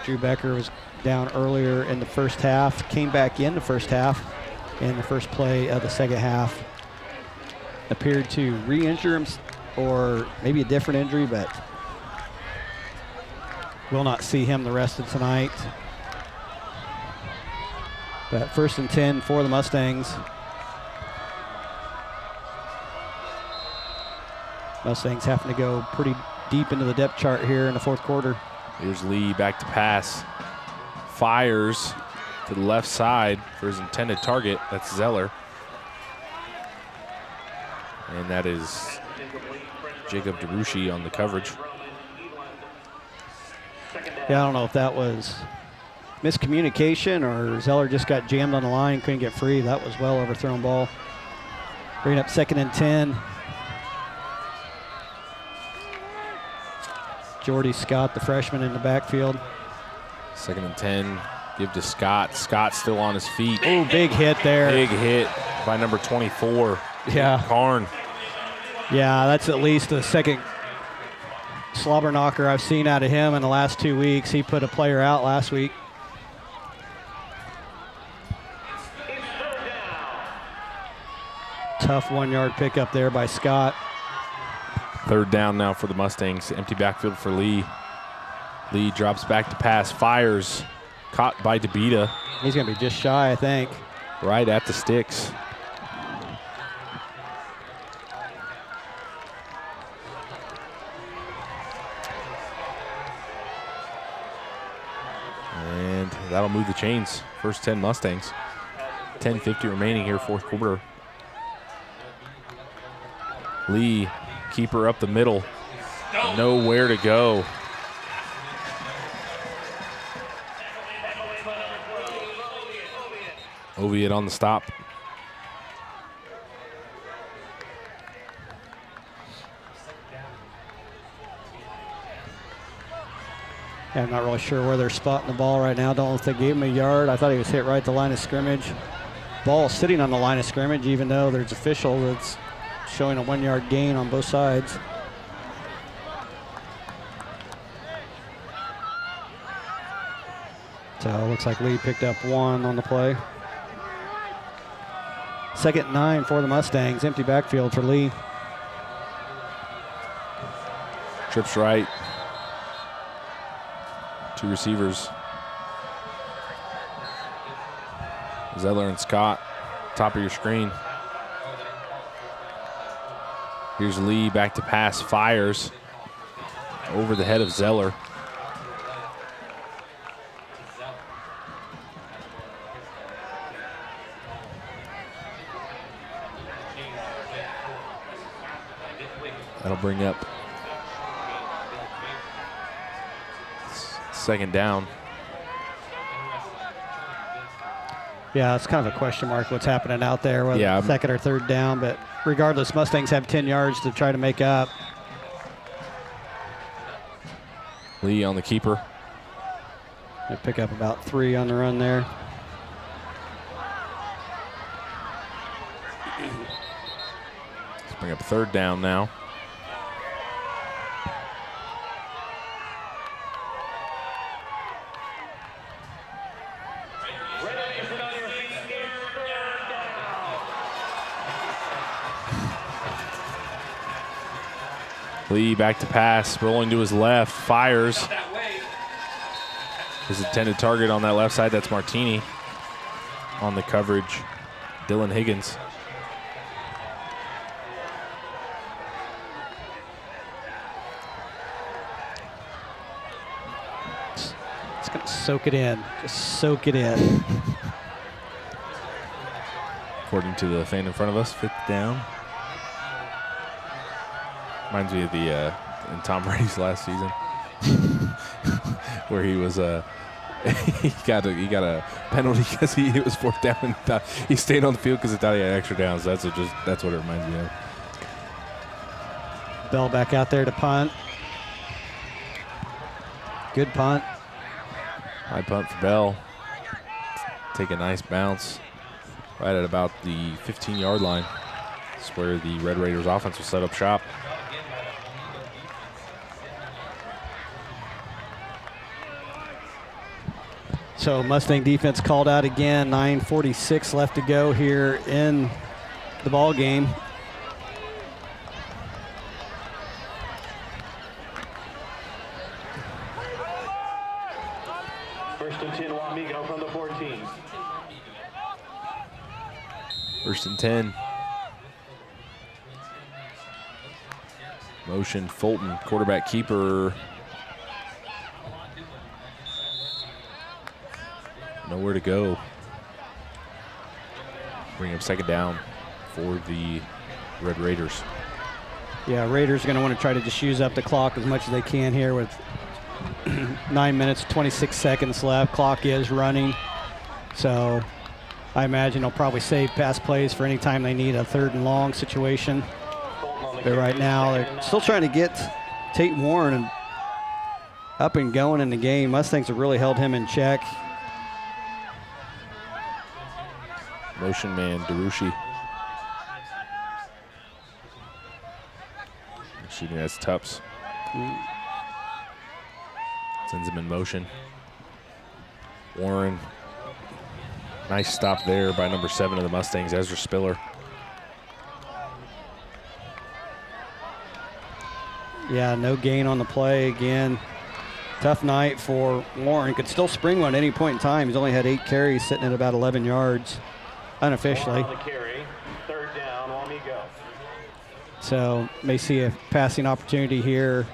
Drew Becker was down earlier in the first half, came back in the first half, in the first play of the second half. Appeared to re-injure him, or maybe a different injury, but will not see him the rest of tonight. But 1st and 10 for the Mustangs. Mustangs having to go pretty deep into the depth chart here in the fourth quarter. Here's Lee back to pass. Fires to the left side for his intended target. That's Zeller. And that is Jacob DeRushi on the coverage. Yeah, I don't know if that was miscommunication or Zeller just got jammed on the line, couldn't get free. That was well overthrown ball. Bringing up 2nd and 10. Jordy Scott, the freshman, in the backfield. 2nd and 10. Give to Scott. Scott still on his feet. Oh, big hit there. Big hit by number 24. Yeah. Karn. Yeah, that's at least the 2nd slobber knocker I've seen out of him in the last 2 weeks. He put a player out last week. Tough 1-yard pickup there by Scott. 3rd down now for the Mustangs. Empty backfield for Lee. Lee drops back to pass. Fires. Caught by DeBita. He's going to be just shy, I think. Right at the sticks. And that'll move the chains. First 10 Mustangs. 10:50 remaining here, fourth quarter. Lee, keeper up the middle. Nowhere to go. Oviatt on the stop. Yeah, I'm not really sure where they're spotting the ball right now. Don't know if they gave him a yard. I thought he was hit right at the line of scrimmage. Ball sitting on the line of scrimmage, even though there's official that's showing a 1-yard gain on both sides. So it looks like Lee picked up 1 on the play. 2nd and 9 for the Mustangs. Empty backfield for Lee. Trips right. 2 receivers. Zeller and Scott, top of your screen. Here's Lee back to pass, fires over the head of Zeller. bring up second down. Yeah, it's kind of a question mark what's happening out there, whether second or third down. But regardless, Mustangs have 10 yards to try to make up. Lee on the keeper. They pick up about 3 on the run there. Let's bring up third down now. Lee back to pass, rolling to his left, fires. His intended target on that left side, that's Martini. On the coverage, Dylan Higgins. It's going to soak it in, just soak it in. According to the fan in front of us, 5th down. Reminds me of the in Tom Brady's last season, where he was he got a penalty because it was 4th down and he stayed on the field because he thought he had extra downs. That's what it reminds me of. Bell back out there to punt. Good punt. High punt for Bell. Take a nice bounce right at about the 15-yard line. That's where the Red Raiders offense will set up shop. So Mustang defense called out again. 9:46 left to go here in the ball game. First and 10, Wamego from the 14. 1st and 10. Motion Fulton, quarterback keeper. Nowhere to go. Bring up second down for the Red Raiders. Yeah, Raiders are going to want to try to just use up the clock as much as they can here with 9 minutes, 26 seconds left. Clock is running. So I imagine they'll probably save pass plays for any time they need a 3rd and long situation. But right now they're still trying to get Tate Warren up and going in the game. Mustangs have really held him in check. Motion man, Darushi. Shooting as Tups. Sends him in motion. Warren. Nice stop there by number 7 of the Mustangs, Ezra Spiller. Yeah, no gain on the play again. Tough night for Warren. Could still spring one at any point in time. He's only had 8 carries, sitting at about 11 yards. Unofficially. Carry, 3rd down, Wamego. So may see a passing opportunity here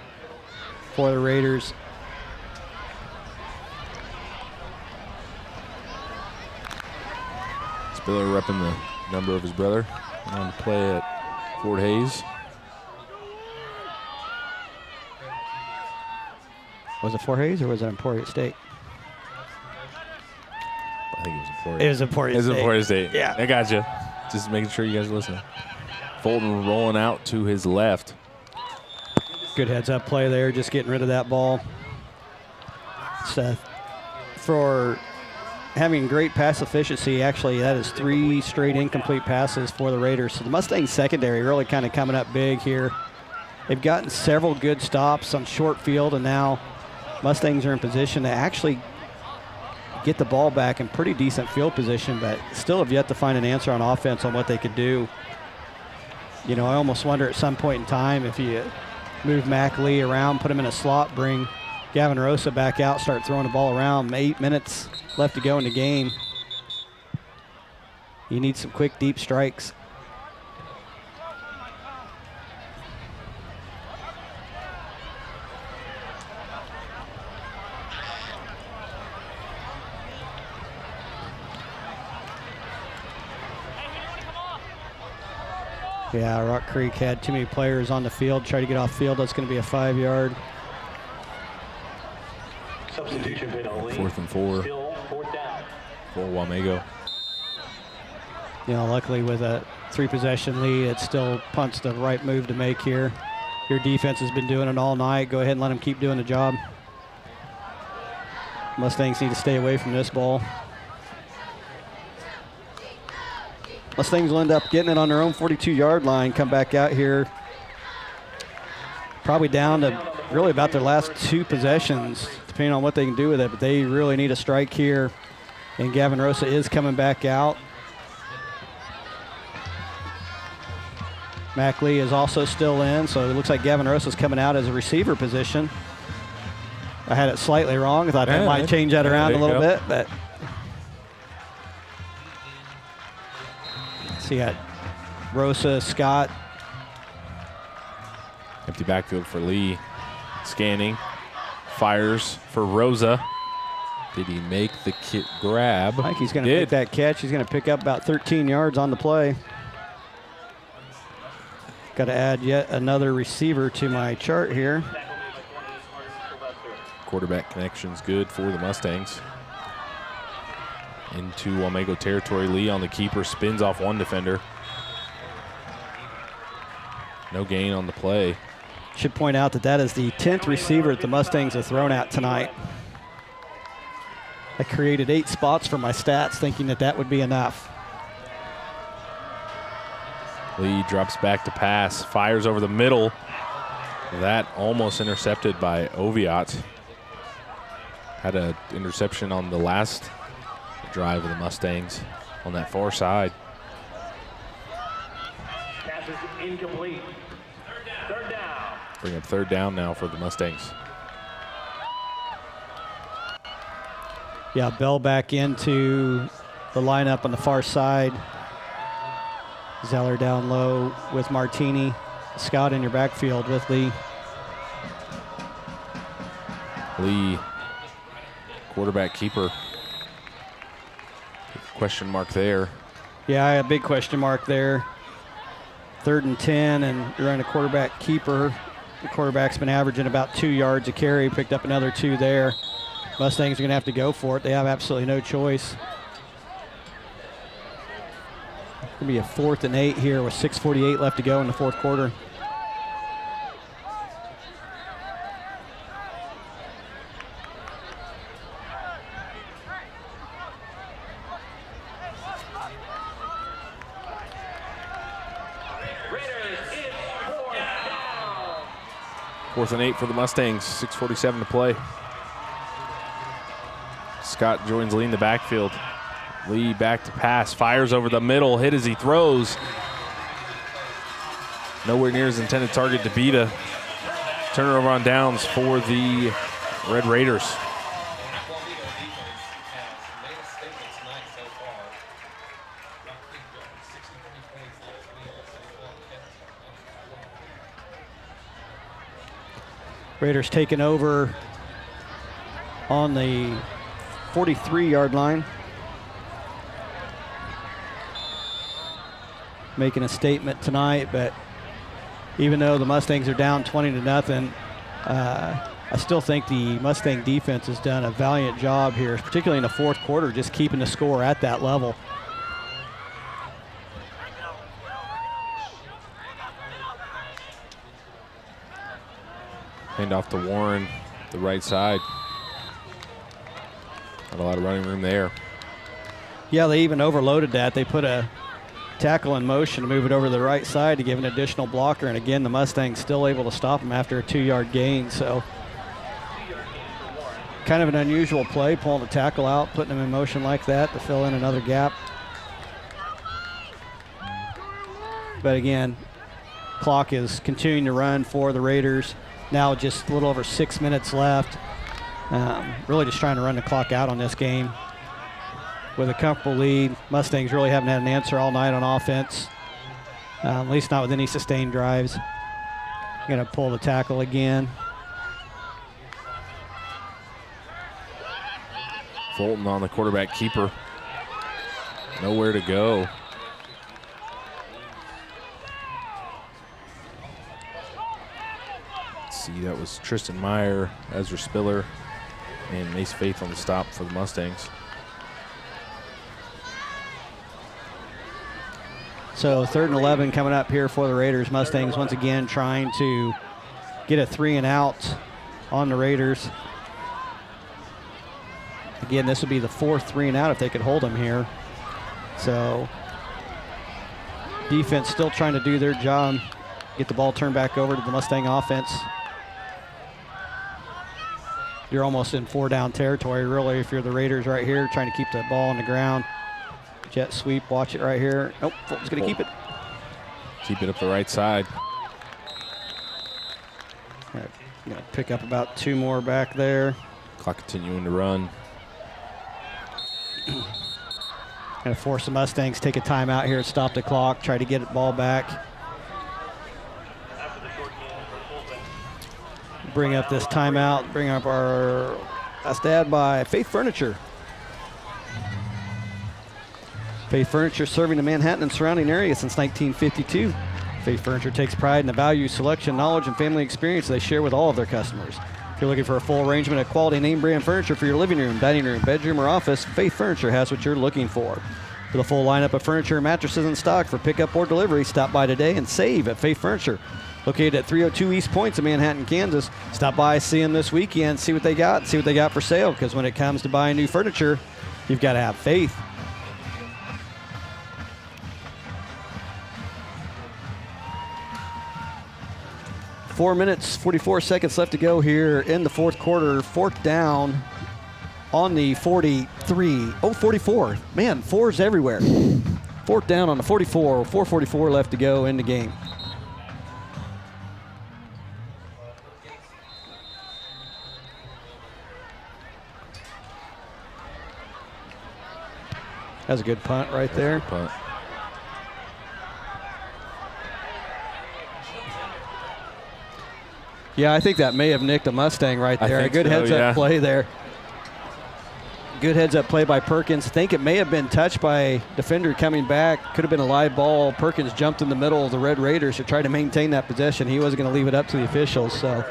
for the Raiders. Spiller repping the number of his brother on the play at Fort Hays. Was it Fort Hays or was it Emporia State? I think it was Emporia. It was Emporia State. Emporia State. Yeah. I got you. Just making sure you guys are listening. Fulton rolling out to his left. Good heads-up play there, just getting rid of that ball. Seth, for having great pass efficiency, actually that is 3 straight incomplete passes for the Raiders. So the Mustangs secondary really kind of coming up big here. They've gotten several good stops on short field, and now Mustangs are in position to actually get the ball back in pretty decent field position, but still have yet to find an answer on offense on what they could do. You know, I almost wonder at some point in time if you move Mac Lee around, put him in a slot, bring Gavin Rosa back out, start throwing the ball around. 8 minutes left to go in the game. You need some quick, deep strikes. Yeah, Rock Creek had too many players on the field. Try to get off field. That's going to be a 5-yard. Substitution penalty. 4th and 4 Still 4th down. for Wamego. You know, luckily with a 3-possession lead, it's still punt's the right move to make here. Your defense has been doing it all night. Go ahead and let them keep doing the job. Mustangs need to stay away from this ball. Mustangs will end up getting it on their own 42-yard line, come back out here. Probably down to really about their last 2 possessions, depending on what they can do with it. But they really need a strike here. And Gavin Rosa is coming back out. Mac Lee is also still in, so it looks like Gavin Rosa's coming out as a receiver position. I had it slightly wrong. I thought I might change that around a little bit, but see, you got Rosa, Scott. Empty backfield for Lee. Scanning. Fires for Rosa. Did he make the grab? I think he's going to pick that catch. He's going to pick up about 13 yards on the play. Got to add yet another receiver to my chart here. Quarterback connection's good for the Mustangs. Into Wamego territory. Lee on the keeper, spins off one defender. No gain on the play. Should point out that that is the 10th receiver that the Mustangs have thrown at tonight. I created 8 spots for my stats thinking that that would be enough. Lee drops back to pass, fires over the middle. That almost intercepted by Oviatt. Had an interception on the last drive of the Mustangs on that far side. Pass is incomplete. Third down. Bring up 3rd down now for the Mustangs. Yeah, Bell back into the lineup on the far side. Zeller down low with Martini. Scott in your backfield with Lee. Lee, quarterback keeper. Question mark there. Yeah, a big question mark there. 3rd and 10, and you're on a quarterback keeper. The quarterback's been averaging about 2 yards a carry. Picked up another 2 there. Mustangs are going to have to go for it. They have absolutely no choice. Going to be a 4th and 8 here with 6:48 left to go in the 4th quarter. Raiders, it's 4th down. 4th and 8 for the Mustangs, 6:47 to play. Scott joins Lee in the backfield. Lee back to pass, fires over the middle, hit as he throws. Nowhere near his intended target to beat a turnover on downs for the Red Raiders. Raiders taking over on the 43-yard line. Making a statement tonight, but even though the Mustangs are down 20-0, I still think the Mustang defense has done a valiant job here, particularly in the 4th quarter, just keeping the score at that level. Hand off to Warren, the right side. Not a lot of running room there. Yeah, they even overloaded that. They put a tackle in motion to move it over to the right side to give an additional blocker, and again, the Mustangs still able to stop him after a 2-yard gain. So kind of an unusual play, pulling the tackle out, putting him in motion like that to fill in another gap. But again, clock is continuing to run for the Raiders. Now just a little over 6 minutes left. Really just trying to run the clock out on this game. With a comfortable lead, Mustangs really haven't had an answer all night on offense, at least not with any sustained drives. Going to pull the tackle again. Fulton on the quarterback keeper. Nowhere to go. see, that was Tristan Meyer, Ezra Spiller, and Mace Faith on the stop for the Mustangs. So 3rd and 11 coming up here for the Raiders. Mustangs once again trying to get a 3 and out on the Raiders. Again, this would be the 4th 3 and out if they could hold them here. So defense still trying to do their job, get the ball turned back over to the Mustang offense. You're almost in 4-down territory, really, if you're the Raiders right here, trying to keep the ball on the ground. Jet sweep, watch it right here. Nope, Fulton's going to keep it. Keep it up the right side. Going to pick up about 2 more back there. Clock continuing to run. Going to force the Mustangs to take a timeout here, stop the clock, try to get the ball back. Bring up this timeout, bring up our last ad by Faith Furniture. Faith Furniture serving the Manhattan and surrounding area since 1952. Faith Furniture takes pride in the value, selection, knowledge, and family experience they share with all of their customers. If you're looking for a full arrangement of quality name brand furniture for your living room, dining room, bedroom, or office, Faith Furniture has what you're looking for. With a full lineup of furniture and mattresses in stock for pickup or delivery, stop by today and save at Faith Furniture. Located at 302 East Points in Manhattan, Kansas. Stop by, see them this weekend, see what they got for sale, because when it comes to buying new furniture, you've got to have faith. Four minutes, 44 seconds left to go here in the 4th quarter. 4th down on the 43. Oh, 44. Man, 4s everywhere. 4th down on the 44. 4:44 left to go in the game. That's a good punt right there. Punt. Yeah, I think that may have nicked a Mustang right there. A good so, heads-up play there. Good heads-up play by Perkins. I think it may have been touched by defender coming back. Could have been a live ball. Perkins jumped in the middle of the Red Raiders to try to maintain that possession. He wasn't going to leave it up to the officials. So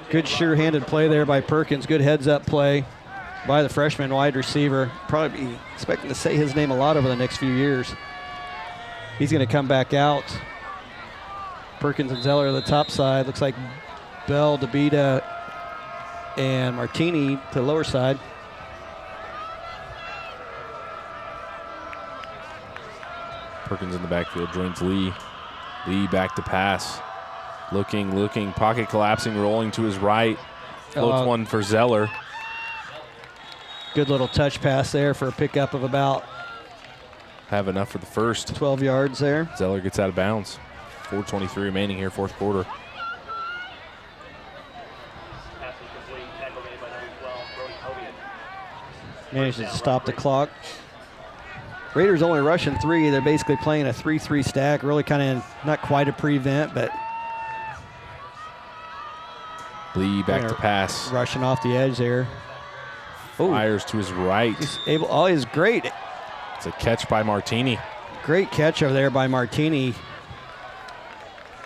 good sure-handed play there by Perkins. Good heads-up play by the freshman wide receiver. Probably be expecting to say his name a lot over the next few years. He's going to come back out. Perkins and Zeller on the top side. Looks like Bell, DeBita, and Martini to the lower side. Perkins in the backfield joins Lee. Lee back to pass. Looking, pocket collapsing, rolling to his right. Floats one for Zeller. Good little touch pass there for a pickup of about Have enough for the first. 12 yards there. Zeller gets out of bounds. 4:23 remaining here, 4th quarter. Manages to stop the clock. Raiders only rushing 3. They're basically playing a 3-3 stack. Really kind of not quite a prevent, but Lee back to pass. Rushing off the edge there. Fires to his right. He's great. It's a catch by Martini. Great catch over there by Martini.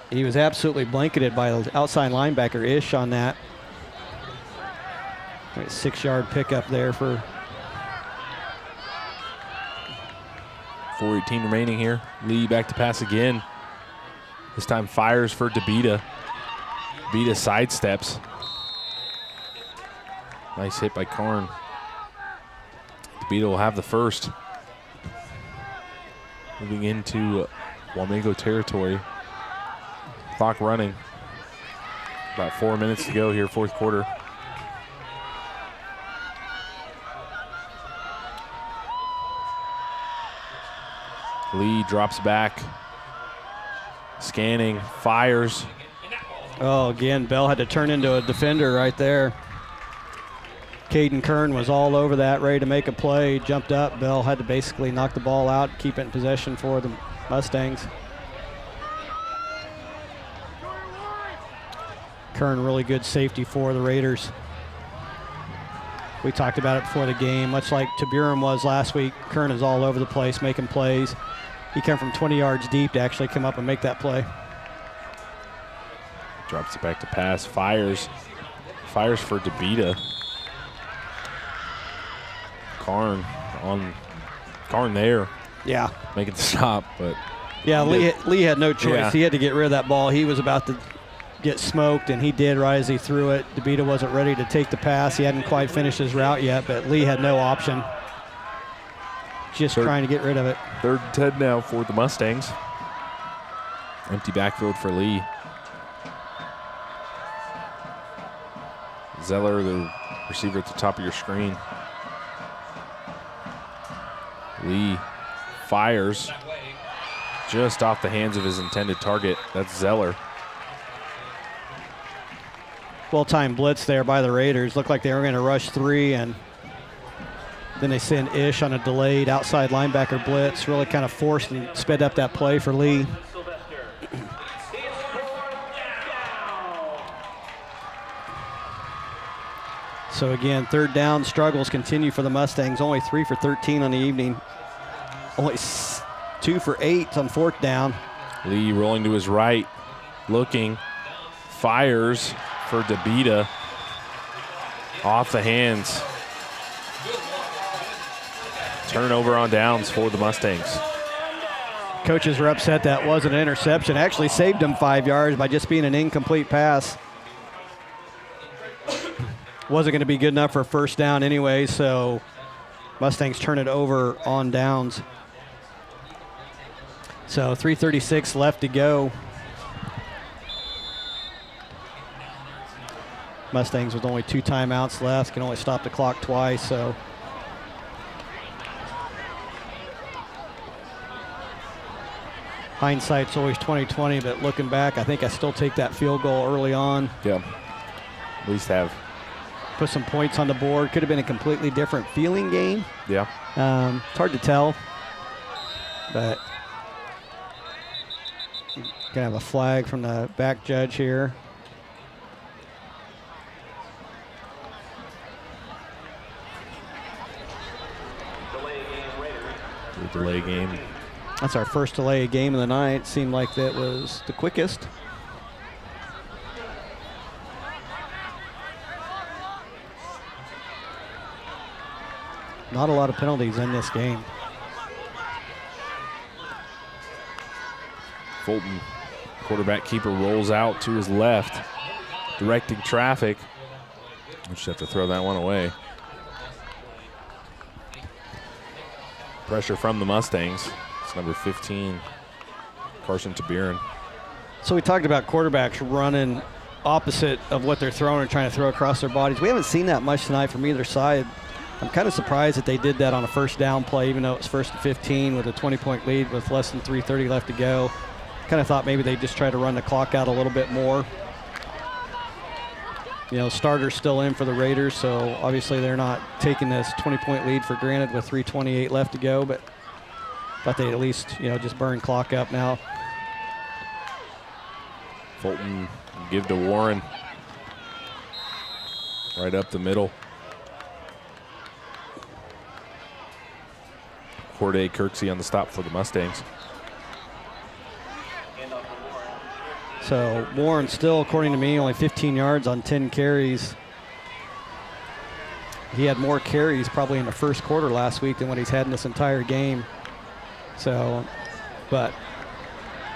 He was absolutely blanketed by the outside linebacker Ish on that. 6-yard pickup there for 4:18 remaining here. Lee back to pass again. This time fires for DeBita. DeBita sidesteps. Nice hit by Karn. DeBita will have the first. Moving into Wamego territory. Clock running. About 4 minutes to go here, 4th quarter. Lee drops back. Scanning, fires. Oh, again, Bell had to turn into a defender right there. Caden Kern was all over that, ready to make a play, jumped up. Bell had to basically knock the ball out, keep it in possession for the Mustangs. Kern, really good safety for the Raiders. We talked about it before the game. Much like Taburin was last week, Kern is all over the place making plays. He came from 20 yards deep to actually come up and make that play. Drops it back to pass. Fires for DeBita. Karn there. Yeah. Making the stop, but. Yeah, Lee had no choice. Yeah. He had to get rid of that ball. He was about to get smoked, and he did right as he threw it. DeBita wasn't ready to take the pass. He hadn't quite finished his route yet, but Lee had no option. Just trying to get rid of it. 3rd and 10 now for the Mustangs. Empty backfield for Lee. Zeller, the receiver at the top of your screen. Lee fires just off the hands of his intended target. That's Zeller. Well-timed blitz there by the Raiders. Looked like they were going to rush 3, and then they send Ish on a delayed outside linebacker blitz. Really kind of forced and sped up that play for Lee. So again, 3rd down struggles continue for the Mustangs. Only 3 for 13 on the evening. Only 2 for 8 on 4th down. Lee rolling to his right, looking, fires for DeBita. Off the hands. Turnover on downs for the Mustangs. Coaches were upset that wasn't an interception. Actually saved them 5 yards by just being an incomplete pass. Wasn't going to be good enough for a 1st down anyway, so Mustangs turn it over on downs. So 3:36 left to go. Mustangs with only 2 timeouts left, can only stop the clock twice, so. Hindsight's always 20/20, but looking back, I think I still take that field goal early on. Yeah, at least have. Put some points on the board. Could have been a completely different feeling game. Yeah. It's hard to tell, but gonna have a flag from the back judge here. Delay game. That's our first delay game of the night. Seemed like that was the quickest. Not a lot of penalties in this game. Fulton, quarterback keeper, rolls out to his left, directing traffic. We'll just have to throw that one away. Pressure from the Mustangs. It's number 15, Carson Tabirin. So we talked about quarterbacks running opposite of what they're throwing and trying to throw across their bodies. We haven't seen that much tonight from either side. I'm kind of surprised that they did that on a 1st down play, even though it was 1st and 15 with a 20-point lead with less than 3:30 left to go. Kind of thought maybe they just try to run the clock out a little bit more. You know, starter's still in for the Raiders, so obviously they're not taking this 20-point lead for granted with 3:28 left to go, but thought they'd at least, you know, just burn clock up now. Fulton give to Warren. Right up the middle. Corday Kirksey on the stop for the Mustangs. So Warren still, according to me, only 15 yards on 10 carries. He had more carries probably in the 1st quarter last week than what he's had in this entire game. So, but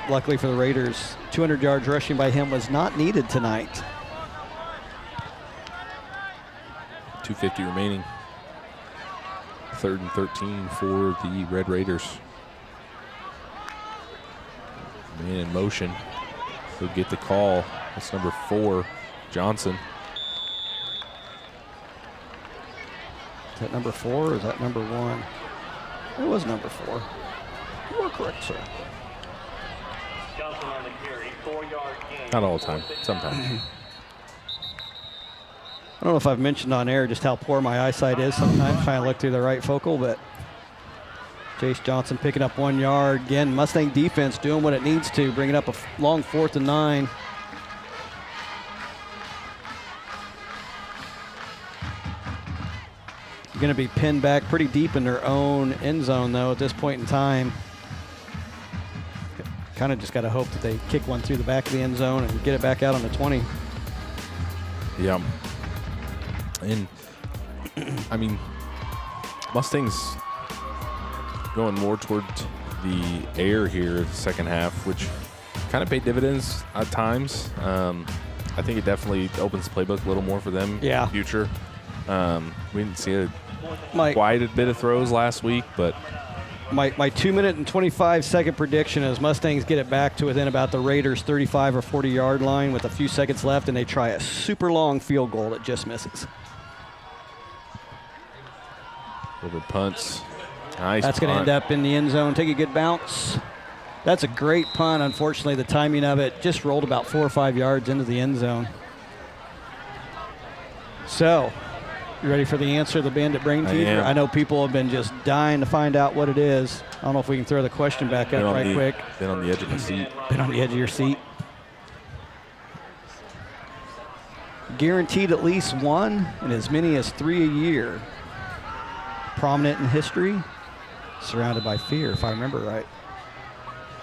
luckily for the Raiders, 200 yards rushing by him was not needed tonight. 2:50 remaining. 3rd and 13 for the Red Raiders. Man in motion. He'll get the call. That's number 4, Johnson. Is that number 4 or is that number 1? It was number 4. You are correct, sir. Johnson on the carry, 4-yard gain. Not all the time, sometimes. I don't know if I've mentioned on air just how poor my eyesight is sometimes trying to look through the right focal, but Jace Johnson picking up 1 yard. Again, Mustang defense doing what it needs to, bringing up a long 4th and 9. Going to be pinned back pretty deep in their own end zone, though, at this point in time. kind of just got to hope that they kick one through the back of the end zone and get it back out on the 20. Yeah. And, I mean, Mustangs going more toward the air here the second half, which kind of paid dividends at times. I think it definitely opens the playbook a little more for them in the future. We didn't see quite a bit of throws last week, but my 2 minute and 25-second prediction is Mustangs get it back to within about the Raiders' 35 or 40-yard line with a few seconds left, and they try a super long field goal that just misses. little bit punts. Nice. That's going to end up in the end zone. Take a good bounce. That's a great punt. Unfortunately, the timing of it just rolled about 4 or 5 yards into the end zone. So, you ready for the answer the Bandit brain teaser? I know people have been just dying to find out what it is. I don't know if we can throw the question back up right quick. Been on the edge of my seat. Been on the edge of your seat. Guaranteed at least one and as many as 3 a year. Prominent in history, surrounded by fear, if I remember right.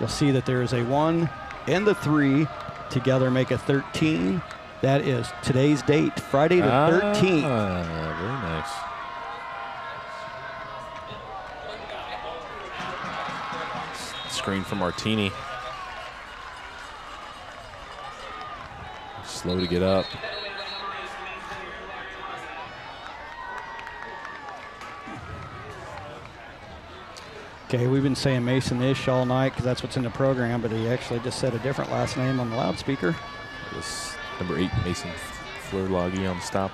You'll see that there is a 1 and the 3 together make a 13. That is today's date, Friday the 13th. Very nice. Screen for Martini. Slow to get up. Okay, we've been saying Mason-ish all night because that's what's in the program, but he actually just said a different last name on the loudspeaker. It was number 8, Mason Fleur-Loggy on the stop.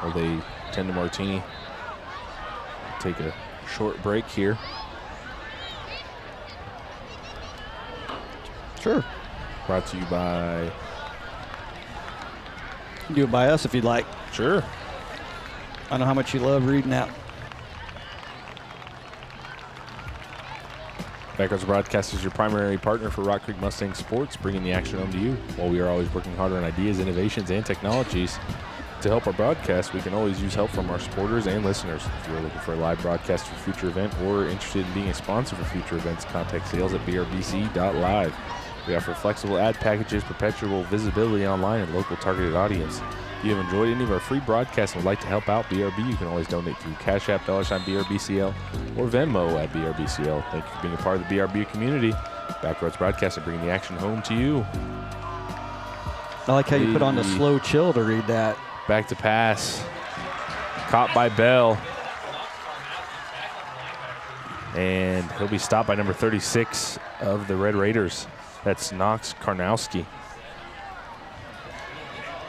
Well, they tend to Martini. Take a short break here. Sure. Brought to you by... You can do it by us if you'd like. Sure. I know how much you love reading out. Backroads Broadcast is your primary partner for Rock Creek Mustang Sports, bringing the action home to you. While we are always working hard on ideas, innovations, and technologies to help our broadcast, we can always use help from our supporters and listeners. If you're looking for a live broadcast for a future event or interested in being a sponsor for future events, contact sales at brbc.live. We offer flexible ad packages, perpetual visibility online, and local targeted audience. If you have enjoyed any of our free broadcasts and would like to help out BRB, you can always donate through Cash App, $BRBCL, or Venmo at BRBCL. Thank you for being a part of the BRB community. Backroads Broadcast and bringing the action home to you. I like how you put on the slow chill to read that. Back to pass. Caught by Bell. And he'll be stopped by number 36 of the Red Raiders. That's Knox Karnowski.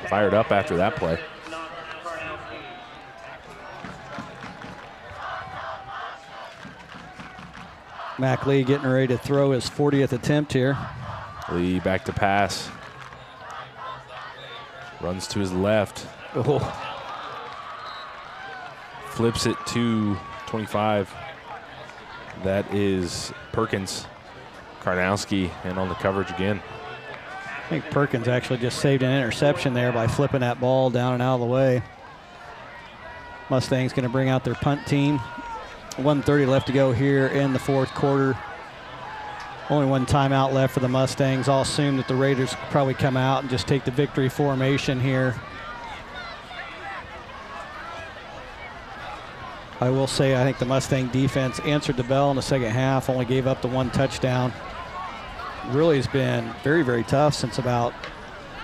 Fired up after that play. Mac Lee getting ready to throw his 40th attempt here. Lee back to pass. Runs to his left. Oh. Flips it to 25. That is Perkins. Karnowski and on the coverage again. I think Perkins actually just saved an interception there by flipping that ball down and out of the way. Mustangs going to bring out their punt team. 1:30 left to go here in the fourth quarter. Only one timeout left for the Mustangs. I'll assume that the Raiders probably come out and just take the victory formation here. I will say I think the Mustang defense answered the bell in the second half, only gave up the one touchdown. Really has been very, very tough since about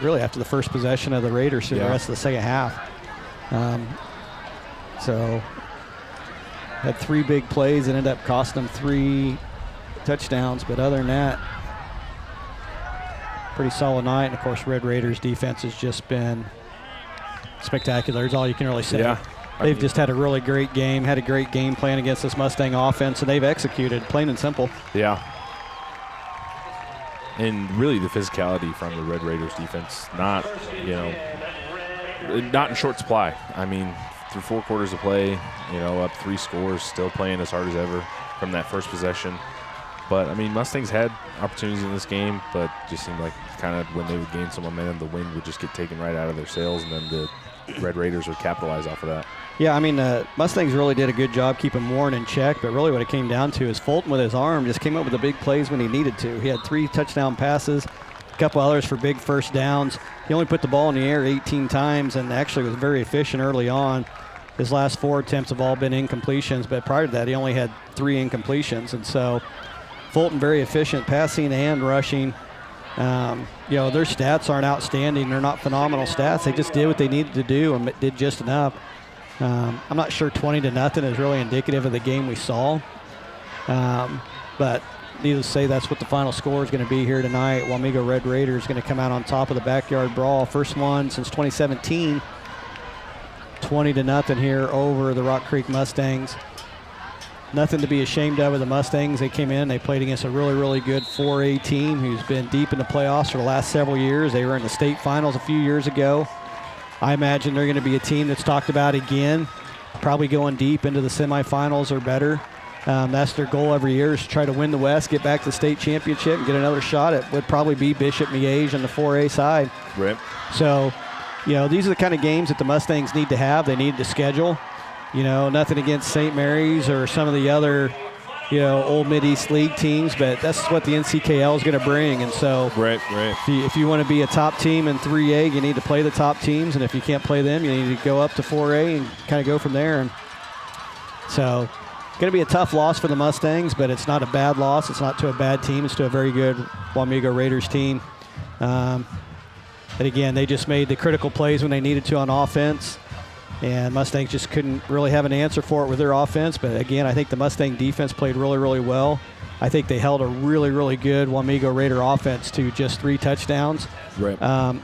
really after the first possession of the Raiders through the rest of the second half. So had 3 big plays and ended up costing them 3 touchdowns, but other than that, pretty solid night. And of course, Red Raiders defense has just been spectacular. Is all you can really say. Yeah. They've just had a really great game, had a great game plan against this Mustang offense, and they've executed, plain and simple. Yeah. And really the physicality from the Red Raiders defense, not in short supply. I mean, through 4 quarters of play, up 3 scores, still playing as hard as ever from that first possession. But, I mean, Mustangs had opportunities in this game, but just seemed like kind of when they would gain some momentum, the wind would just get taken right out of their sails, and then the Red Raiders would capitalize off of that. Yeah, I mean, Mustangs really did a good job keeping Warren in check, but really what it came down to is Fulton with his arm just came up with the big plays when he needed to. He had 3 touchdown passes, a couple others for big first downs. He only put the ball in the air 18 times and actually was very efficient early on. His last 4 attempts have all been incompletions, but prior to that, he only had 3 incompletions. And so Fulton very efficient passing and rushing. Their stats aren't outstanding. They're not phenomenal stats. They just did what they needed to do and did just enough. I'm not sure 20-0 is really indicative of the game we saw. But needless to say, that's what the final score is going to be here tonight. Wamego Red Raiders going to come out on top of the backyard brawl. First one since 2017. 20-0 here over the Rock Creek Mustangs. Nothing to be ashamed of with the Mustangs. They came in, they played against a really, really good 4A team who's been deep in the playoffs for the last several years. They were in the state finals a few years ago. I imagine they're going to be a team that's talked about again, probably going deep into the semifinals or better. That's their goal every year, is to try to win the West, get back to the state championship, and get another shot. It would probably be Bishop Miege on the 4A side. Right. So, these are the kind of games that the Mustangs need to have. They need to schedule. Nothing against St. Mary's or some of the other, old Mid-East League teams, but that's what the NCKL is going to bring. And so right. If you want to be a top team in 3A, you need to play the top teams. And if you can't play them, you need to go up to 4A and kind of go from there. And so going to be a tough loss for the Mustangs, but it's not a bad loss. It's not to a bad team. It's to a very good Wamego Raiders team. But again, they just made the critical plays when they needed to on offense. And Mustangs just couldn't really have an answer for it with their offense. But again, I think the Mustang defense played really, really well. I think they held a really, really good Wamego Raider offense to just 3 touchdowns. Right.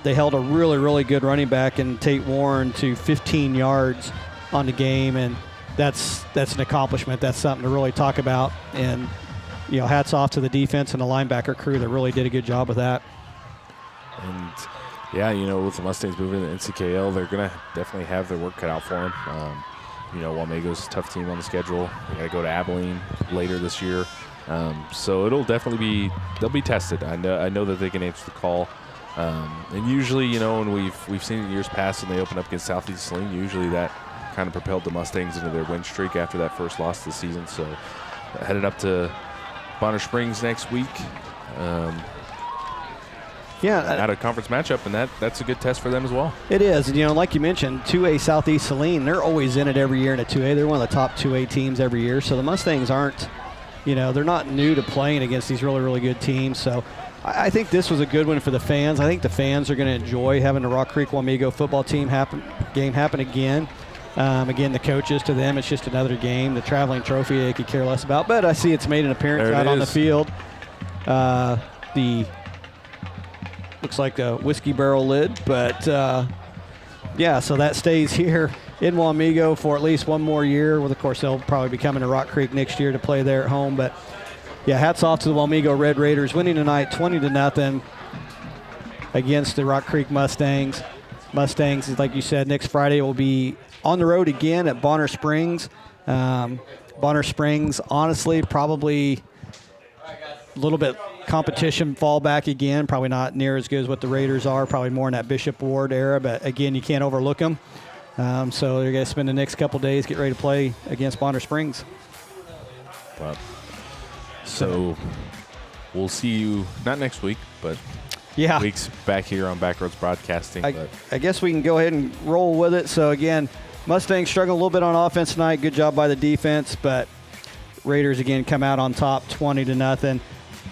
They held a really, really good running back in Tate Warren to 15 yards on the game. And that's an accomplishment. That's something to really talk about. And, hats off to the defense and the linebacker crew that really did a good job with that. And yeah, with the Mustangs moving to the NCKL, they're going to definitely have their work cut out for them. Wamego's a tough team on the schedule. They got to go to Abilene later this year. So it'll definitely they'll be tested. I know that they can answer the call. And usually, when we've seen in years past when they open up against Southeast Saline, usually that kind of propelled the Mustangs into their win streak after that first loss of the season. So headed up to Bonner Springs next week. Out of conference matchup, and that's a good test for them as well. It is. And, like you mentioned, 2A Southeast Saline, they're always in it every year in a 2A. They're one of the top 2A teams every year. So the Mustangs aren't, they're not new to playing against these really, really good teams. So I think this was a good one for the fans. I think the fans are going to enjoy having the Rock Creek Wamego football team game happen again. Again, the coaches, to them, it's just another game. The traveling trophy they could care less about. But I see it's made an appearance out on the field. Looks like a whiskey barrel lid, but so that stays here in Wamego for at least one more year. Well, of course, they'll probably be coming to Rock Creek next year to play there at home. But hats off to the Wamego Red Raiders, winning tonight 20-0 against the Rock Creek Mustangs. Mustangs, like you said, next Friday will be on the road again at Bonner Springs. Bonner Springs, honestly, probably a little bit competition fallback again, probably not near as good as what the Raiders are, probably more in that Bishop Ward era, but again, you can't overlook them. So they're going to spend the next couple days, get ready to play against Bonner Springs. So we'll see you, not next week, but weeks back here on Backroads Broadcasting. I guess we can go ahead and roll with it. So again, Mustangs struggling a little bit on offense tonight. Good job by the defense, but Raiders again come out on top 20-0.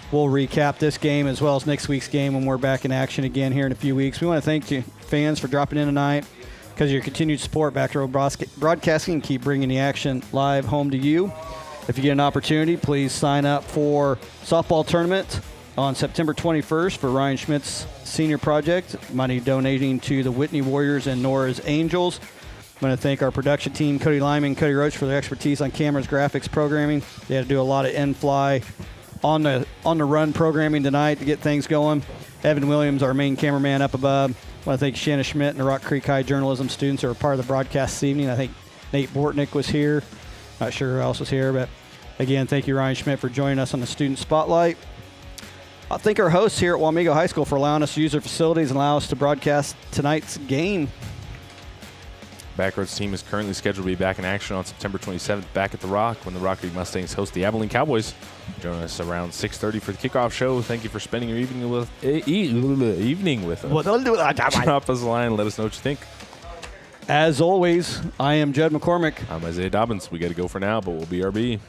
We'll recap this game as well as next week's game when we're back in action again here in a few weeks. We want to thank you fans for dropping in tonight because of your continued support. Back Row Broadcasting and keep bringing the action live home to you. If you get an opportunity, please sign up for softball tournament on September 21st for Ryan Schmidt's senior project. Money donating to the Whitney Warriors and Nora's Angels. I want to thank our production team, Cody Lyman, Cody Roach, for their expertise on cameras, graphics, programming. They had to do a lot of in-fly, on-the-run programming tonight to get things going. Evan Williams, our main cameraman up above. I want to thank Shanna Schmidt and the Rock Creek High journalism students who are part of the broadcast this evening. I think Nate Bortnick was here. Not sure who else was here, but Again, thank you, Ryan Schmidt, for joining us on the Student Spotlight. I thank our hosts here at Wamego High School for allowing us to use their facilities and allow us to broadcast tonight's game. Backroads team is currently scheduled to be back in action on September 27th back at the Rock when the Rock Creek Mustangs host the Abilene Cowboys. Join us around 6:30 for the kickoff show. Thank you for spending your evening with us. Drop us a line and let us know what you think. As always, I am Jed McCormick. I'm Isaiah Dobbins. We got to go for now, but we'll BRB.